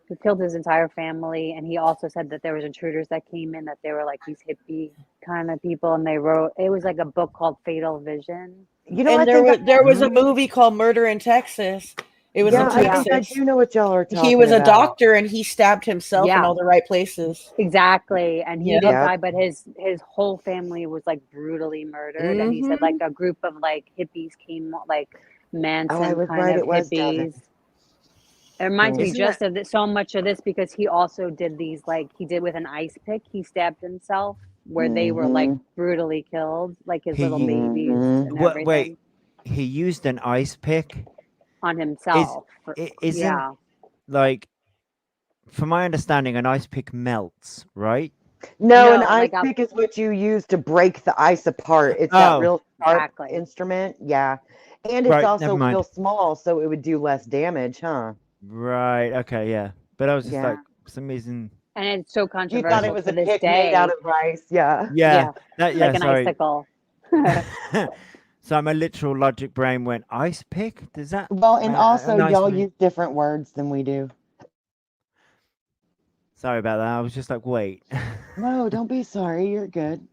He killed his entire family, and he also said that there was intruders that came in, that they were like these hippie kind of people, and they wrote, it was like a book called Fatal Vision. You know, and there was a movie called Murder in Texas. It was in Texas. I do know what y'all are talking about. He was a doctor and he stabbed himself in all the right places. Exactly. And he didn't die, but his whole family was like brutally murdered. And he said like a group of like hippies came, like Manson kind of hippies. It reminds me just of this, so much of this, because he also did these, like he did with an ice pick. He stabbed himself where they were like brutally killed, like his little babies and everything. Wait, he used an ice pick on himself. Like, from my understanding, an ice pick melts, right? No, an ice pick is what you use to break the ice apart. It's that real sharp instrument. Yeah. And it's also real small, so it would do less damage, huh? Right. Okay. Yeah. But I was just like, for some reason. And it's so controversial. You thought it was a pick made out of ice. Yeah. Yeah. Like an icicle. So my literal logic brain went, ice pick? Does that? Well, and also y'all use different words than we do. Sorry about that. I was just like, wait. No, don't be sorry. You're good.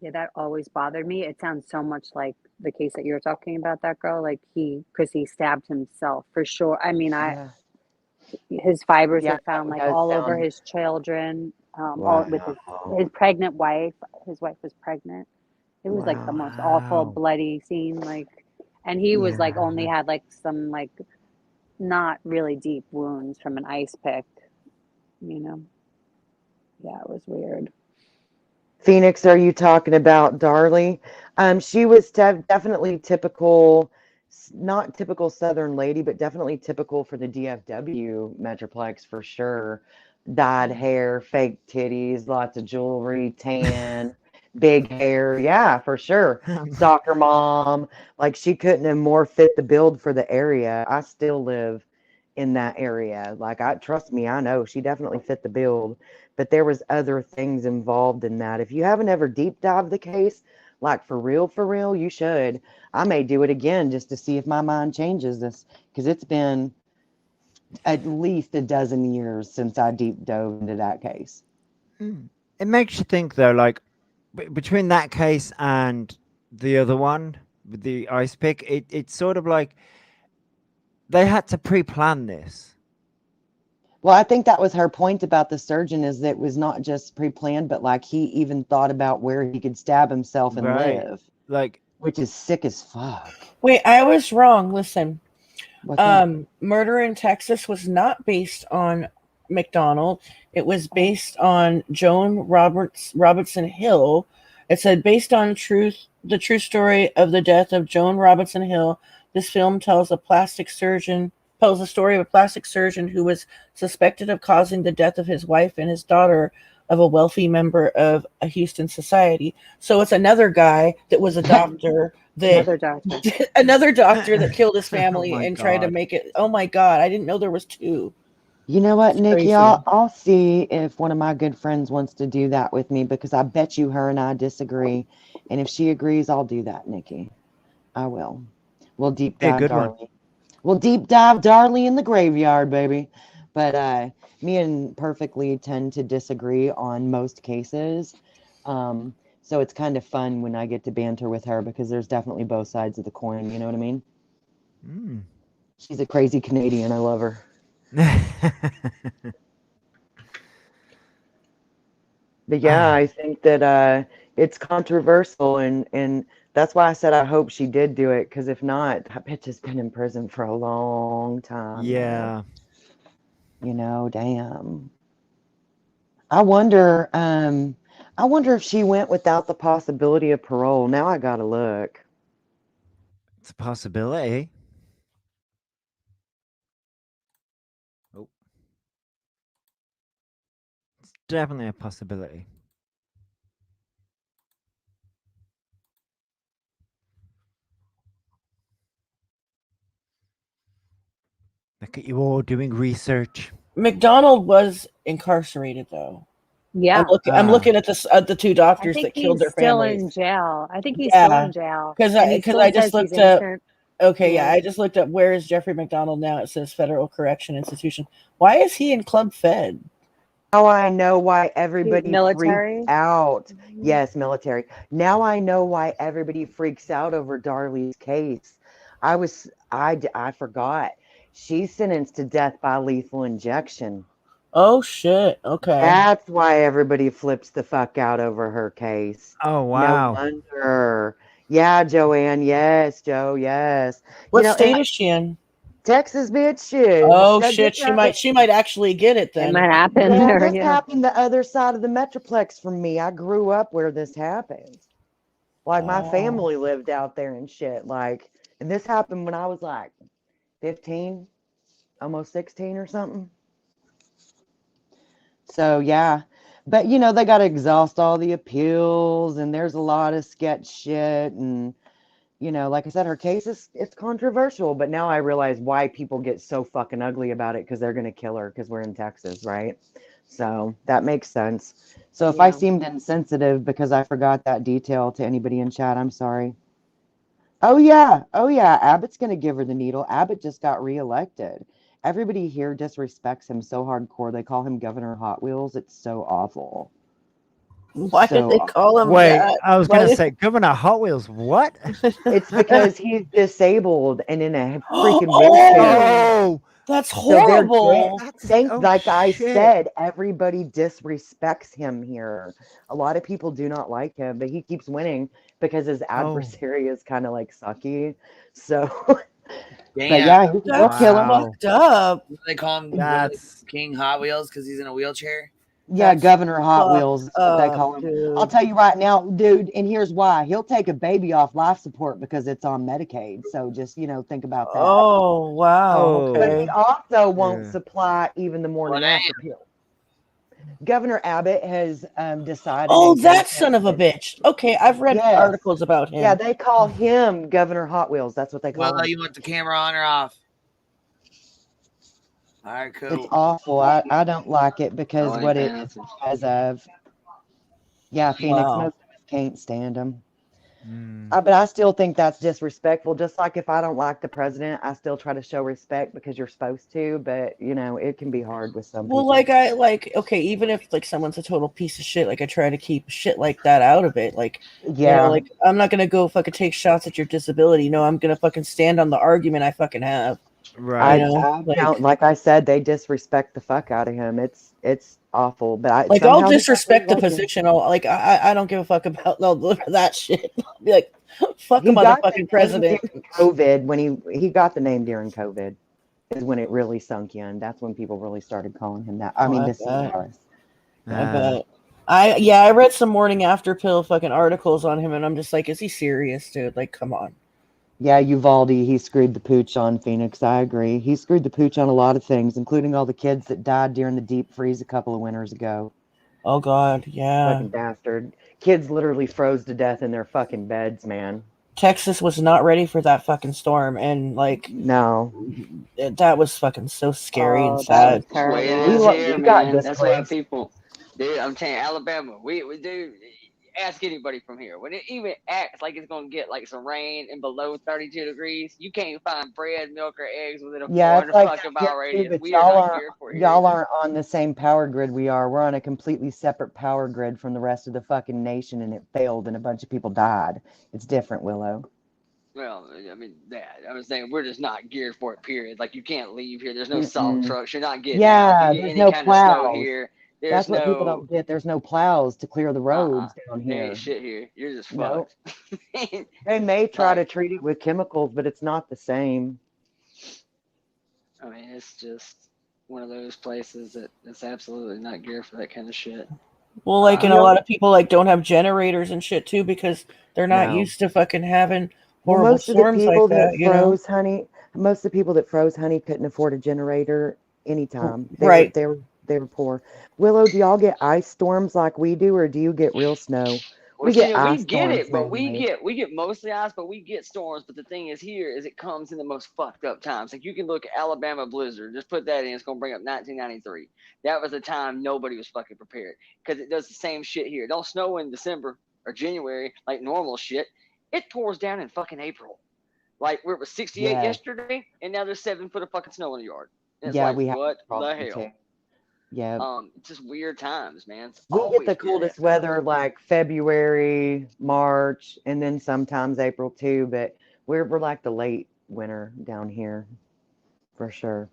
Yeah, that always bothered me. It sounds so much like the case that you were talking about, that girl. Like because he stabbed himself for sure. I mean, his fibers were found like all over his children. all with his pregnant wife. His wife was pregnant. It was like the most awful, bloody scene. Like, and he was like only had like some like not really deep wounds from an ice pick. You know, yeah, it was weird. Phoenix, are you talking about Darlie? She was definitely typical, not typical Southern lady, but definitely typical for the DFW Metroplex for sure. Dyed hair, fake titties, lots of jewelry, tan, big hair. Yeah, for sure. Soccer mom. Like she couldn't have more fit the build for the area. I still live in that area. Like trust me, I know she definitely fit the build, but there was other things involved in that. If you haven't ever deep dived the case, like for real, you should. I may do it again just to see if my mind changes this, because it's been at least a dozen years since I deep dove into that case. It makes you think though, like between that case and the other one with the ice pick, it's sort of like they had to pre-plan this. Well, I think that was her point about the surgeon, is that it was not just pre-planned, but like he even thought about where he could stab himself and live. Like, which is sick as fuck. Wait, I was wrong. Listen. What's that? Murder in Texas was not based on McDonald. It was based on Joan Robertson Hill. It said, based on the true story of the death of Joan Robertson Hill, this film tells the story of a plastic surgeon who was suspected of causing the death of his wife and his daughter of a wealthy member of a Houston society. So it's another guy that was a doctor another doctor that killed his family and tried to make it. Oh my God, I didn't know there was two. You know what, Nikki? I'll see if one of my good friends wants to do that with me, because I bet you her and I disagree. And if she agrees, I'll do that, Nikki. I will. We'll deep dive Darlie. We'll deep dive Darlie in the graveyard, baby. But me and Perfectly tend to disagree on most cases. So it's kind of fun when I get to banter with her, because there's definitely both sides of the coin. You know what I mean? She's a crazy Canadian. I love her. But yeah, I think that it's controversial, and that's why I said I hope she did do it, because if not, that bitch has been in prison for a long time. Yeah. You know, damn. I wonder if she went without the possibility of parole. Now I gotta look. It's a possibility. Oh. It's definitely a possibility. Look at you all doing research. McDonald was incarcerated, though. Yeah, I'm looking at the two doctors that killed their families. Still in jail. I think he's still in jail. Because I just looked up. Okay, yeah, I just looked up where is Jeffrey McDonald now. It says Federal Correction Institution. Why is he in Club Fed? Now I know why everybody military? freaks out. Yes, military. Now I know why everybody freaks out over Darlie's case. I forgot. She's sentenced to death by lethal injection. Oh shit. Okay. That's why everybody flips the fuck out over her case. Oh wow. No wonder. Yeah, Joanne. Yes, Joe. Yes. What state is she in? Texas, bitch. Shit. Oh shit. She might actually get it then. It might happen. Yeah, this happened the other side of the Metroplex from me. I grew up where this happened. Like my family lived out there and shit. Like, and this happened when I was like 15, almost 16 or something. So yeah, but you know, they got to exhaust all the appeals, and there's a lot of sketch shit, and you know, like I said, her case it's controversial, but now I realize why people get so fucking ugly about it, because they're gonna kill her because we're in Texas, right? So that makes sense. So if I seemed insensitive because I forgot that detail to anybody in chat, I'm sorry. Oh yeah, Abbott's gonna give her the needle. Abbott just got reelected. Everybody here disrespects him so hardcore. They call him Governor Hot Wheels. It's so awful. Why did they call him that? I was going to say Governor Hot Wheels. What? It's because he's disabled and in a freaking wheelchair. Oh, That's horrible. Like I said, everybody disrespects him here. A lot of people do not like him, but he keeps winning because his adversary is kind of like sucky. So, but yeah, he'll kill him. Fucked up. They call him King Hot Wheels because he's in a wheelchair. Yeah, Governor Hot Wheels is what they call him. Dude. I'll tell you right now, dude, and here's why. He'll take a baby off life support because it's on Medicaid. So just, think about that. Oh, wow. But Okay. he also won't supply even the morning after pill. Governor Abbott has decided. Oh, that son of a bitch. Okay, I've read articles about him. Yeah, they call him Governor Hot Wheels. That's what they call him. You want the camera on or off? All right, cool. It's awful. I don't like it because what it is because of. Yeah, Phoenix, most of us can't stand him. But I still think that's disrespectful. Just like if I don't like the president, I still try to show respect because you're supposed to. But it can be hard with some people. Well, okay, even if like someone's a total piece of shit, like I try to keep shit like that out of it. Like, like I'm not gonna go fucking take shots at your disability. No, I'm gonna fucking stand on the argument I fucking have. Right. Like I said, they disrespect the fuck out of him. It's awful. But I'll disrespect the position. I don't give a fuck about that shit. I'll be like, fuck a motherfucking president. COVID, when he got the name during COVID, is when it really sunk in. That's when people really started calling him that. I bet. I read some morning after pill fucking articles on him, and I'm just like, is he serious, dude? Like, come on. Yeah, Uvalde, he screwed the pooch on Phoenix. I agree. He screwed the pooch on a lot of things, including all the kids that died during the deep freeze a couple of winters ago. Oh, God, yeah. Fucking bastard. Kids literally froze to death in their fucking beds, man. Texas was not ready for that fucking storm, and no. That was fucking so scary and sad. That's why people, dude, I'm telling you, Alabama, we do. Ask anybody from here. When it even acts like it's gonna get like some rain and below 32 degrees, you can't find bread, milk, or eggs within a 400 fucking mile radius. Y'all aren't on the same power grid we are. We're on a completely separate power grid from the rest of the fucking nation, and it failed, and a bunch of people died. It's different, Willow. Well, I mean I was saying we're just not geared for it. Period. Like you can't leave here. There's no salt trucks. You're not getting. Yeah, you there's any no kind plows. of snow here. That's what people don't get. There's no plows to clear the roads down There here. ain't shit here. You're just fucked. They may try to treat it with chemicals, but it's not the same. I mean, it's just one of those places that's absolutely not geared for that kind of shit. Well, and a lot of people don't have generators and shit too because they're not used to fucking having horrible storms like that. Most of the people that froze honey couldn't afford a generator anytime. They were poor. Willow, do y'all get ice storms like we do, or do you get real snow? We get it, but we get mostly ice, but we get storms. But the thing is, here is it comes in the most fucked up times. Like you can look at Alabama blizzard, just put that in. It's gonna bring up 1993. That was a time nobody was fucking prepared because it does the same shit here. It don't snow in December or January like normal shit. It pours down in fucking April. Like where it was 68 yesterday, and now there's 7 foot of fucking snow in the yard. And it's we have what the hell? Too. Yeah. Just weird times, man. We get the coldest weather like February, March, and then sometimes April too, but we're like the late winter down here for sure.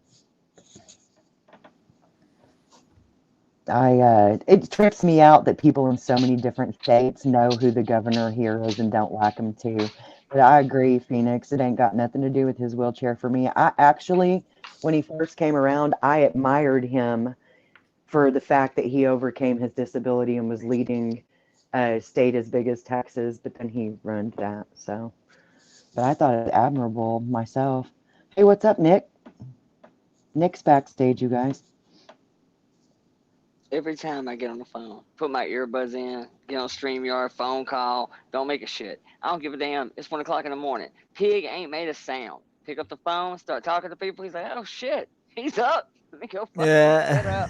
It trips me out that people in so many different states know who the governor here is and don't like him too. But I agree, Phoenix, it ain't got nothing to do with his wheelchair for me. I actually, when he first came around, I admired him for the fact that he overcame his disability and was leading a state as big as Texas, but then he ruined that. So, but I thought it admirable myself. Hey, what's up, Nick? Nick's backstage, you guys. Every time I get on the phone, put my earbuds in, get on StreamYard, phone call, don't make a shit. I don't give a damn. It's 1 o'clock in the morning. Pig ain't made a sound. Pick up the phone, start talking to people. He's like, oh shit, he's up. Let me go fucking set up.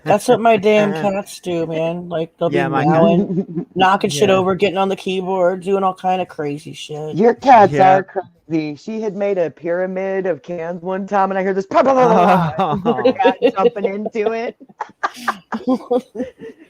That's what my damn cats do, man. Like they'll be meowing, knocking shit over, getting on the keyboard, doing all kind of crazy shit. Your cats are crazy. She had made a pyramid of cans one time, and I hear this cat jumping into it.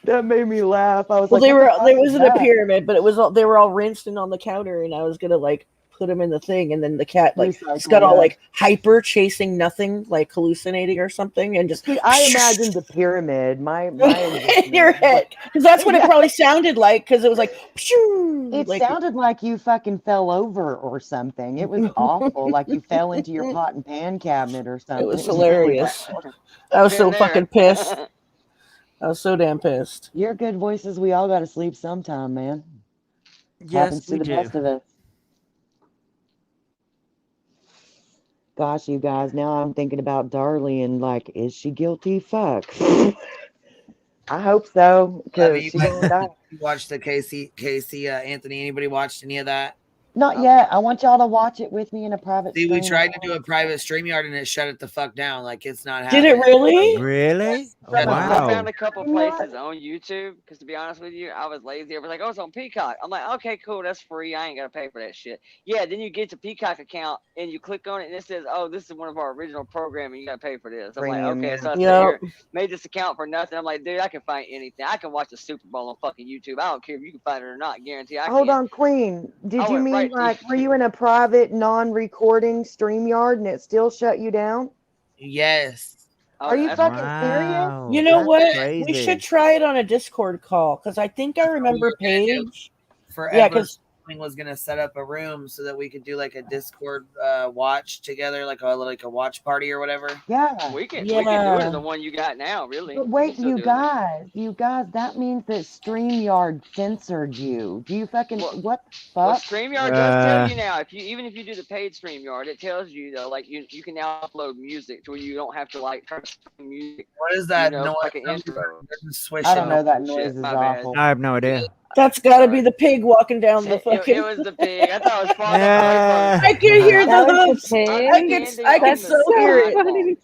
That made me laugh. I was there wasn't a pyramid, but it was they were all rinsed and on the counter, and I was gonna like put them in the thing, and then the cat like Recycle, just got all yeah. like hyper, chasing nothing, like hallucinating or something, and just. See, I imagined the pyramid. My in your head, because that's what it probably sounded like. Because it was like, it like sounded like you fucking fell over or something. It was awful, like you fell into your pot and pan cabinet or something. it was really hilarious. bad. I was Been so there. fucking pissed. I was so damn pissed. Your good voices, we all got to sleep sometime, man. Yes, Happens to we the do. best of us. Gosh, you guys, now I'm thinking about Darlie and like, is she guilty? Fuck. I hope so, because she's gonna die. You watched the Casey Anthony? Anybody watched any of that? Not yet. I want y'all to watch it with me in a private See, stream. we tried to do a private StreamYard and it shut it the fuck down. Like it's not Did happening. it really? Really? Oh, Shut the I wow. found a couple places on YouTube because, to be honest with you, I was lazy. I was like, "Oh, it's on Peacock." I'm like, "Okay, cool, that's free. I ain't gotta pay for that shit." Yeah, then you get to Peacock account and you click on it and it says, "Oh, this is one of our original programming. You gotta pay for this." I'm Premium, like, "Okay," so I yeah. sit here, made this account for nothing. I'm like, "Dude, I can find anything. I can watch the Super Bowl on fucking YouTube. I don't care if you can find it or not. Guarantee I Hold can." on, Queen. Did I you went mean right to- like, were you in a private, non-recording StreamYard and it still shut you down? Yes. Oh, Are you that's fucking crazy. serious? Wow. You know That's what? crazy. We should try it on a Discord call because I think I remember Paige. Forever Yeah, because was gonna set up a room so that we could do like a Discord watch together, like a watch party or whatever. Yeah. We can do it yeah. in the one you got now, really. But We can wait, still you do it now. guys, that means that StreamYard censored you. Do you fucking, Well- what the Well, fuck? StreamYard does tell you now. Even if you do the paid StreamYard, it tells you though, like you can now upload music to where you don't have to like try to stream music. What is that You know, noise? like an intro. I don't know, that Shit, noise is my bad. awful. I have no idea. That's got to be the pig walking down the It fucking. was the pig. I thought it was far Yeah. I can hear the That was hooves. the I pig. can That's so so hear it. funny.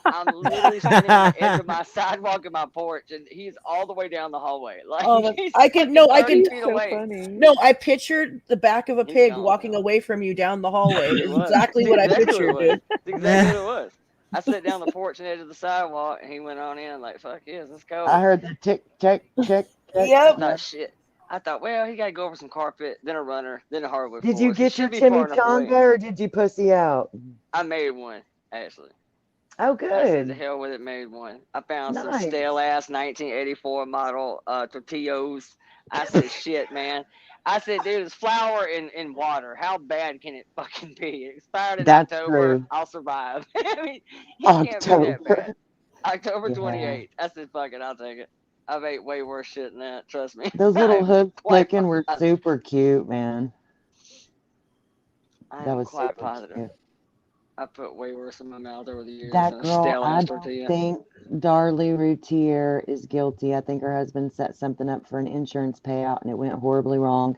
I'm literally standing on the edge of my sidewalk in my porch, and he's all the way down the hallway. Like he's I can no, I can. 30 feet away. No, I pictured the back of a He's pig gone walking away from you down the hallway. He It's was. exactly what I pictured, dude. That's exactly what it was. I sat down the porch and edge of the sidewalk, and he went on in like, "Fuck yes, let's go." I heard the tick, tick, tick, tick. Yep. I thought, shit. I thought, well, he got to go over some carpet, then a runner, then a hardwood Did floor. you So get your should be far enough away. chimichanga or did you pussy out? I made one, actually. Oh, I said, the good. hell with it, made one. I found some Nice. stale ass 1984 model tortillas. I said, shit, man. I said, dude, it's flour and water. How bad can it fucking be? It expired in That's October. true. I'll survive. I mean, it can't be that October. bad. October Yeah. 28th. I said, fuck it, I'll take it. I've ate way worse shit than that. Trust me. Those little I'm hooves quite flicking were positive. super cute, man. I That am was quite super positive. cute. I put way worse in my mouth over the years That than a girl, stale I ass don't tortilla. think Darlie Routier is guilty. I think her husband set something up for an insurance payout and it went horribly wrong.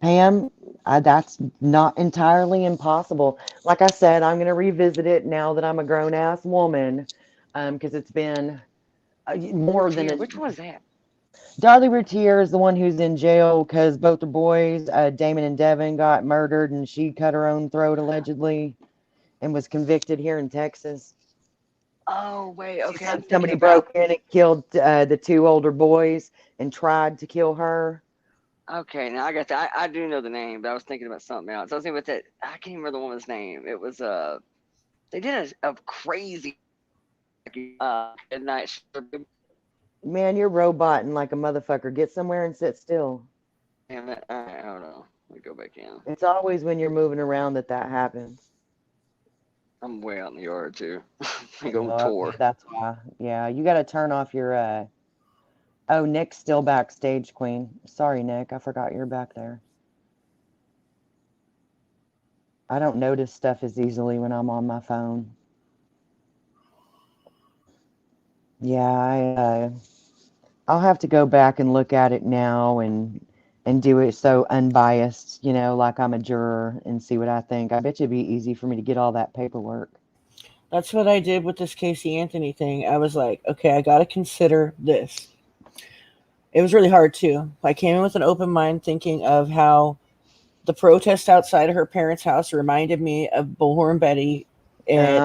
Pam, that's not entirely impossible. Like I said, I'm going to revisit it now that I'm a grown-ass woman, because it's been more than Which one's that? Darlie Routier is the one who's in jail because both the boys, Damon and Devin, got murdered and she cut her own throat allegedly and was convicted here in Texas. Oh, wait, okay. I'm thinking Somebody about... broke in and killed the two older boys and tried to kill her. Okay, now I got that. I do know the name, but I was thinking about something else. I was thinking about that. I can't remember the woman's name. It was they did a crazy midnight show. Man, you're roboting like a motherfucker. Get somewhere and sit still. Damn it! All right, hold on. Let me go back in. It's always when you're moving around that happens. I'm way out in the yard too. I go Oh, tour. okay, that's why. Yeah, you got to turn off your. Oh, Nick's still backstage, Queen. Sorry, Nick. I forgot you're back there. I don't notice stuff as easily when I'm on my phone. Yeah, I'll have to go back and look at it now and do it so unbiased, like I'm a juror and see what I think. I bet you it'd be easy for me to get all that paperwork. That's what I did with this Casey Anthony thing. I was like, okay, I got to consider this. It was really hard too. I came in with an open mind thinking of how the protest outside of her parents' house reminded me of Bullhorn Betty at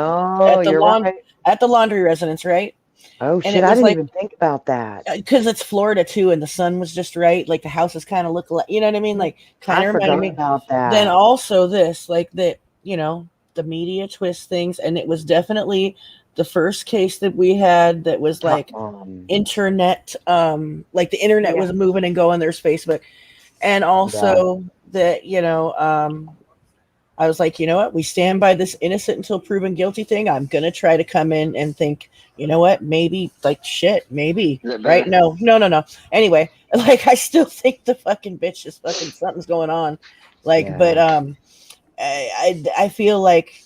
the laundry residence, right? Oh And shit! it I was didn't like, even think about that. because it's Florida too, and the sun was just right. Like the houses kind of look like, you know what I mean? Like kind I of reminded forgot me. about that. Then also this, like the, you know, the media twist things, and it was definitely the first case that we had that was like internet, like the internet was moving and going. There's Facebook, and also that, you know, I was like, you know what? We stand by this innocent until proven guilty thing. I'm going to try to come in and think, you know what? Maybe, like, shit, maybe. Right? No. Anyway, like, I still think the fucking bitch is fucking something's going on. Like, but, I feel like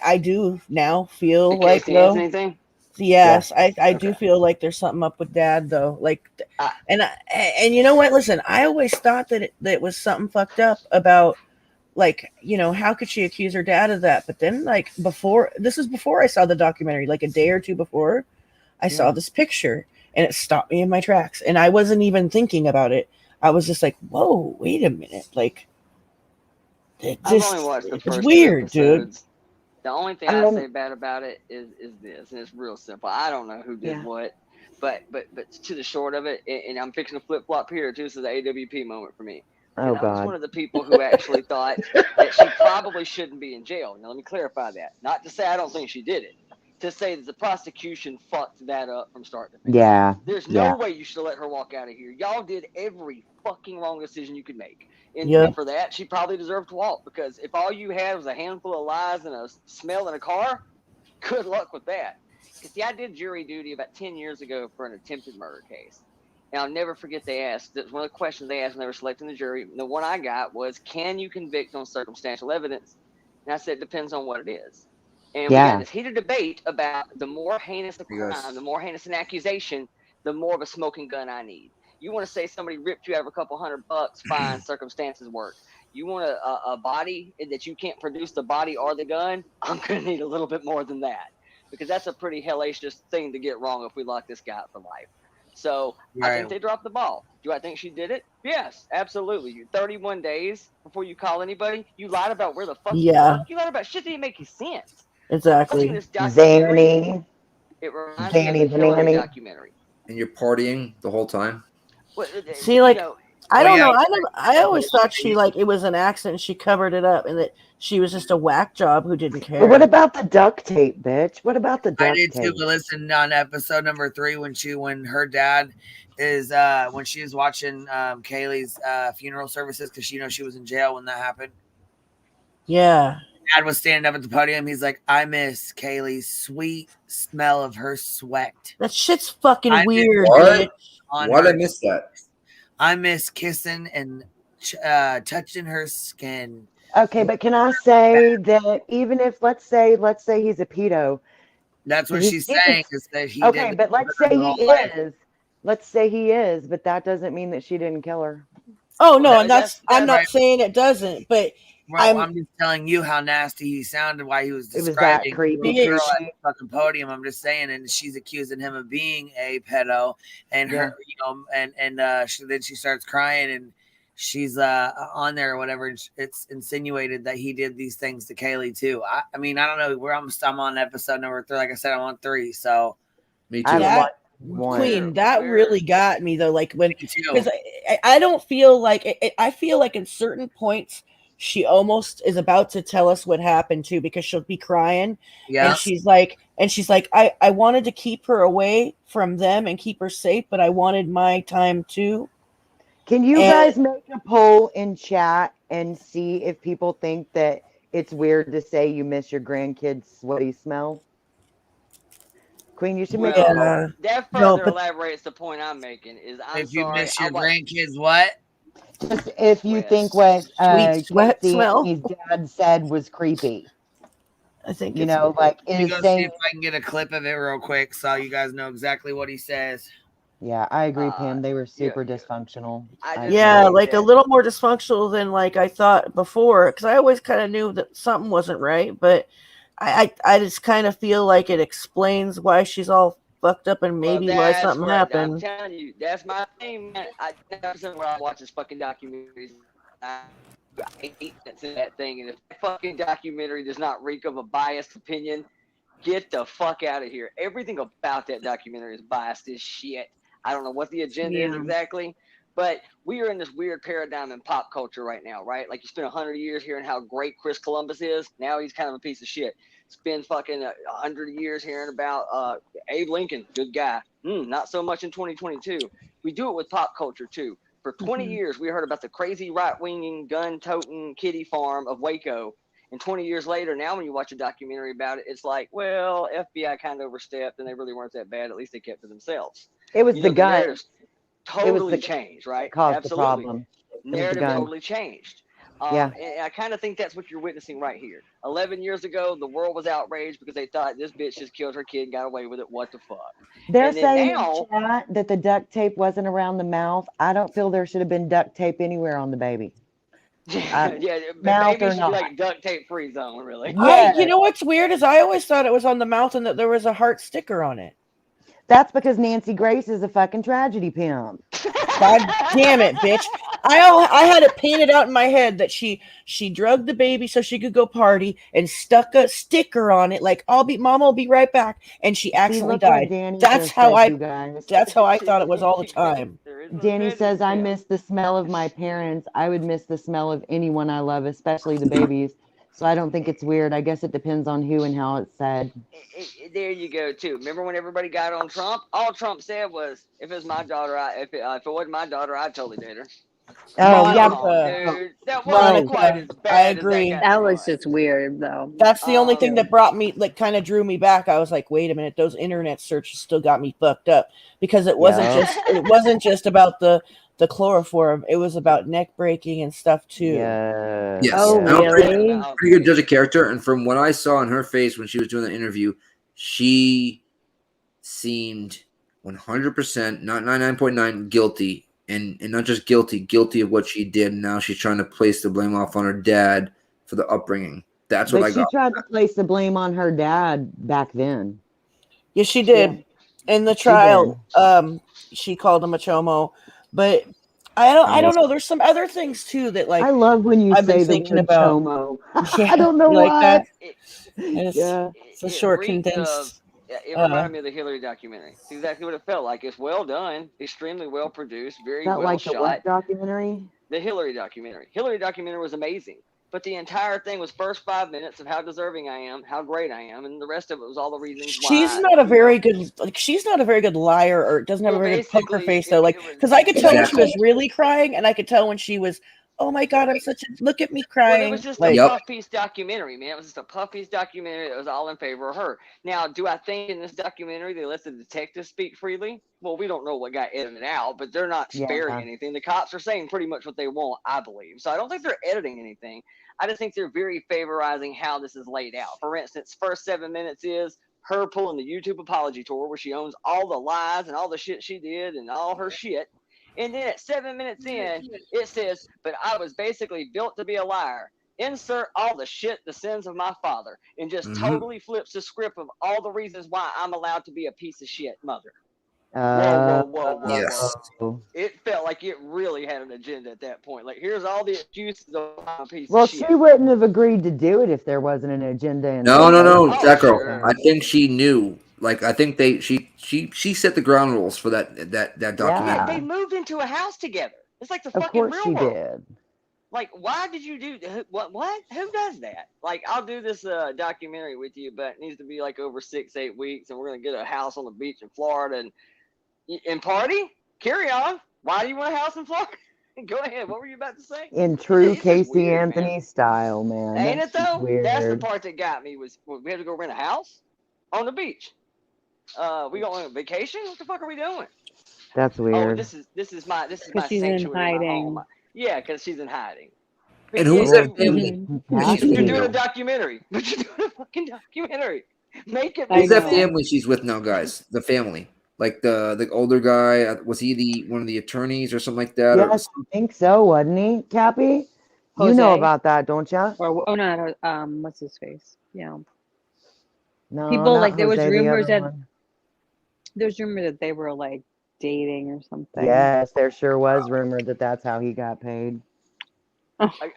I do now feel like, Casey though. Anthony thing? Yes, I do feel like there's something up with Dad, though. Like, and you know what? Listen, I always thought that it was something fucked up about, like, you know, how could she accuse her dad of that? But then, like, before I saw the documentary, like a day or two before, I saw this picture, and it stopped me in my tracks, and I wasn't even thinking about it. I was just like, whoa, wait a minute, like, I've only watched the it's first weird, 2 dude. episodes. The only thing I say bad about it is this, and it's real simple. I don't know who did what, but to the short of it, and I'm fixing to flip flop here too. This is the AWP moment for me. Oh, I was God. one of the people who actually thought that she probably shouldn't be in jail. Now let me clarify that. Not to say I don't think she did it. To say that the prosecution fucked that up from start to finish. Yeah. There's no way you should let her walk out of here. Y'all did every fucking wrong decision you could make. And for that, she probably deserved to walk, because if all you had was a handful of lies and a smell in a car, good luck with that. Because, see, I did jury duty about 10 years ago for an attempted murder case. And I'll never forget they asked, that's one of the questions they asked when they were selecting the jury. The one I got was, can you convict on circumstantial evidence? And I said, it depends on what it is. And we got this heated debate about the more heinous the crime, the more heinous an accusation, the more of a smoking gun I need. You want to say somebody ripped you out of a couple $100, fine, circumstances work. You want a body that you can't produce the body or the gun? I'm going to need a little bit more than that, because that's a pretty hellacious thing to get wrong if we lock this guy up for life. So I think they dropped the ball. Do I think she did it? Yes, absolutely. You 31 days before you call anybody, you lied about where the fuck you work. You lied about shit that didn't make you sense. Exactly. Watching this documentary, it reminds me of the Hillary Zanny. documentary. And you're partying the whole time? See, like, I don't know. I always Oh, thought she, like, it was an accident. She covered it up, and that she was just a whack job who didn't care. But what about the duct tape, bitch? What about the duct I did tape? too. Listen, on episode number 3, when her dad is when she was watching Kaylee's funeral services, because she was in jail when that happened. Yeah. Dad was standing up at the podium. He's like, I miss Kaylee's sweet smell of her sweat. That shit's fucking weird. What? Why did I miss that? I miss kissing and touching her skin. Okay, but can I say that even if let's say he's a pedo, that's what she's saying, is that he okay, did. but let's say he is. Let's say he is, but that doesn't mean that she didn't kill her. Oh no, and I'm not saying it doesn't, but I'm just telling you how nasty he sounded while he was describing the girl at the fucking podium. I'm just saying, and she's accusing him of being a pedo, and her, then she starts crying, and she's on there or whatever, and it's insinuated that he did these things to Kaylee too. I mean, I don't know. I'm on episode number 3. Like I said, I'm on 3. So me too. Queen, that really got me though. Like when, because I don't feel like I feel like in certain points she almost is about to tell us what happened too, because she'll be crying, and she's like, I wanted to keep her away from them and keep her safe, but I wanted my time too. Can you guys make a poll in chat and see if people think that it's weird to say you miss your grandkids' sweaty smell? Queen, you should make a poll. That further elaborates the point I'm making. Is if you miss your grandkids, what? Just if you think what sweat smell Anthony's dad said was creepy. I think like Let me is go saying. see if I can get a clip of it real quick, so you guys know exactly what he says. Yeah, I agree, Pam. They were super dysfunctional. Like a little more dysfunctional than like I thought before, because I always kind of knew that something wasn't right, but I just kind of feel like it explains why she's all fucked up and maybe why something happened. I'm telling you, that's my thing, man. I never when I watch this fucking documentaries, I hate that thing, and if the fucking documentary does not reek of a biased opinion, Get the fuck out of here. Everything about that documentary is biased as shit. I don't know what the agenda is exactly, but we are in this weird paradigm in pop culture right now, right? Like you spend 100 years hearing how great Chris Columbus is. Now he's kind of a piece of shit. Spend fucking 100 years hearing about Abe Lincoln, good guy. Not so much in 2022. We do it with pop culture too. For 20 years, we heard about the crazy right-winging, gun-toting kiddie farm of Waco. And 20 years later, now when you watch a documentary about it, it's like, well, FBI kind of overstepped and they really weren't that bad. At least they kept to themselves. It was the gun. Narrative's totally changed, right? Caused Absolutely. the problem. Narrative totally changed. Yeah. And I kind of think that's what you're witnessing right here. 11 years ago, the world was outraged because they thought this bitch just killed her kid and got away with it. What the fuck? They're And then saying now, in chat that the duct tape wasn't around the mouth. I don't feel there should have been duct tape anywhere on the baby. yeah, Mouth baby or should be not. like duct tape free zone, really. You know what's weird is I always thought it was on the mouth and that there was a heart sticker on it. That's because Nancy Grace is a fucking tragedy pimp. God damn it, bitch. I had it painted out in my head that she drugged the baby so she could go party and stuck a sticker on it like Mama will be right back, and she accidentally died. That's how I thought it was all the time. Danny says, I miss the smell of my parents. I would miss the smell of anyone I love, especially the babies. So I don't think it's weird. I guess it depends on who and how it's said. There you go too. Remember when everybody got on Trump? All Trump said was, "If it was my daughter, if it wasn't my daughter, I'd totally date her." Oh yeah, dude, that wasn't quite as bad. I agree. That was just weird, though. That's the only thing that brought me, like, kind of drew me back. I was like, wait a minute, those internet searches still got me fucked up because it wasn't just about the chloroform. It was about neck breaking and stuff too. Yeah. Yes. Oh, really? Pretty good judge of character. And from what I saw in her face when she was doing the interview, she seemed 100%, not 99.9, guilty. And not just guilty of what she did. Now she's trying to place the blame off on her dad for the upbringing. That's what I got. She tried to place the blame on her dad back then. Yes, she did. Yeah. In the trial, she called him a chomo. But I don't know. There's some other things too that, like, I love when you I've say been the thinking word about. chomo. Yeah, I don't know like why. that. Yeah. It's a short, condensed. It reminded me of the Hillary documentary. It's exactly what it felt like. It's well done, extremely well produced, very Is that well like shot. the what documentary? The Hillary documentary. Hillary documentary was amazing, but the entire thing was first 5 minutes of how deserving I am, how great I am, and the rest of it was all the reasons why. She's not a very good, like, she's not a very good liar, or doesn't have a very good poker face though. Like, because I could tell when she was really crying, and I could tell when she was, oh my god, I'm such a, look at me crying. Well, it was just like, a puff piece documentary, man. It was just a puff piece documentary that was all in favor of her. Now, do I think in this documentary they let the detectives speak freely? Well, we don't know what got edited out, but they're not sparing anything. The cops are saying pretty much what they want, I believe. So I don't think they're editing anything. I just think they're very favorizing how this is laid out. For instance, first 7 minutes is her pulling the YouTube apology tour where she owns all the lies and all the shit she did and all her shit. And then at 7 minutes in, it says, but I was basically built to be a liar. Insert all the shit, the sins of my father. And just totally flips the script of all the reasons why I'm allowed to be a piece of shit mother. Whoa. Yes. It felt like it really had an agenda at that point. Like, here's all the excuses of a piece Well, of shit. she wouldn't have agreed to do it if there wasn't an agenda. No, that girl. I think she knew. Like, I think she set the ground rules for that documentary. They moved into a house together. It's like the fucking real world. Of course she did. Like, why did you do what? Who does that? Like, I'll do this documentary with you, but it needs to be like over 6-8 weeks, and we're gonna get a house on the beach in Florida and party. Carry on. Why do you want a house in Florida? Go ahead. What were you about to say? In true Casey Anthony style, man. Ain't it though? Weird. That's the part that got me was we had to go rent a house on the beach. We going on vacation? What the fuck are we doing? That's weird. Oh, this is my she's in sanctuary, hiding. my home. Yeah, because she's in hiding. And who's that family? You're doing a documentary, but you're doing a fucking documentary. Make it. Who's that family she's with now, guys? The family, like the older guy. Was he one of the attorneys or something like that? Yes, I think so, wasn't he, Cappy? Jose? You know about that, don't you? Or no, what's his face? Yeah. No, People not like there was Jose, the rumors other that one. there's rumor that they were like dating or something. Yes, there sure was rumored that that's how he got paid.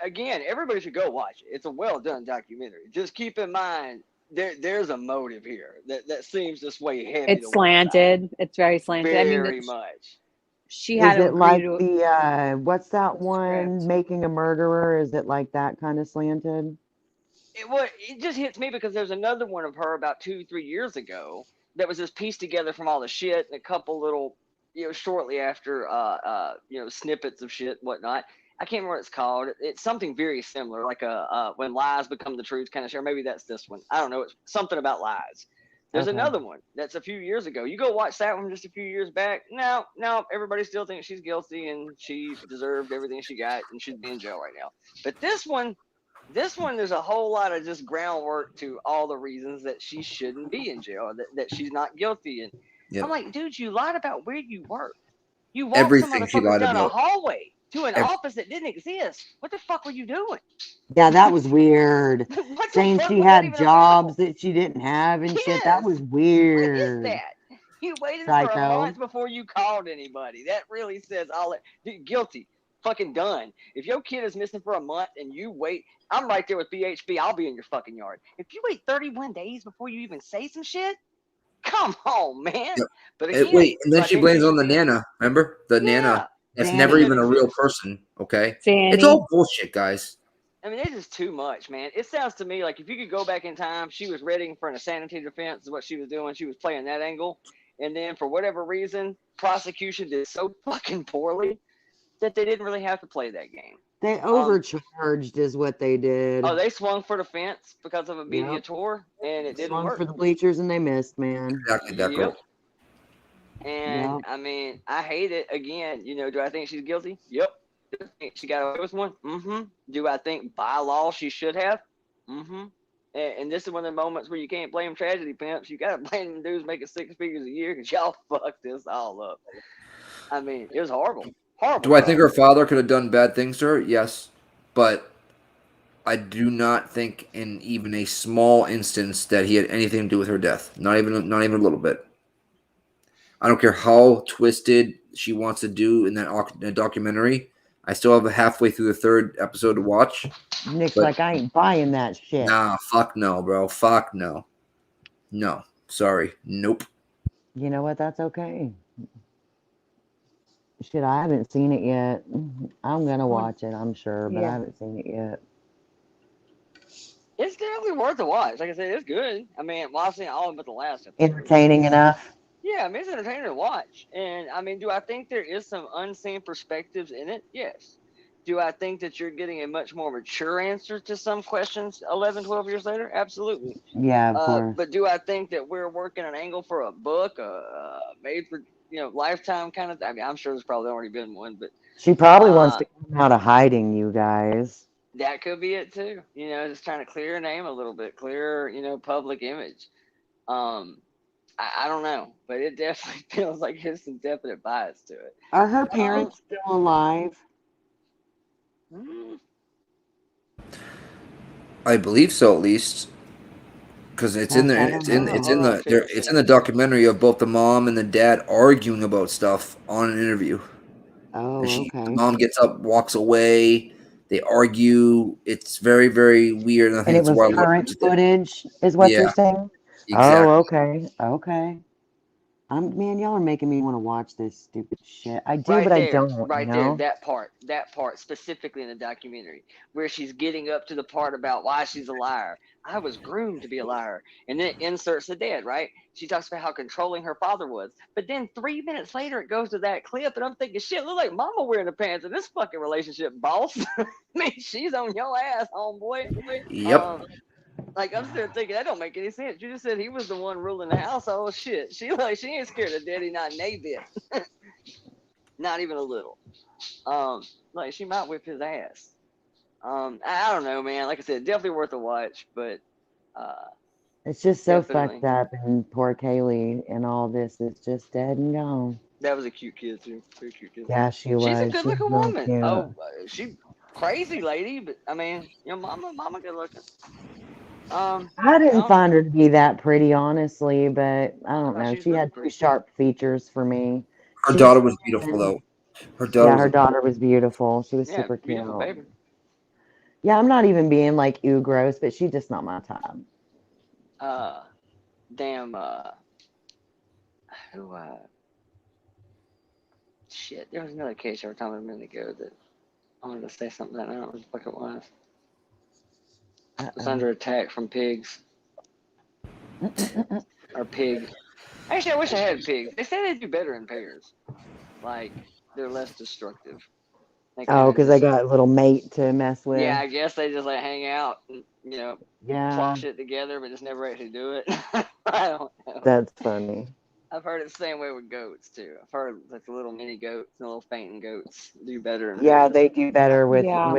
Again, everybody should go watch it. It's a well done documentary. Just keep in mind there's a motive here that seems this way heavy. It's slanted. It's very slanted. Very much. She had to Is it agree like to the what's that one, Making a Murderer? Is it like that kind of slanted? It just hits me because there's another one of her about 2-3 years ago that was just pieced together from all the shit and a couple little, shortly after, snippets of shit and whatnot. I can't remember what it's called. It's something very similar, like When Lies Become the Truth kind of show. Maybe that's this one. I don't know. It's something about lies. There's another one that's a few years ago. You go watch that one just a few years back. No, everybody still thinks she's guilty and she deserved everything she got and should be in jail right now. But this one, there's a whole lot of just groundwork to all the reasons that she shouldn't be in jail, that she's not guilty. And I'm like, dude, you lied about where you work. You walked some Everything she motherfuckers lied down a about. hallway to an office that didn't exist. What the fuck were you doing? Yeah, that was weird. Saying fuck she was that had even jobs that she didn't have and shit. That was weird. What is that? You waited for a Psycho. month before you called anybody. That really says all that. Dude, guilty. Fucking done. If your kid is missing for a month and you wait, I'm right there with BHB. I'll be in your fucking yard. If you wait 31 days before you even say some shit, come on, man. Yep. But again, Wait, and then I she think blames there on the should be- Nana. Remember the Nana? That's Danny. never even a real Exists. person. Okay, Danny. it's all bullshit, guys. I mean, it's just too much, man. It sounds to me like if you could go back in time, she was readying for an insanity defense is what she was doing. She was playing that angle. And then for whatever reason, prosecution did so fucking poorly that they didn't really have to play that game. They overcharged is what they did. Oh, they swung for the fence because of a media Yep. tour, and it didn't Swung work. for the bleachers and they missed, man. Exactly that, Yep. girl. And Yep. I mean, I hate it. Again, do I think she's guilty? Yep. Do I think she got away with one? Mm-hmm. Do I think by law she should have? Mm-hmm. And this is one of the moments where you can't blame tragedy pimps. You got to blame them dudes making 6 figures a year because y'all fucked this all up. I mean, it was horrible. Horrible. Do I think her father could have done bad things to her? Yes, but I do not think in even a small instance that he had anything to do with her death. Not even a little bit. I don't care how twisted she wants to do in that documentary. I still have halfway through the 3rd episode to watch. Nick's like, I ain't buying that shit. Nah, fuck no, bro. Fuck no. No, sorry. Nope. You know what? That's okay. Shit, I haven't seen it yet. I'm gonna watch it, I'm sure, but I haven't seen it yet. It's definitely worth a watch. Like I said, it's good. I mean, I've seen all but the last episode. Entertaining enough. Yeah, I mean, it's entertaining to watch. And, I mean, do I think there is some unseen perspectives in it? Yes. Do I think that you're getting a much more mature answer to some questions 11, 12 years later? Absolutely. Yeah, of course. But do I think that we're working an angle for a book, made for, lifetime kind of thing? I mean, I'm sure there's probably already been one, but She probably wants to come out of hiding, you guys. that could be it too. Just trying to clear her name a little bit, clear, public image. I don't know, but it definitely feels like there's some definite bias to it. Are her parents still alive? I believe so, at least, because it's in there. It's in the documentary of both the mom and the dad arguing about stuff on an interview. Oh, okay. The mom gets up, walks away. They argue. It's very, very weird. And it was current footage, is what you're saying? Exactly. Oh, okay. Okay. Man, y'all are making me want to watch this stupid shit. I do, but I don't. Right there, that part specifically in the documentary, where she's getting up to the part about why she's a liar. I was groomed to be a liar. And then it inserts the dad, right? She talks about how controlling her father was. But then 3 minutes later, it goes to that clip, and I'm thinking, shit, look like mama wearing the pants in this fucking relationship, boss. I mean, she's on your ass, homeboy. Yep. Like, I'm still thinking, that don't make any sense. You just said he was the one ruling the household. Shit. She ain't scared of daddy, not a bit. Not even a little. Like, she might whip his ass. I don't know, man. Like I said, definitely worth a watch, but it's just so definitely. fucked up, and poor Kaylee and all this is just dead and gone. That was a cute kid, too. Very cute kid. Yeah, she was. She's a good-looking really woman. cute. Oh, she crazy lady, but, I mean, mama good-looking. I didn't find her to be that pretty, honestly, but I don't know. She had too sharp features for me. Her daughter was beautiful, though. Her daughter was beautiful. She was Yeah, super beautiful cute. baby. Yeah, I'm not even being like, ooh, gross, but she's just not my type. damn, who, shit, there was another case I was telling a minute ago that I wanted to say something that I don't know what the fuck it was. It was under attack from pigs. Or pig. Actually, I wish I had pigs. They say they do better in pairs. Like, they're less destructive. Oh, because I got a little mate to mess with. Yeah, I guess they just like hang out and, you know, plot shit together, but just never actually do it. I don't know. That's funny. I've heard it the same way with goats too. I've heard like the little mini goats, the little fainting goats do better. Yeah, they do better with Yeah,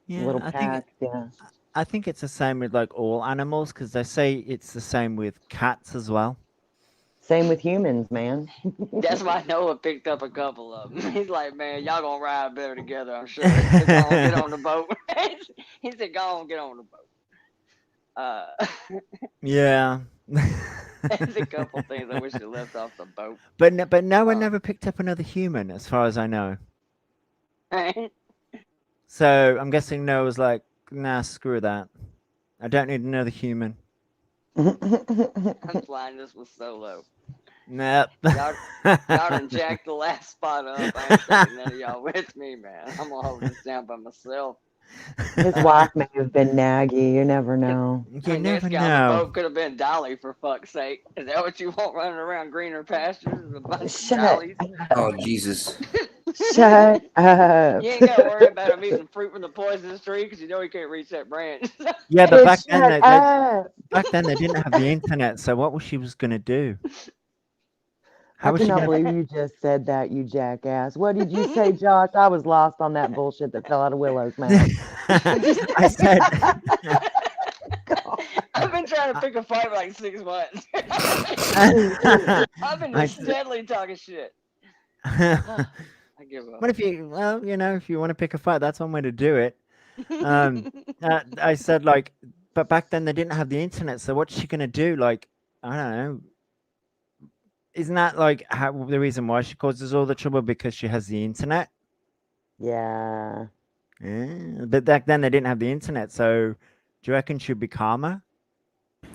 little I think packs. Yeah. I think it's the same with like all animals because they say it's the same with cats as well. Same with humans, man. That's why Noah picked up a couple of them. He's like, man, y'all gonna ride better together, I'm sure. So go on, get on the boat. He said, go on, get on the boat. Yeah. There's a couple things I wish you left off the boat. But no one never picked up another human, as far as I know. So I'm guessing Noah was like, nah, screw that. I don't need another human. I'm flying this was solo. Nope. Y'all done jacked the last spot up. I ain't taking none of y'all with me, man. I'm gonna hold this down by myself. His wife may have been naggy. You never know. You never This guy on the know. boat could have been Dolly, for fuck's sake. Is that what you want running around greener pastures? With a bunch Shut of Dollies? Oh, Jesus. Shut up. You ain't got to worry about him eating fruit from the poisonous tree because you know he can't reach that branch. Yeah, but back then, up. back then they didn't have the internet, so what was she was going to do? I was she cannot gonna- believe you just said that, you jackass. What did you say, Josh? I was lost on that bullshit that fell out of Willow's mouth. I said... I've been trying to pick a fight for like 6 months. I've been just steadily talking shit. I give up. What if you, well, you know, if you want to pick a fight, that's one way to do it. I said, like, but back then they didn't have the internet, so what's she going to do? Like, I don't know. Isn't that like the reason why she causes all the trouble because she has the internet? Yeah. Yeah. But back then they didn't have the internet, so do you reckon she'd be calmer? You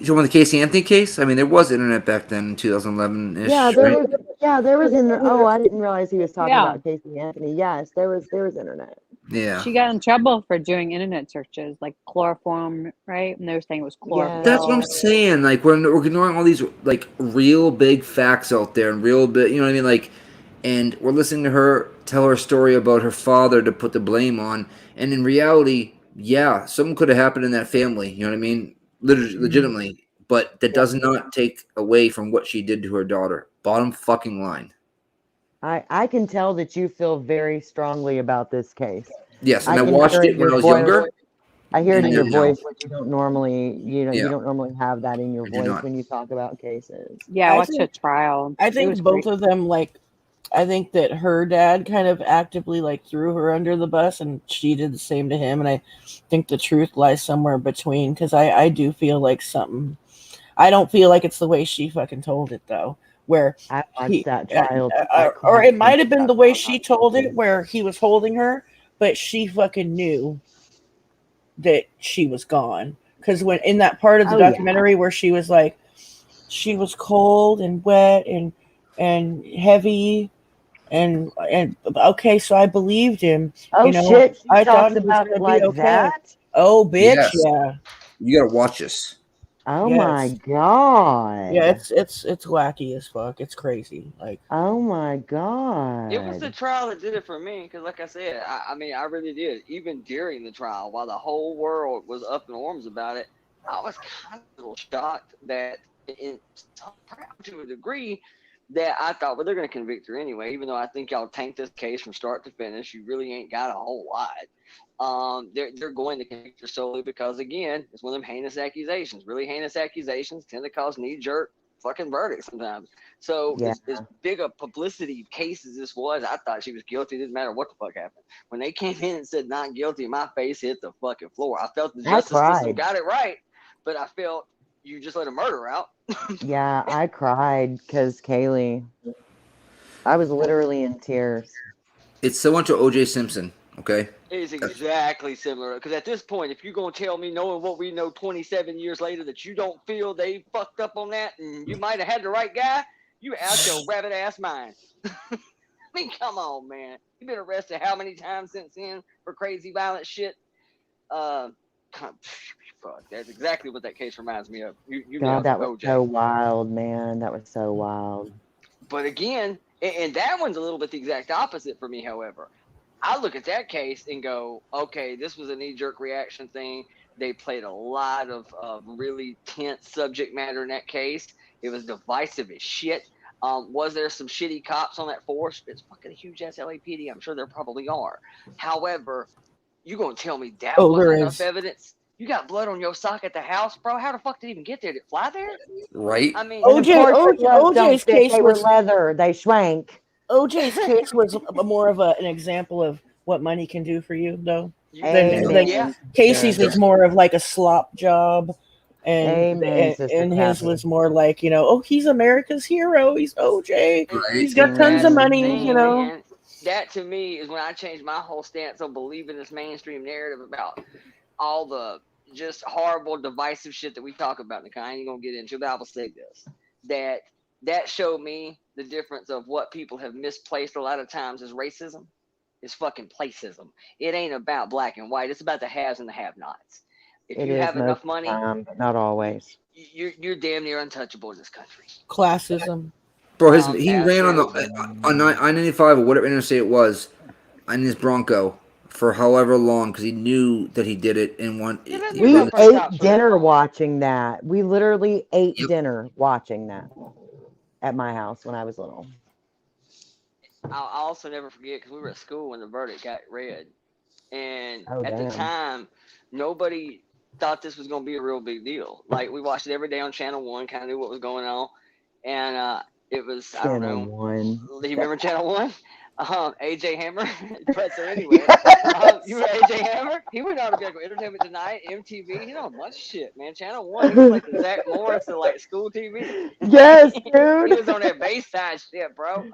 talking about the Casey Anthony case? I mean, there was internet back then in 2011-ish. Yeah, there right? was. Yeah, there was. Oh, I didn't realize he was talking Yeah. about Casey Anthony. Yes, there was internet. Yeah. She got in trouble for doing internet searches, like chloroform, right? And they were saying it was chlorophyll. That's what I'm saying. Like we're ignoring all these like real big facts out there and real big, you know what I mean? Like, and we're listening to her tell her story about her father to put the blame on, and in reality, yeah, something could have happened in that family. You know what I mean? Literally, legitimately, but that does not take away from what she did to her daughter. Bottom fucking line. I can tell that you feel very strongly about this case. Yes, and I can watched hear it when I was voice. younger. I hear it in your and voice, which you don't normally, you Yeah. don't normally have that in your do voice not. when you talk about cases. Yeah, I watched a trial. I It think was both great. of them, like, I think that her dad kind of actively like threw her under the bus, and she did the same to him. And I think the truth lies somewhere between, because I do feel like something. I don't feel like it's the way she fucking told it though. Where I watched that trial, or it might have been the way she told it, where he was holding her, but she fucking knew that she was gone. Because when in that part of the documentary where she was like, she was cold and wet and heavy. And okay, so I believed him. Oh, you know, shit, she I thought talks it was about gonna it be like okay. that? Oh, bitch, Yes. yeah. You gotta watch this. Oh Yes. my god. Yeah, it's wacky as fuck. It's crazy. Like, oh my god. It was the trial that did it for me, because like I said, I mean, I really did. Even during the trial, while the whole world was up in arms about it, I was kind of a little shocked that, to a degree, that I thought, well, they're going to convict her anyway, even though I think y'all tanked this case from start to finish. You really ain't got a whole lot. They're going to convict her solely because, again, it's one of them heinous accusations. Really heinous accusations tend to cause knee-jerk fucking verdicts sometimes. So as big a publicity case as this was, I thought she was guilty. It didn't matter what the fuck happened. When they came in and said not guilty, my face hit the fucking floor. I felt the justice system got it right, but I felt you just let a murder out. Yeah, I cried because Kaylee, I was literally in tears. It's so much of O.J. Simpson. Okay. It's exactly similar. Because at this point, if you're going to tell me, knowing what we know 27 years later, that you don't feel they fucked up on that and you might have had the right guy, you out your rabbit ass mind. I mean, come on, man. You've been arrested how many times since then for crazy violent shit? Fuck, that's exactly what that case reminds me of. God, that was so wild, man. That was so wild. But again, and that one's a little bit the exact opposite for me, however. I look at that case and go, okay, this was a knee-jerk reaction thing. They played a lot of really tense subject matter in that case. It was divisive as shit. Was there some shitty cops on that force? It's fucking a huge-ass LAPD. I'm sure there probably are. However, you going to tell me that wasn't enough evidence? You got blood on your sock at the house, bro? How the fuck did it even get there? Did it fly there? Right. I mean, OJ's case they were leather. They shrank. OJ's case was more of an example of what money can do for you, though. Amen. Casey's was more of like a slop job, and Amen, and his was more like, oh, he's America's hero. He's OJ. Right. He's got tons of money. Man, that to me is when I changed my whole stance on believing this mainstream narrative about all the just horrible, divisive shit that we talk about. I ain't gonna get into, but I will say this: that showed me the difference of what people have misplaced a lot of times as racism is fucking placism. It ain't about black and white. It's about the haves and the have-nots. If you have enough money, but not always. You're damn near untouchable in this country. Classism. Bro, he ran on I-95 or whatever interstate it was in his Bronco for however long because he knew that he did it and We ate dinner watching that. We literally ate dinner watching that at my house when I was little. I'll also never forget because we were at school when the verdict got read, and at damn. the time, nobody thought this was going to be a real big deal. Like, we watched it every day on Channel 1, kind of knew what was going on, and it was, I don't know. Channel 1. Do you remember Channel 1? AJ Hammer. But so anyway, you were AJ Hammer? He went on to be like Entertainment Tonight, MTV. He know a bunch of shit, man. Channel 1, he was like the Zach Morris of like school TV. Yes, dude. He was on that Bayside shit, bro.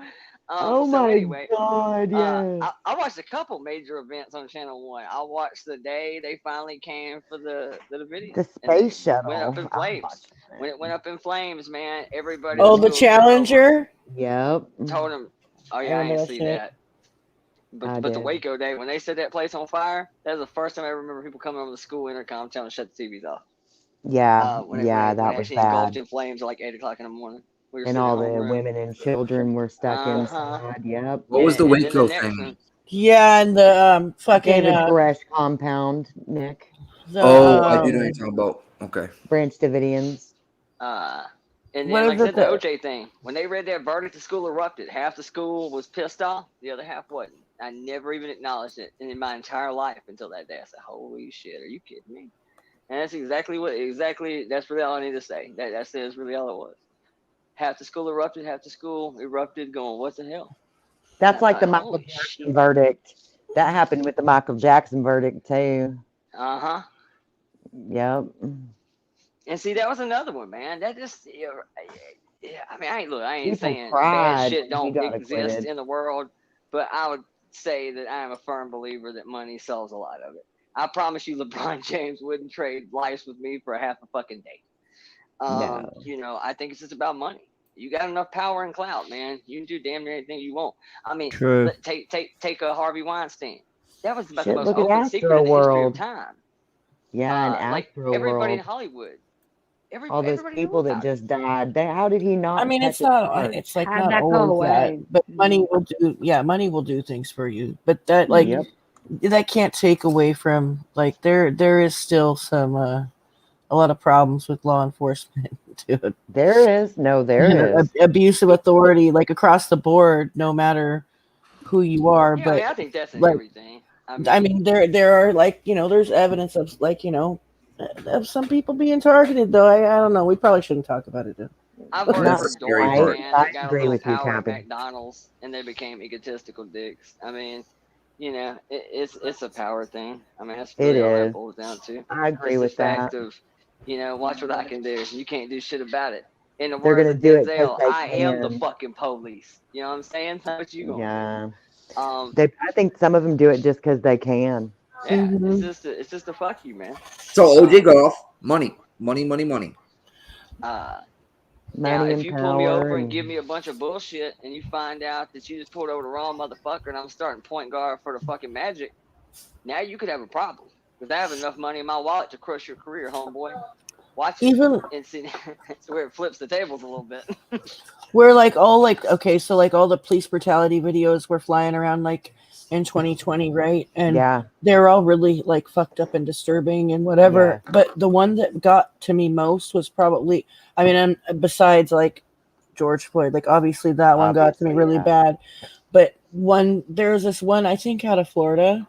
Anyway, God, yeah. I watched a couple major events on Channel 1. I watched the day they finally came for the Davidians. The space shuttle. Went up in flames. When it went up in flames, man, everybody. Oh, the Challenger. Yep. Told him, oh yeah, I didn't see that. But the Waco day, when they set that place on fire, that was the first time I ever remember people coming over the school intercom telling them to shut the TVs off. Yeah, when that was bad. Engulfed in flames at like 8 o'clock in the morning. And all the women and children were stuck inside. Yep. What was the Waco thing? Yeah, and the fucking David Koresh compound, Nick. I do know what you're talking about. Okay. Branch Davidians. And then, like I said, the OJ thing. When they read that verdict, the school erupted. Half the school was pissed off. The other half wasn't. I never even acknowledged it in my entire life until that day. I said, holy shit, are you kidding me? And that's that's really all I need to say. That says really all it was. Half the school erupted, going, what the hell? That's like the Michael Jackson verdict. That happened with the Michael Jackson verdict, too. Uh-huh. Yep. And see, that was another one, man. That just, I mean, I ain't People saying cried bad shit when he don't got exist acquitted. in the world, but I would say that I am a firm believer that money solves a lot of it. I promise you LeBron James wouldn't trade lives with me for half a fucking day. No. I think it's just about money. You got enough power and clout, man. You can do damn near anything you want. I mean, take a Harvey Weinstein. That was about the most open secret in the history of time. Yeah, and like everybody in Hollywood. All those people that just died. How did he not? I mean, catch it's not. charge? It's like How'd not that go always that, away? but money will do. Yeah, money will do things for you. But that that can't take away from like there is still some a lot of problems with law enforcement. Dude. There is abuse of authority like across the board, no matter who you are. Yeah, but I mean, I think that's in like, everything. I mean, there are like there's evidence of like of some people being targeted though. I don't know. We probably shouldn't talk about it. I've heard of scary Dory, part. man. They got a little power at McDonald's, and they became egotistical dicks. I mean, it's a power thing. I mean, that's really all that boils down to. I agree it's with the fact that. of, watch what I can do. You can't do shit about it. In the They're words gonna of do it 'cause Denzel, they I am the can. fucking police. You know what I'm saying? How what you going? Yeah. I think some of them do it just because they can. Yeah, it's just a fuck you, man. So OJ got off money. Now, Money if and you pull me over power and give me a bunch of bullshit, and you find out that you just pulled over the wrong motherfucker, and I'm starting point guard for the fucking Magic, now you could have a problem because I have enough money in my wallet to crush your career, homeboy. Watch it and see. It's where it flips the tables a little bit. We're like all like, okay, so like all the police brutality videos were flying around like in 2020, right? And they're all really like fucked up and disturbing and whatever. Yeah. But the one that got to me most was probably, I mean, besides like George Floyd, like obviously that one got to me really bad. But there's this one, I think out of Florida,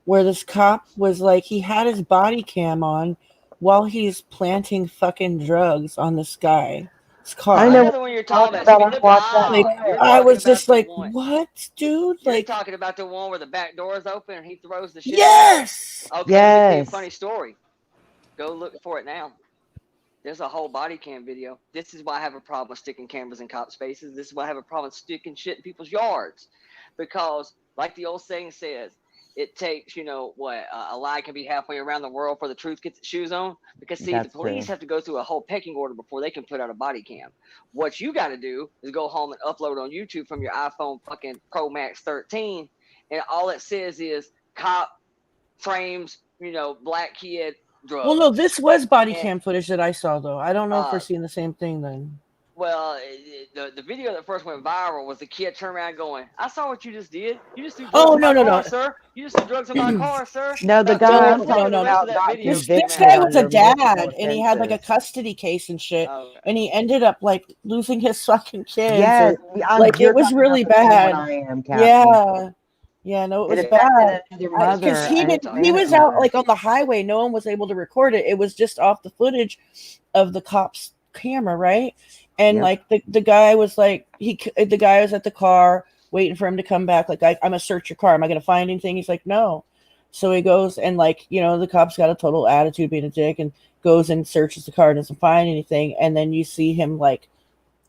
where this cop was like, he had his body cam on while he's planting fucking drugs on this guy. Car. I know the one you're talking about. I was just like, what, dude? You're talking about the one where the back door is open and he throws the shit. Yes. Okay, let me tell you a funny story. Go look for it now. There's a whole body cam video. This is why I have a problem with sticking cameras in cops' faces. This is why I have a problem with sticking shit in people's yards. Because, like the old saying says, it takes, a lie can be halfway around the world for the truth gets its shoes on. Because, see, the police have to go through a whole pecking order before they can put out a body cam. What you got to do is go home and upload on YouTube from your iPhone fucking Pro Max 13. And all it says is cop frames, black kid, drugs. Well, no, this was body cam footage that I saw, though. I don't know if we're seeing the same thing then. Well, the video that first went viral was the kid turned around going, I saw what you just did. You just threw drugs in my car, sir. You just threw drugs in my car, sir. No, the guy I'm talking about got this convicted guy was a under multiple dad, and he had like a offenses. custody case and shit, and he ended up like losing his fucking kids. Yes, like you're it was talking really about the same bad. one I am, Captain. Yeah, no, it was It affected bad. another mother, Because he and was family out like on the highway. No one was able to record it. It was just off the footage of the cop's camera, right? And like the guy was like, the guy was at the car waiting for him to come back. Like, I'm gonna search your car. Am I gonna find anything? He's like, no. So he goes and like, the cop's got a total attitude, being a dick, and goes and searches the car and doesn't find anything. And then you see him like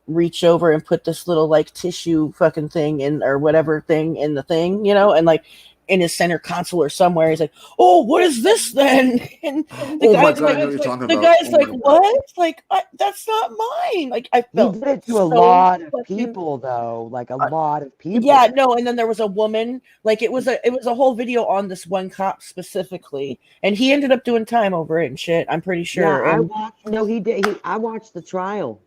reach over and put this little like tissue fucking thing in or whatever thing in the thing, and like in his center console or somewhere. He's like, oh, what is this then? And the guy's like, what? Like, that's not mine. Like, I felt he did it to a lot of people, though. Like a lot of people. Yeah, no. And then there was a woman. Like, it was a whole video on this one cop specifically, and he ended up doing time over it and shit. I'm pretty sure. Yeah, and, he did. I watched the trial.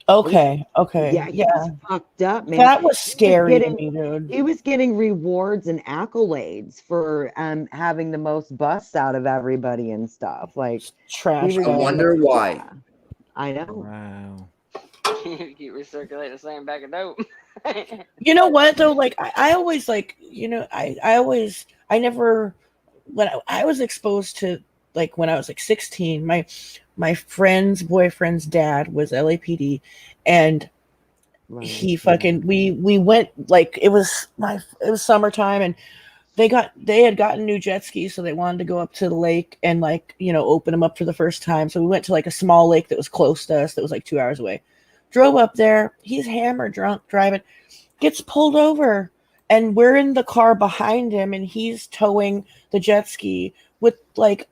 Okay. Yeah, he was fucked up, man. That was scary to me, dude. He was getting rewards and accolades for having the most busts out of everybody and stuff. Like trash. I wonder why. Yeah, I know. Wow. Keep recirculating the same bag of dope. You know what though? Like I always like, I never, when I was exposed to, like when I was like 16, my friend's boyfriend's dad was LAPD, and he fucking we went, like it was summertime, and they had gotten new jet skis, so they wanted to go up to the lake and like open them up for the first time. So we went to like a small lake that was close to us, that was like 2 hours away. Drove up there. He's hammered drunk driving, gets pulled over, and we're in the car behind him, and he's towing the jet ski with like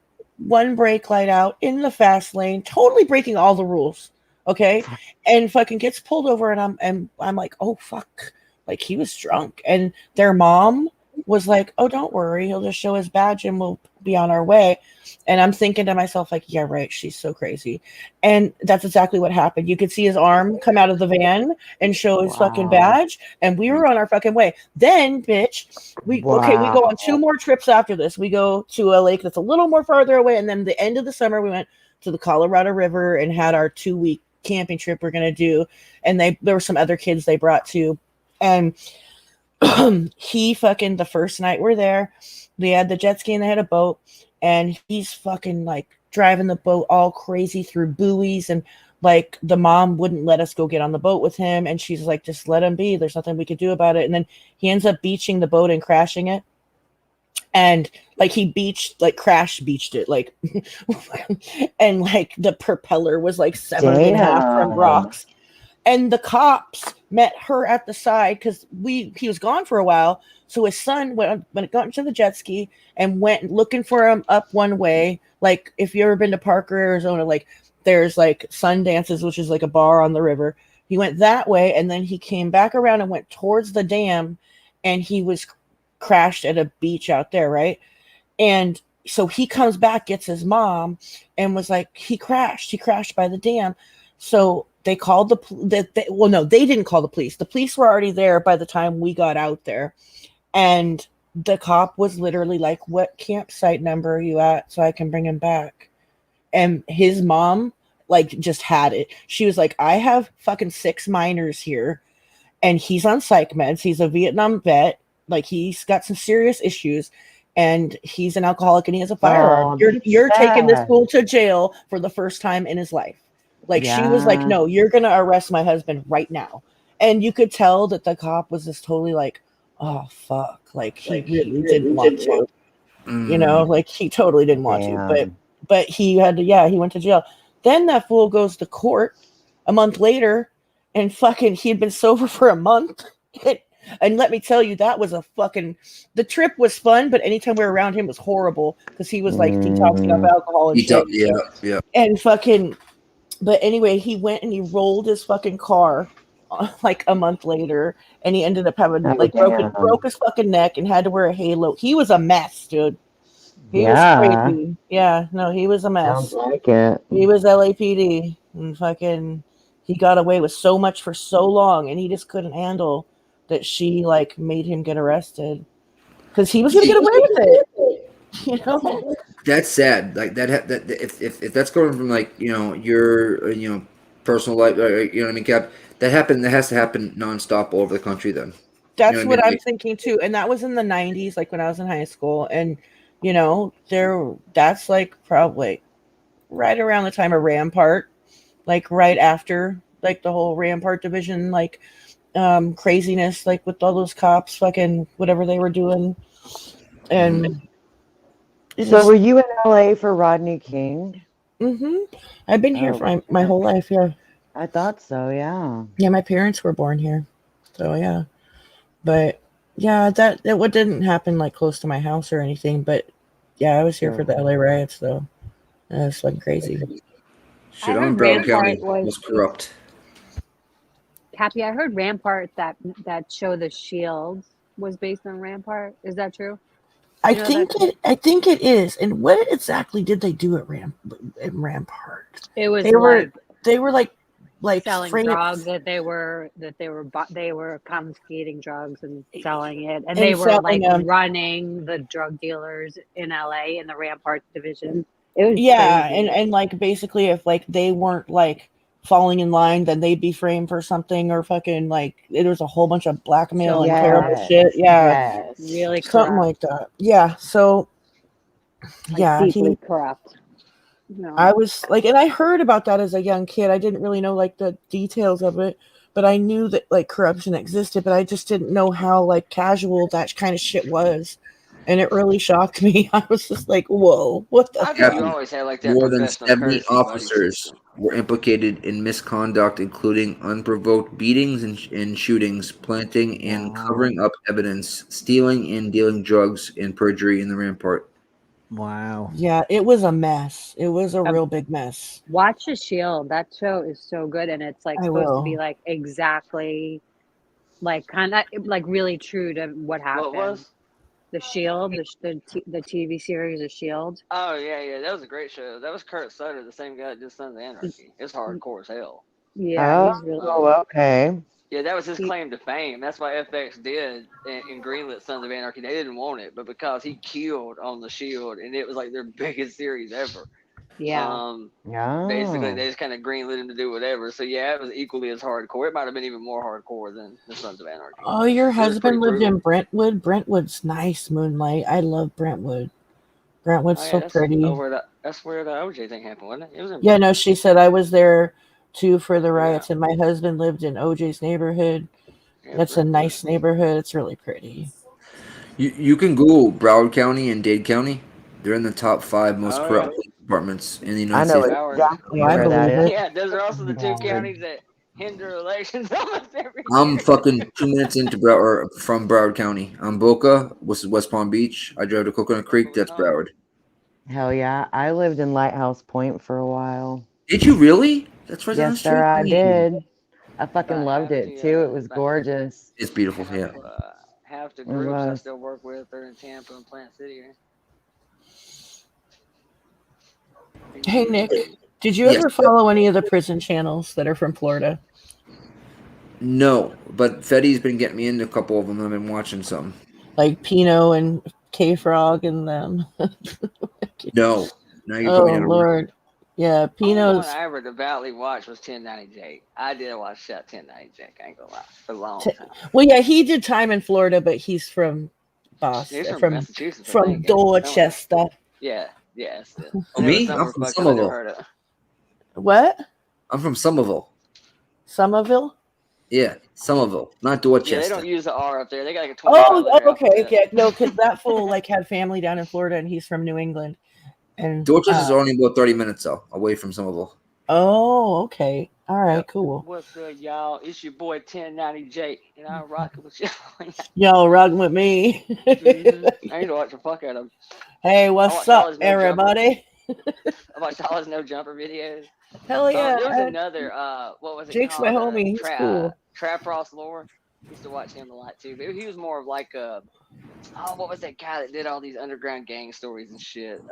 one brake light out in the fast lane, totally breaking all the rules. Okay. And fucking gets pulled over, and I'm like, oh fuck. Like, he was drunk, and their mom was like, oh, don't worry, he'll just show his badge and we'll be on our way. And I'm thinking to myself, like, yeah, right, she's so crazy. And that's exactly what happened. You could see his arm come out of the van and show his fucking badge, and we were on our fucking way. Then, bitch, we go on 2 more trips after this. We go to a lake that's a little more farther away, and then the end of the summer we went to the Colorado River and had our 2-week camping trip we're gonna do. And there were some other kids they brought too. And he fucking, the first night we're there, they had the jet ski and they had a boat, and he's fucking like driving the boat all crazy through buoys, and like the mom wouldn't let us go get on the boat with him, and she's like, just let him be, there's nothing we could do about it. And then he ends up beaching the boat and crashing it, and like he crash beached it, like and like the propeller was like severed in half from rocks. And the cops met her at the side because he was gone for a while. So his son got into the jet ski and went looking for him up one way. Like if you ever been to Parker, Arizona, like there's like Sundances, which is like a bar on the river. He went that way, and then he came back around and went towards the dam, and he was crashed at a beach out there, right? And so he comes back, gets his mom, and was like, he crashed by the dam. So they called they didn't call the police. The police were already there by the time we got out there. And the cop was literally like, what campsite number are you at so I can bring him back? And his mom like just had it. She was like, I have fucking 6 minors here, and he's on psych meds. He's a Vietnam vet. Like he's got some serious issues, and he's an alcoholic, and he has a firearm. You're taking this fool to jail for the first time in his life. Like she was like, no, you're gonna arrest my husband right now. And you could tell that the cop was just totally like, oh fuck, like he really didn't want to. You know, like he totally didn't want to. But he had to, he went to jail. Then that fool goes to court a month later, and fucking he had been sober for a month. And let me tell you, that was the trip was fun, but anytime we were around him was horrible because he was like detoxing off alcohol and shit. Yeah. And fucking, but anyway, he went and he rolled his fucking car like a month later, and he ended up having broke his fucking neck and had to wear a halo. He was a mess, dude. He was crazy. Yeah, no, he was a mess. Sounds like it. He was LAPD, and fucking, he got away with so much for so long, and he just couldn't handle that she like made him get arrested because he was gonna get away with it. You know, that's sad. Like that if that's going from like your personal life, you know what I mean, Cap. That has to happen nonstop all over the country. Then that's what I'm thinking too, and that was in the 90s, like when I was in high school, and that's like probably right around the time of Rampart, like right after like the whole Rampart division, like craziness, like with all those cops, fucking whatever they were doing. And so were you in LA for Rodney King? I've been here for my whole life. Yeah, I thought so. Yeah, my parents were born here, so yeah. But yeah, that what didn't happen like close to my house or anything. But yeah, I was here for the LA riots though. That's like crazy. Shit on Broward County was corrupt. Happy, I heard Rampart, that show The Shield, was based on Rampart. Is that true? I think it is. And what exactly did they do at Rampart? It was they were like selling drugs, that they were confiscating drugs and selling it, and they were like running the drug dealers in LA in the Rampart division. It was crazy. and like basically if like they weren't like falling in line, then they'd be framed for something, or fucking like there was a whole bunch of blackmail and terrible shit. Really something corrupt. like that. Yeah, so deeply corrupt. No. I was like, and I heard about that as a young kid. I didn't really know like the details of it, but I knew that like corruption existed, but I just didn't know how like casual that kind of shit was. And it really shocked me. I was just like, whoa, what the fuck? You always had like that. More than 70 officers were implicated in misconduct, including unprovoked beatings and shootings, planting and covering up evidence, stealing and dealing drugs, and perjury in the Rampart. Wow. Yeah, it was a mess. It was a real big mess. Watch The Shield. That show is so good, and it's like supposed to be like exactly, like kind of like really true to what happened. What was? The Shield, the TV series, The Shield. Oh yeah, that was a great show. That was Kurt Sutter, the same guy that did Sons of Anarchy. It's hardcore as hell. Yeah, he's really okay. Yeah, that was his claim to fame. That's why FX did in greenlit Sons of Anarchy. They didn't want it, but because he killed on The Shield, and it was like their biggest series ever. Yeah. Basically, they just kind of greenlit him to do whatever. So yeah, it was equally as hardcore. It might have been even more hardcore than the Sons of Anarchy. Oh, your husband lived in Brentwood. Brentwood's nice. Moonlight. I love Brentwood. Brentwood's so pretty. That's where the OJ thing happened, wasn't it? It was in no, she said I was there too for the riots, and my husband lived in OJ's neighborhood. That's a nice neighborhood. It's really pretty. You can Google Broward County and Dade County. They're in the top 5 most corrupt police departments in the United States. Exactly where that is. Yeah, those are also the 2 counties that hinder elections almost every I'm year. fucking 2 minutes into from Broward County. I'm Boca, West Palm Beach. I drive to Coconut Creek. That's Broward. Hell yeah. I lived in Lighthouse Point for a while. Did you really? That's right down the Yes, street sir, I from me. did. I fucking About loved half it the, too. It was about gorgeous. It's beautiful, yeah. half the It groups I was. still work with are in Tampa and Plant City. Hey Nick, did you Yes. ever follow any of the prison channels that are from Florida? No, but Fetty's been getting me into a couple of them. I've been watching some. Like Pino and K Frog and them. No. Now you're Oh putting me on a Lord. Yeah, The only one Pino's I ever devoutly watched was 1090 Jake. I did watch that 1090 Jake. I ain't gonna lie, for a long time. well, yeah, he did time in Florida, but he's from He's Boston, from Massachusetts, I from think, ain't he? Dorchester. Yeah, that's it. Oh, me? I'm from Somerville. What? I'm from Somerville. Somerville? Yeah, Somerville, not Dorchester. Yeah, they don't use the R up there. They got like a 25 Oh, letter okay. alphabet. Yeah, no, because that fool like had family down in Florida, and he's from New England. And Dorchester's only about 30 minutes though, away from Somerville. oh, okay, all right, cool. What's good, y'all? It's your boy 1090 Jake, and I'm rocking with y'all. Y'all rocking with me. I need to watch the fuck out of them. Hey, what's watched up, all his no everybody? I watched all his no jumper videos. Hell yeah! There was another, what was it Jake's called? my homie. He's cool. Trap Frost Lore. Used to watch him a lot too. But he was more of like a, what was that guy that did all these underground gang stories and shit?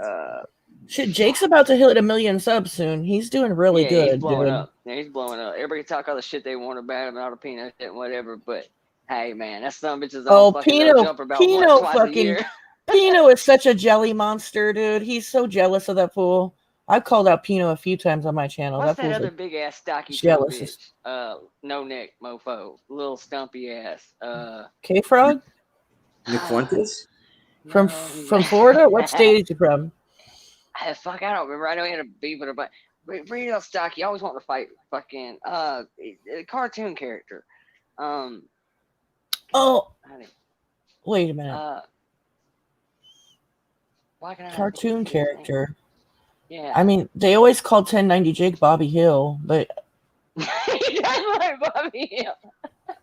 Shit, Jake's about to hit 1 million subs soon. He's doing really yeah, good, he's blowing dude. up. Yeah, he's blowing up. Everybody talk all the shit they want about him and all the peanut shit and whatever. But hey, man, that son of a bitch is on fucking no jumper about once, twice a year. Pino is such a jelly monster, dude. He's so jealous of that fool. I've called out Pino a few times on my channel. What's that fool's other a big ass stocky jealous. bitch? No neck mofo, little stumpy ass. K Frog Nick Fuentes from Florida. What state is he from? Fuck, I don't remember. I know he had a beef with her, but real stocky. Always wanted to fight fucking a cartoon character. Oh, wait a minute. Why can I Cartoon character. Yeah. I mean, they always called 1090 Jake Bobby Hill, but He does like Bobby Hill.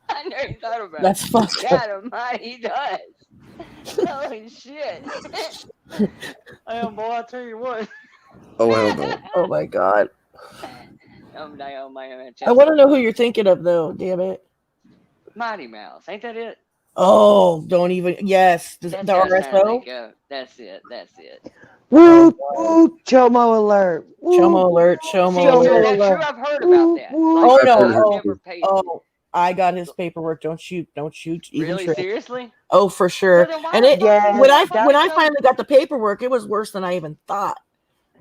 I never thought about That's it. fucked God almighty, he does. Holy shit. I am, boy, I tell you what. Oh hell no. Oh my god. Oh man. I want to know who you're thinking of, though. Damn it. Mighty Mouse. Ain't that it? Oh, don't even. Yes, the That's what I was trying to RSO. think of. That's it. Whoop, whoop, Chomo alert. Whoop, Chomo alert. Chomo See, alert. is that true? I've heard about that. Oh Like, I've no! never paid Oh, I got his paperwork. Don't shoot. Even Really? Trick. Seriously? Oh, for sure. So then why And the it fuck when is I finally got the paperwork, it was worse than I even thought.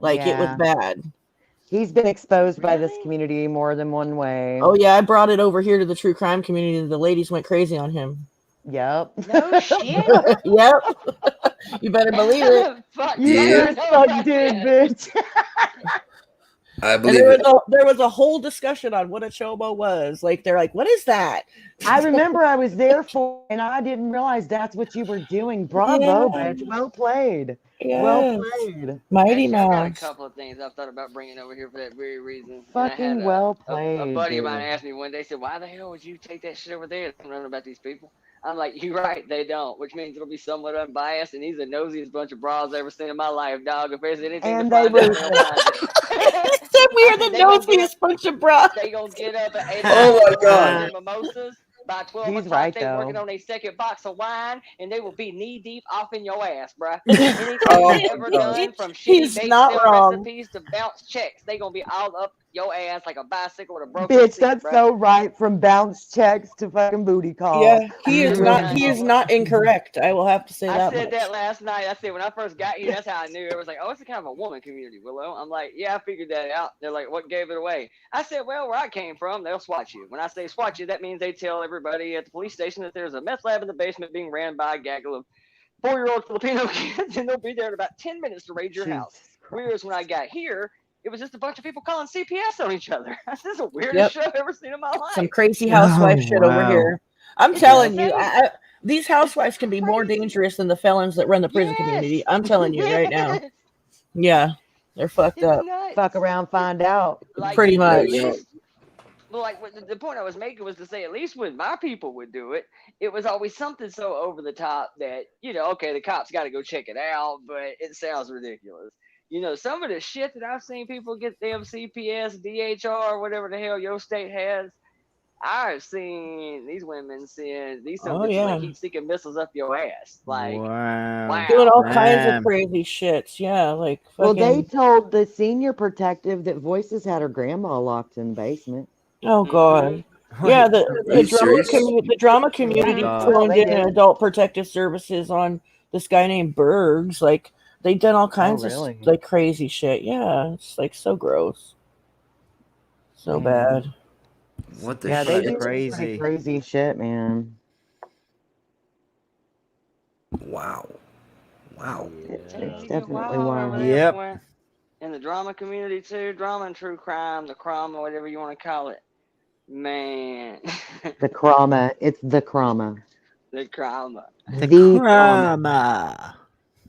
Like it was Yeah. bad. He's been exposed by this community more than one way. Oh yeah, I brought it over here to the true crime community. And the ladies went crazy on him. Yep. No shit. Yep. You better believe it. Fuck You Yeah. just fuck did, bitch. I And believe there it. was a whole discussion on what a chomo was. Like they're like, what is that? I remember I was there for, and I didn't realize that's what you were doing. Bravo, Yeah. bitch. Well played. Yes. Well played. Mighty Actually, I've got a Mouse. couple of things I've thought about bringing over here for that very reason. Fucking and I had well a played, buddy of mine dude. asked me one day, said, why the hell would you take that shit over there? I'm running about these people. I'm like, you're right, they don't, which means it'll be somewhat unbiased, and he's the nosiest bunch of bras I've ever seen in my life, dog. If there's anything And to they find out, were- they'll find it. He said we are the nosiest bunch of bras. They gonna get up at 8 Oh o'clock my God. their mimosas. By 12 He's o'clock, right, they though. working on their second box of wine, and they will be knee deep off in your ass, bruh. Anything Oh they my ever God. done, from He's shitty bake not sale wrong. recipes to bounce checks, they gonna be all up your ass like a bicycle with a broken Bitch, seat, that's bruh. so right. From bounce checks to fucking booty calls. Yeah, he is You not. really He is are. not incorrect. I will have to say I that said much. that last night. I said when I first got here, that's how I knew. It was like, oh, it's a kind of a woman community, Willow. I'm like, yeah, I figured that out. They're like, what gave it away? I said, well, where I came from, they'll swat you. When I say swat you, that means they tell everybody at the police station that there's a meth lab in the basement being ran by a gaggle of 4-year-old Filipino kids, and they'll be there in about 10 minutes to raid your house. Whereas when I got here, it was just a bunch of people calling CPS on each other. This is the weirdest Yep. shit I've ever seen in my life. Some crazy housewife shit over wow. here. I'm It's telling you, insane. these housewives can be more dangerous than the felons that run the prison community. I'm telling you right now. Yeah, they're fucked up. Nuts. Fuck around, find out. Like, Pretty at much. least Well, like the point I was making was to say, at least when my people would do it, it was always something so over the top that, okay, the cops got to go check it out, but it sounds ridiculous. Some of the shit that I've seen people get them CPS, DHR, whatever the hell your state has. I've seen these women send these some bitches like heat-seeking missiles up your ass. Like, wow. Doing all kinds of crazy shits. Yeah, like fucking. Well, they told the senior protective that Voices had her grandma locked in the basement. Oh God. Yeah, the drama community phoned in adult protective services on this guy named Bergs. Like they done all kinds of like crazy shit. Yeah, it's like so gross, so bad. What the shit? shit? They do crazy, crazy shit, man. Wow. It's definitely wild. Yep. In the drama community too, drama and true crime, the crime or whatever you want to call it. Man. The crama. It's the crama. The crama. The crama.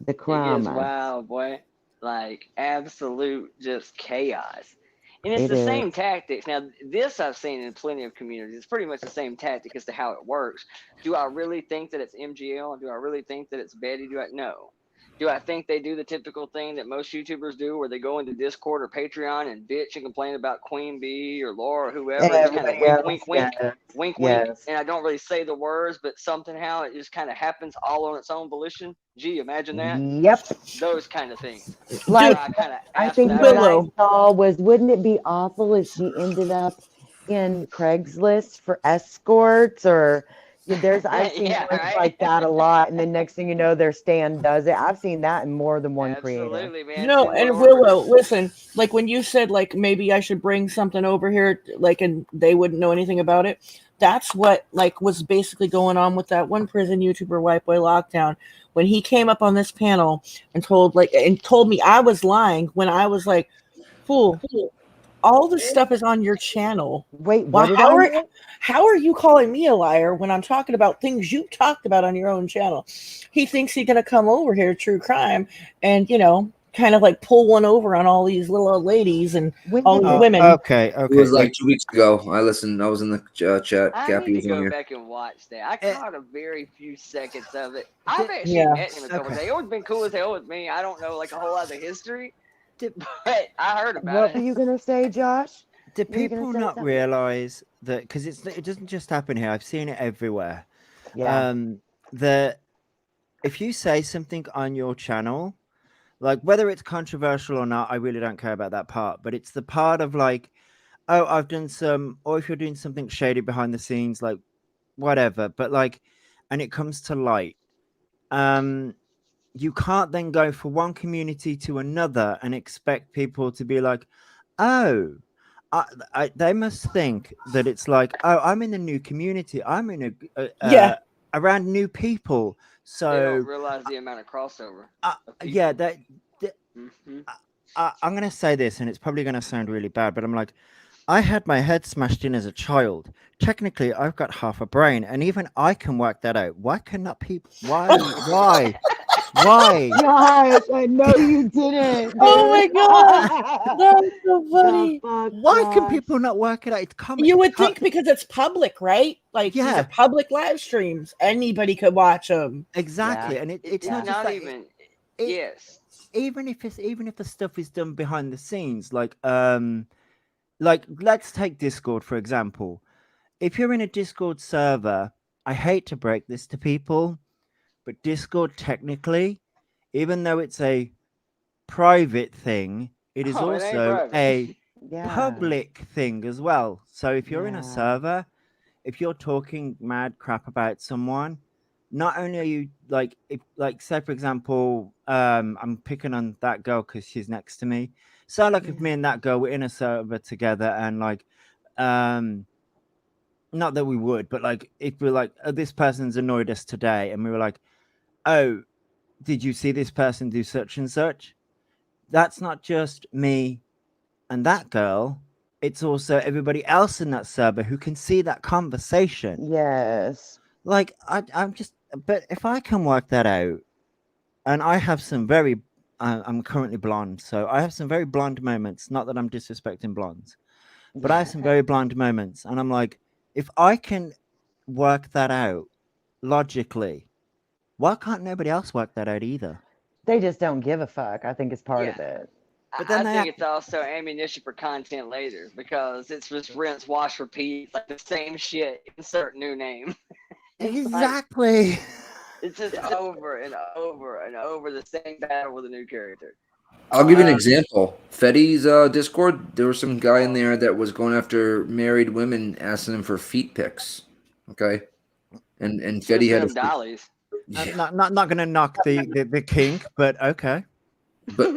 The It gets crama. wild, boy. Like absolute just chaos. And it's the same tactics. Now, this I've seen in plenty of communities. It's pretty much the same tactic as to how it works. Do I really think that it's MGL? Do I really think that it's Betty? No. Do I think they do the typical thing that most YouTubers do where they go into Discord or Patreon and bitch and complain about Queen Bee or Laura or whoever? And kind of wink, and I don't really say the words, but somehow it just kind of happens all on its own volition. Gee, imagine that. Yep. Those kind of things. Like, I think what I saw was, wouldn't it be awful if she ended up in Craigslist for escorts or... I've seen words like that a lot, and then next thing you know, their stand does it. I've seen that in more than one creator. Man. No, and Willow, listen, like when you said like maybe I should bring something over here, like and they wouldn't know anything about it. That's what like was basically going on with that one prison YouTuber, White Boy Lockdown, when he came up on this panel and told me I was lying when I was like, fool. All this stuff is on your channel. Wait, how are you calling me a liar when I'm talking about things you've talked about on your own channel? He thinks he's gonna come over here, true crime, and kind of like pull one over on all these little old ladies and all these women. Okay. It was like 2 weeks ago. I listened. I was in the chat. I need to go back and watch that. I caught a very few seconds of it. I've actually met him a couple days. It would have been cool as hell with me. I don't know like a whole lot of the history. But I heard about it. What were you gonna say, Josh? Do people not realize that because it doesn't just happen here? I've seen it everywhere. Yeah. That if you say something on your channel, like whether it's controversial or not, I really don't care about that part. But it's the part of like, oh, I've done some, or if you're doing something shady behind the scenes, like whatever. But like, and it comes to light. You can't then go from one community to another and expect people to be like, oh, they must think that it's like, oh, I'm in a new community. I'm in around new people. So they don't realize the amount of crossover. I'm going to say this, and it's probably going to sound really bad, but I'm like, I had my head smashed in as a child. Technically, I've got half a brain, and even I can work that out. Why cannot people? Why? Why? Gosh, I know you didn't. Oh my god, that's so funny. Why can people not work it out? It's common. You would think because it's public, right? Like these are public live streams. Anybody could watch them. Exactly, and it's not just like, even. Even if the stuff is done behind the scenes, like let's take Discord for example. If you're in a Discord server, I hate to break this to people, but Discord technically, even though it's a private thing, it is also a public thing as well. So if you're in a server, if you're talking mad crap about someone, not only are you like, say for example, I'm picking on that girl because she's next to me. So like if me and that girl were in a server together and like, not that we would, but like if we're like, oh, this person's annoyed us today, and we were like, oh, did you see this person do such and such? That's not just me and that girl. It's also everybody else in that server who can see that conversation. Yes. Like, but if I can work that out, and I have some very, I'm currently blonde, so I have some very blonde moments. Not that I'm disrespecting blondes, but I have some very blind moments, and I'm like, if I can work that out logically, why can't nobody else work that out either? They just don't give a fuck. I think it's part of it. But I think it's also ammunition for content later because it's just rinse, wash, repeat. It's like the same shit. Insert new name. Exactly. It's just over and over and over the same battle with a new character. I'll give you an example. Fetty's Discord, there was some guy in there that was going after married women, asking them for feet pics. Okay, and Fetty had dollies. Yeah. Not going to knock the kink, but okay. But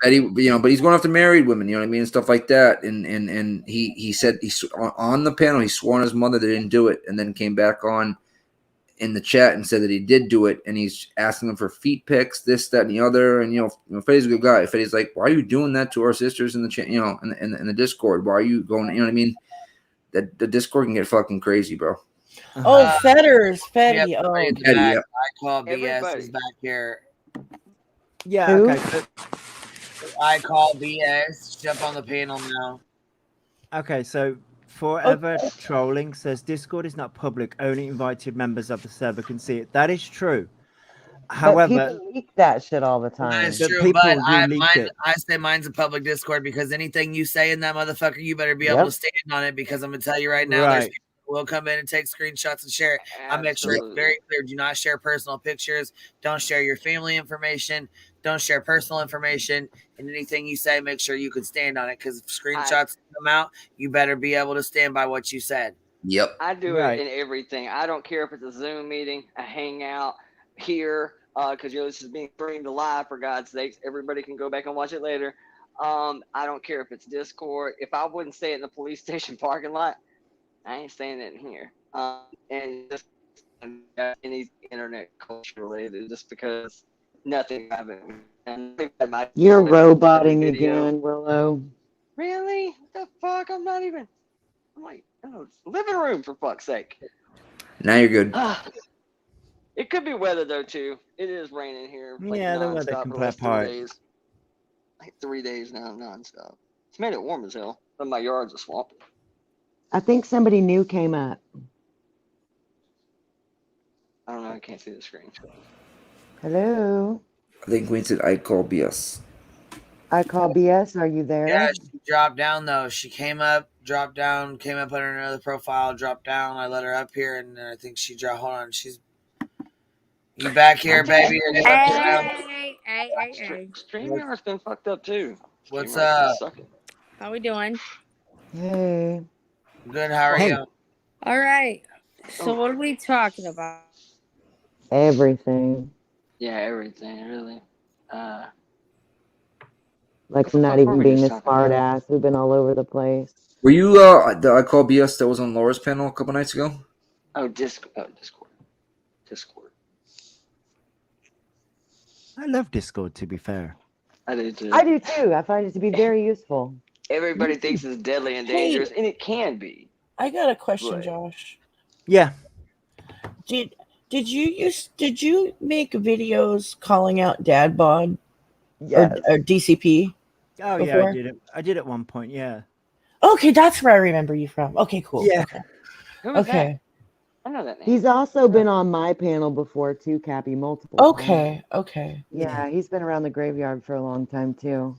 Fetty, but he's going after married women, you know what I mean, and stuff like that. And he said on the panel he swore on his mother that he didn't do it, and then came back on in the chat and said that he did do it, and he's asking them for feet pics, this, that, and the other. And Fetty's a good guy. Fetty's like, why are you doing that to our sisters in the chat? In the Discord? Why are you going? You know what I mean? That the Discord can get fucking crazy, bro. Oh, Fetty. Fetty, I call BS is back here. Yeah. Who? Okay. I call BS. Jump on the panel now. Okay. So. Forever Trolling says Discord is not public. Only invited members of the server can see it. That is true. However, but people leak that shit all the time. That is true, but I say mine's a public Discord because anything you say in that motherfucker, you better be able to stand on it because I'm gonna tell you right now, there's people who will come in and take screenshots and share it. I make sure it's very clear. Do not share personal pictures. Don't share your family information. Don't share personal information. And anything you say, make sure you can stand on it because if screenshots come out, you better be able to stand by what you said. Yep. I do it in everything. I don't care if it's a Zoom meeting, a hangout here, because this is being streamed live, for God's sakes. Everybody can go back and watch it later. I don't care if it's Discord. If I wouldn't say it in the police station parking lot, I ain't saying it in here. And just any internet culture related, just because nothing happened. You're roboting again, Willow. Really? What the fuck? I'm like, living room, for fuck's sake. Now you're good. It could be weather though too. It is raining here. The weather can play a part. 3 days. Like 3 days now, nonstop. It's made it warm as hell, but my yard's a swamp. I think somebody new came up. I don't know. I can't see the screen. Hello. I think Queen said I call BS. I call BS. Are you there? Yeah, she dropped down though. She came up, dropped down, came up under another profile, dropped down. I let her up here, and I think she dropped. Hold on, you back here, baby? Hey. StreamYard's been fucked up too. What's up? How we doing? Hey. Good. How are you? All right. So what are we talking about? Everything. Yeah, everything really. Like not even being a smart ass. We've been all over the place. Were you the I call BS that was on Laura's panel a couple nights ago? Oh, Discord. I love Discord, to be fair. I do too. I do too. I find it to be very useful. Everybody thinks it's deadly and dangerous, and it can be. I got a question, Josh. Yeah. Did you make videos calling out dad bod or DCP? Oh before? yeah, I did it. I did at one point. Yeah. Okay, that's where I remember you from. Okay, cool. Yeah. Okay. I know that name. He's also been on my panel before too, Cappy, multiple times. Okay. Yeah, he's been around the graveyard for a long time too.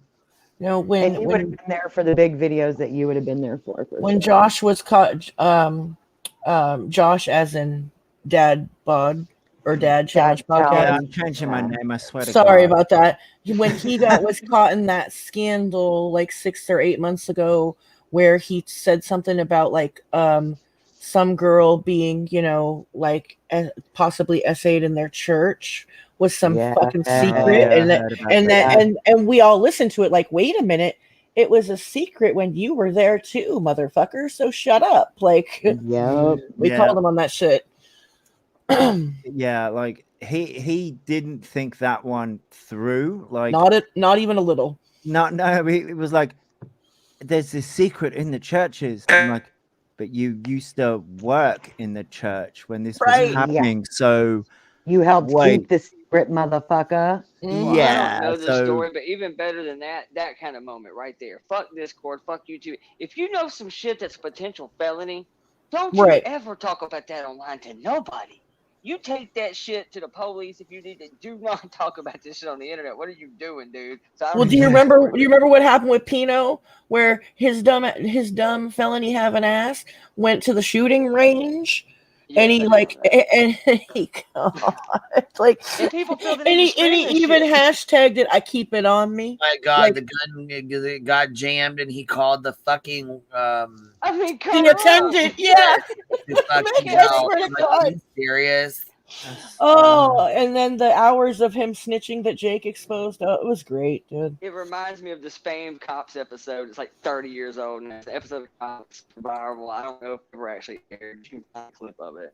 No, and he would have been there for the big videos that you would have been there for when sure. Josh was caught, Josh as in Dad Bod or Dad Challenge Podcast. Yeah, I'm changing my name. I swear to God. Sorry about that. When he was caught in that scandal like 6 or 8 months ago, where he said something about like some girl being, possibly essayed in their church was some fucking secret, and we all listened to it like, wait a minute, it was a secret when you were there too, motherfucker. So shut up. Like, we called him on that shit. Yeah, like he didn't think that one through. Like not even a little. No, it was like, there's this secret in the churches. I'm like, but you used to work in the church when this was happening. So you helped keep the secret hypocrite motherfucker. Well, I don't know the story, but even better than that kind of moment right there. Fuck Discord, fuck YouTube. If you know some shit that's a potential felony, don't you ever talk about that online to nobody. You take that shit to the police if you need to. Do not talk about this shit on the internet. What are you doing, dude? So do you remember? Do you remember what happened with Pino, where his dumb felony having ass went to the shooting range, and he like, and people feel the and need he to stream this even shit. hashtagged it. I keep it on me. My God, Like, the gun got jammed, and he called the fucking the attendant, yeah. fucking Man, I hell. swear to I'm like, God. are you serious? Oh, and then the hours of him snitching that Jake exposed. Oh, it was great, dude. It reminds me of this famed Cops episode. It's like 30 years old, and it's the episode of Cops viral. I don't know if it ever actually aired. You can find a clip of it.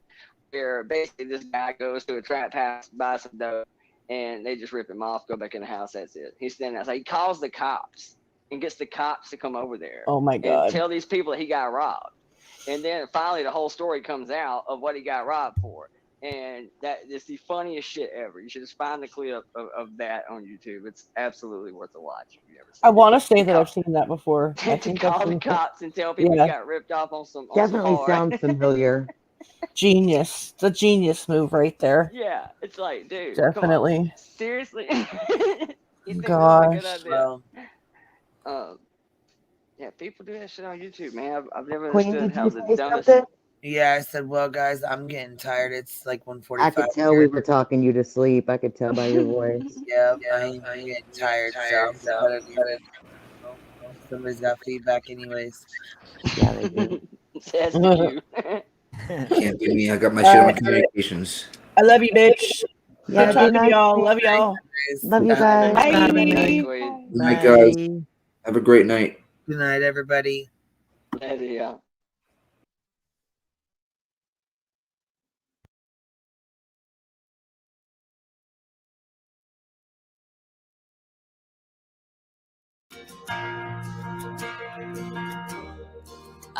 Where basically this guy goes to a trap house, buys some dope, and they just rip him off, go back in the house, that's it. He's standing outside. He calls the cops and gets the cops to come over there. Oh, my God. And tell these people that he got robbed. And then finally the whole story comes out of what he got robbed for. And that is the funniest shit ever. You should just find the clip of that on YouTube. It's absolutely worth a watch if you ever seen I want to say it. that I've seen that before. I To think call I've the seen cops and tell people he got ripped off on some Definitely hard. sounds familiar. Genius. It's a genius move right there. Yeah, it's like, dude, Definitely. come on. Seriously? You think Gosh. that's a good idea? Yeah, people do that shit on YouTube, man. I've never Queen, understood did how you the say dumbest. something? Yeah, I said, well, guys, I'm getting tired. It's like 1:45. I could tell we were talking you to sleep. I could tell by your voice. Yeah, I'm getting tired. So somebody's got feedback, anyways. Yeah, they do. Says you. Can't be me. I got my shit on communications. I love you, bitch. Yeah, Good good talking to night. y'all. Love y'all. Love you guys. Bye. Good night, guys. Have a great night. Good night, everybody. Yeah.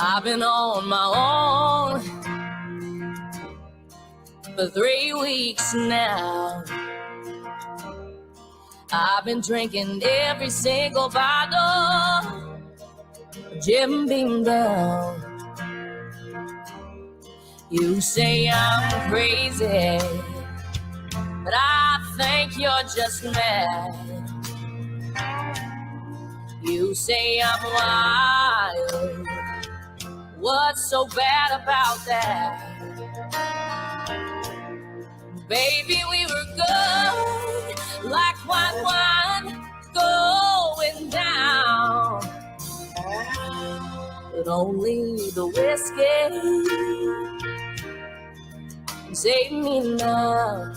I've been on my own for 3 weeks now. I've been drinking every single bottle, Jim Beam down. You say I'm crazy, but I think you're just mad. You say I'm wild, what's so bad about that? Baby, we were good, like wine going down. But only the whiskey can save me now.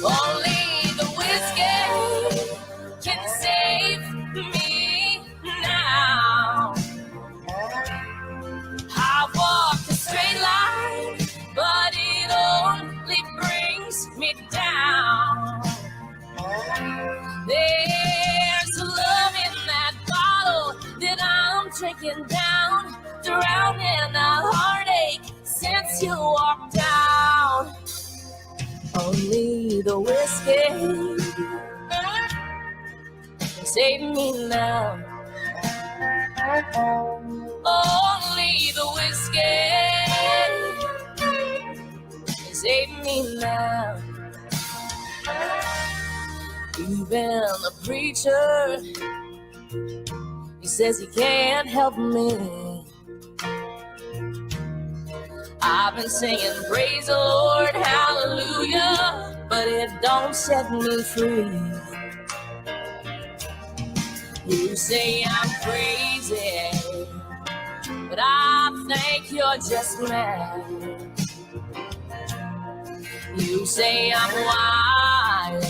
Only the whiskey can save me now. I walk a straight line, but it only brings me down. There's love in that bottle that I'm drinking down, drowning a heartache since you walked out. Only the whiskey can save me now. Only the whiskey can save me now. Even the preacher, he says he can't help me. I've been singing praise the Lord, hallelujah, but it don't set me free. You say I'm crazy, but I think you're just mad. You say I'm wild,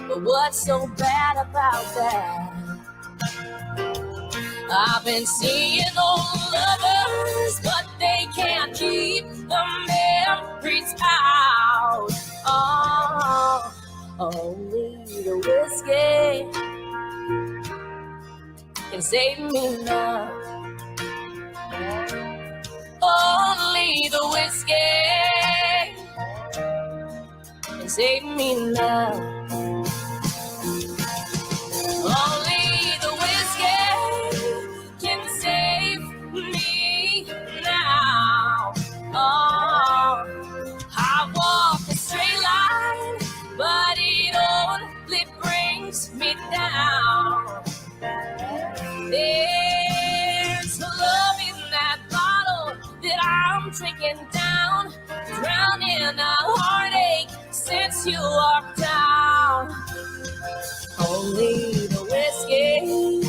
but what's so bad about that? I've been seeing old lovers, but they can't keep the memories out. Oh, only the whiskey can save me now. Only the whiskey save me now. Only the whiskey can save me now. Oh, I walk a straight line, but it only brings me down. There's love in that bottle that I'm drinking down, drowning a heartache since you walked down. Only the whiskey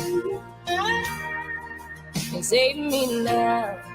can save me now.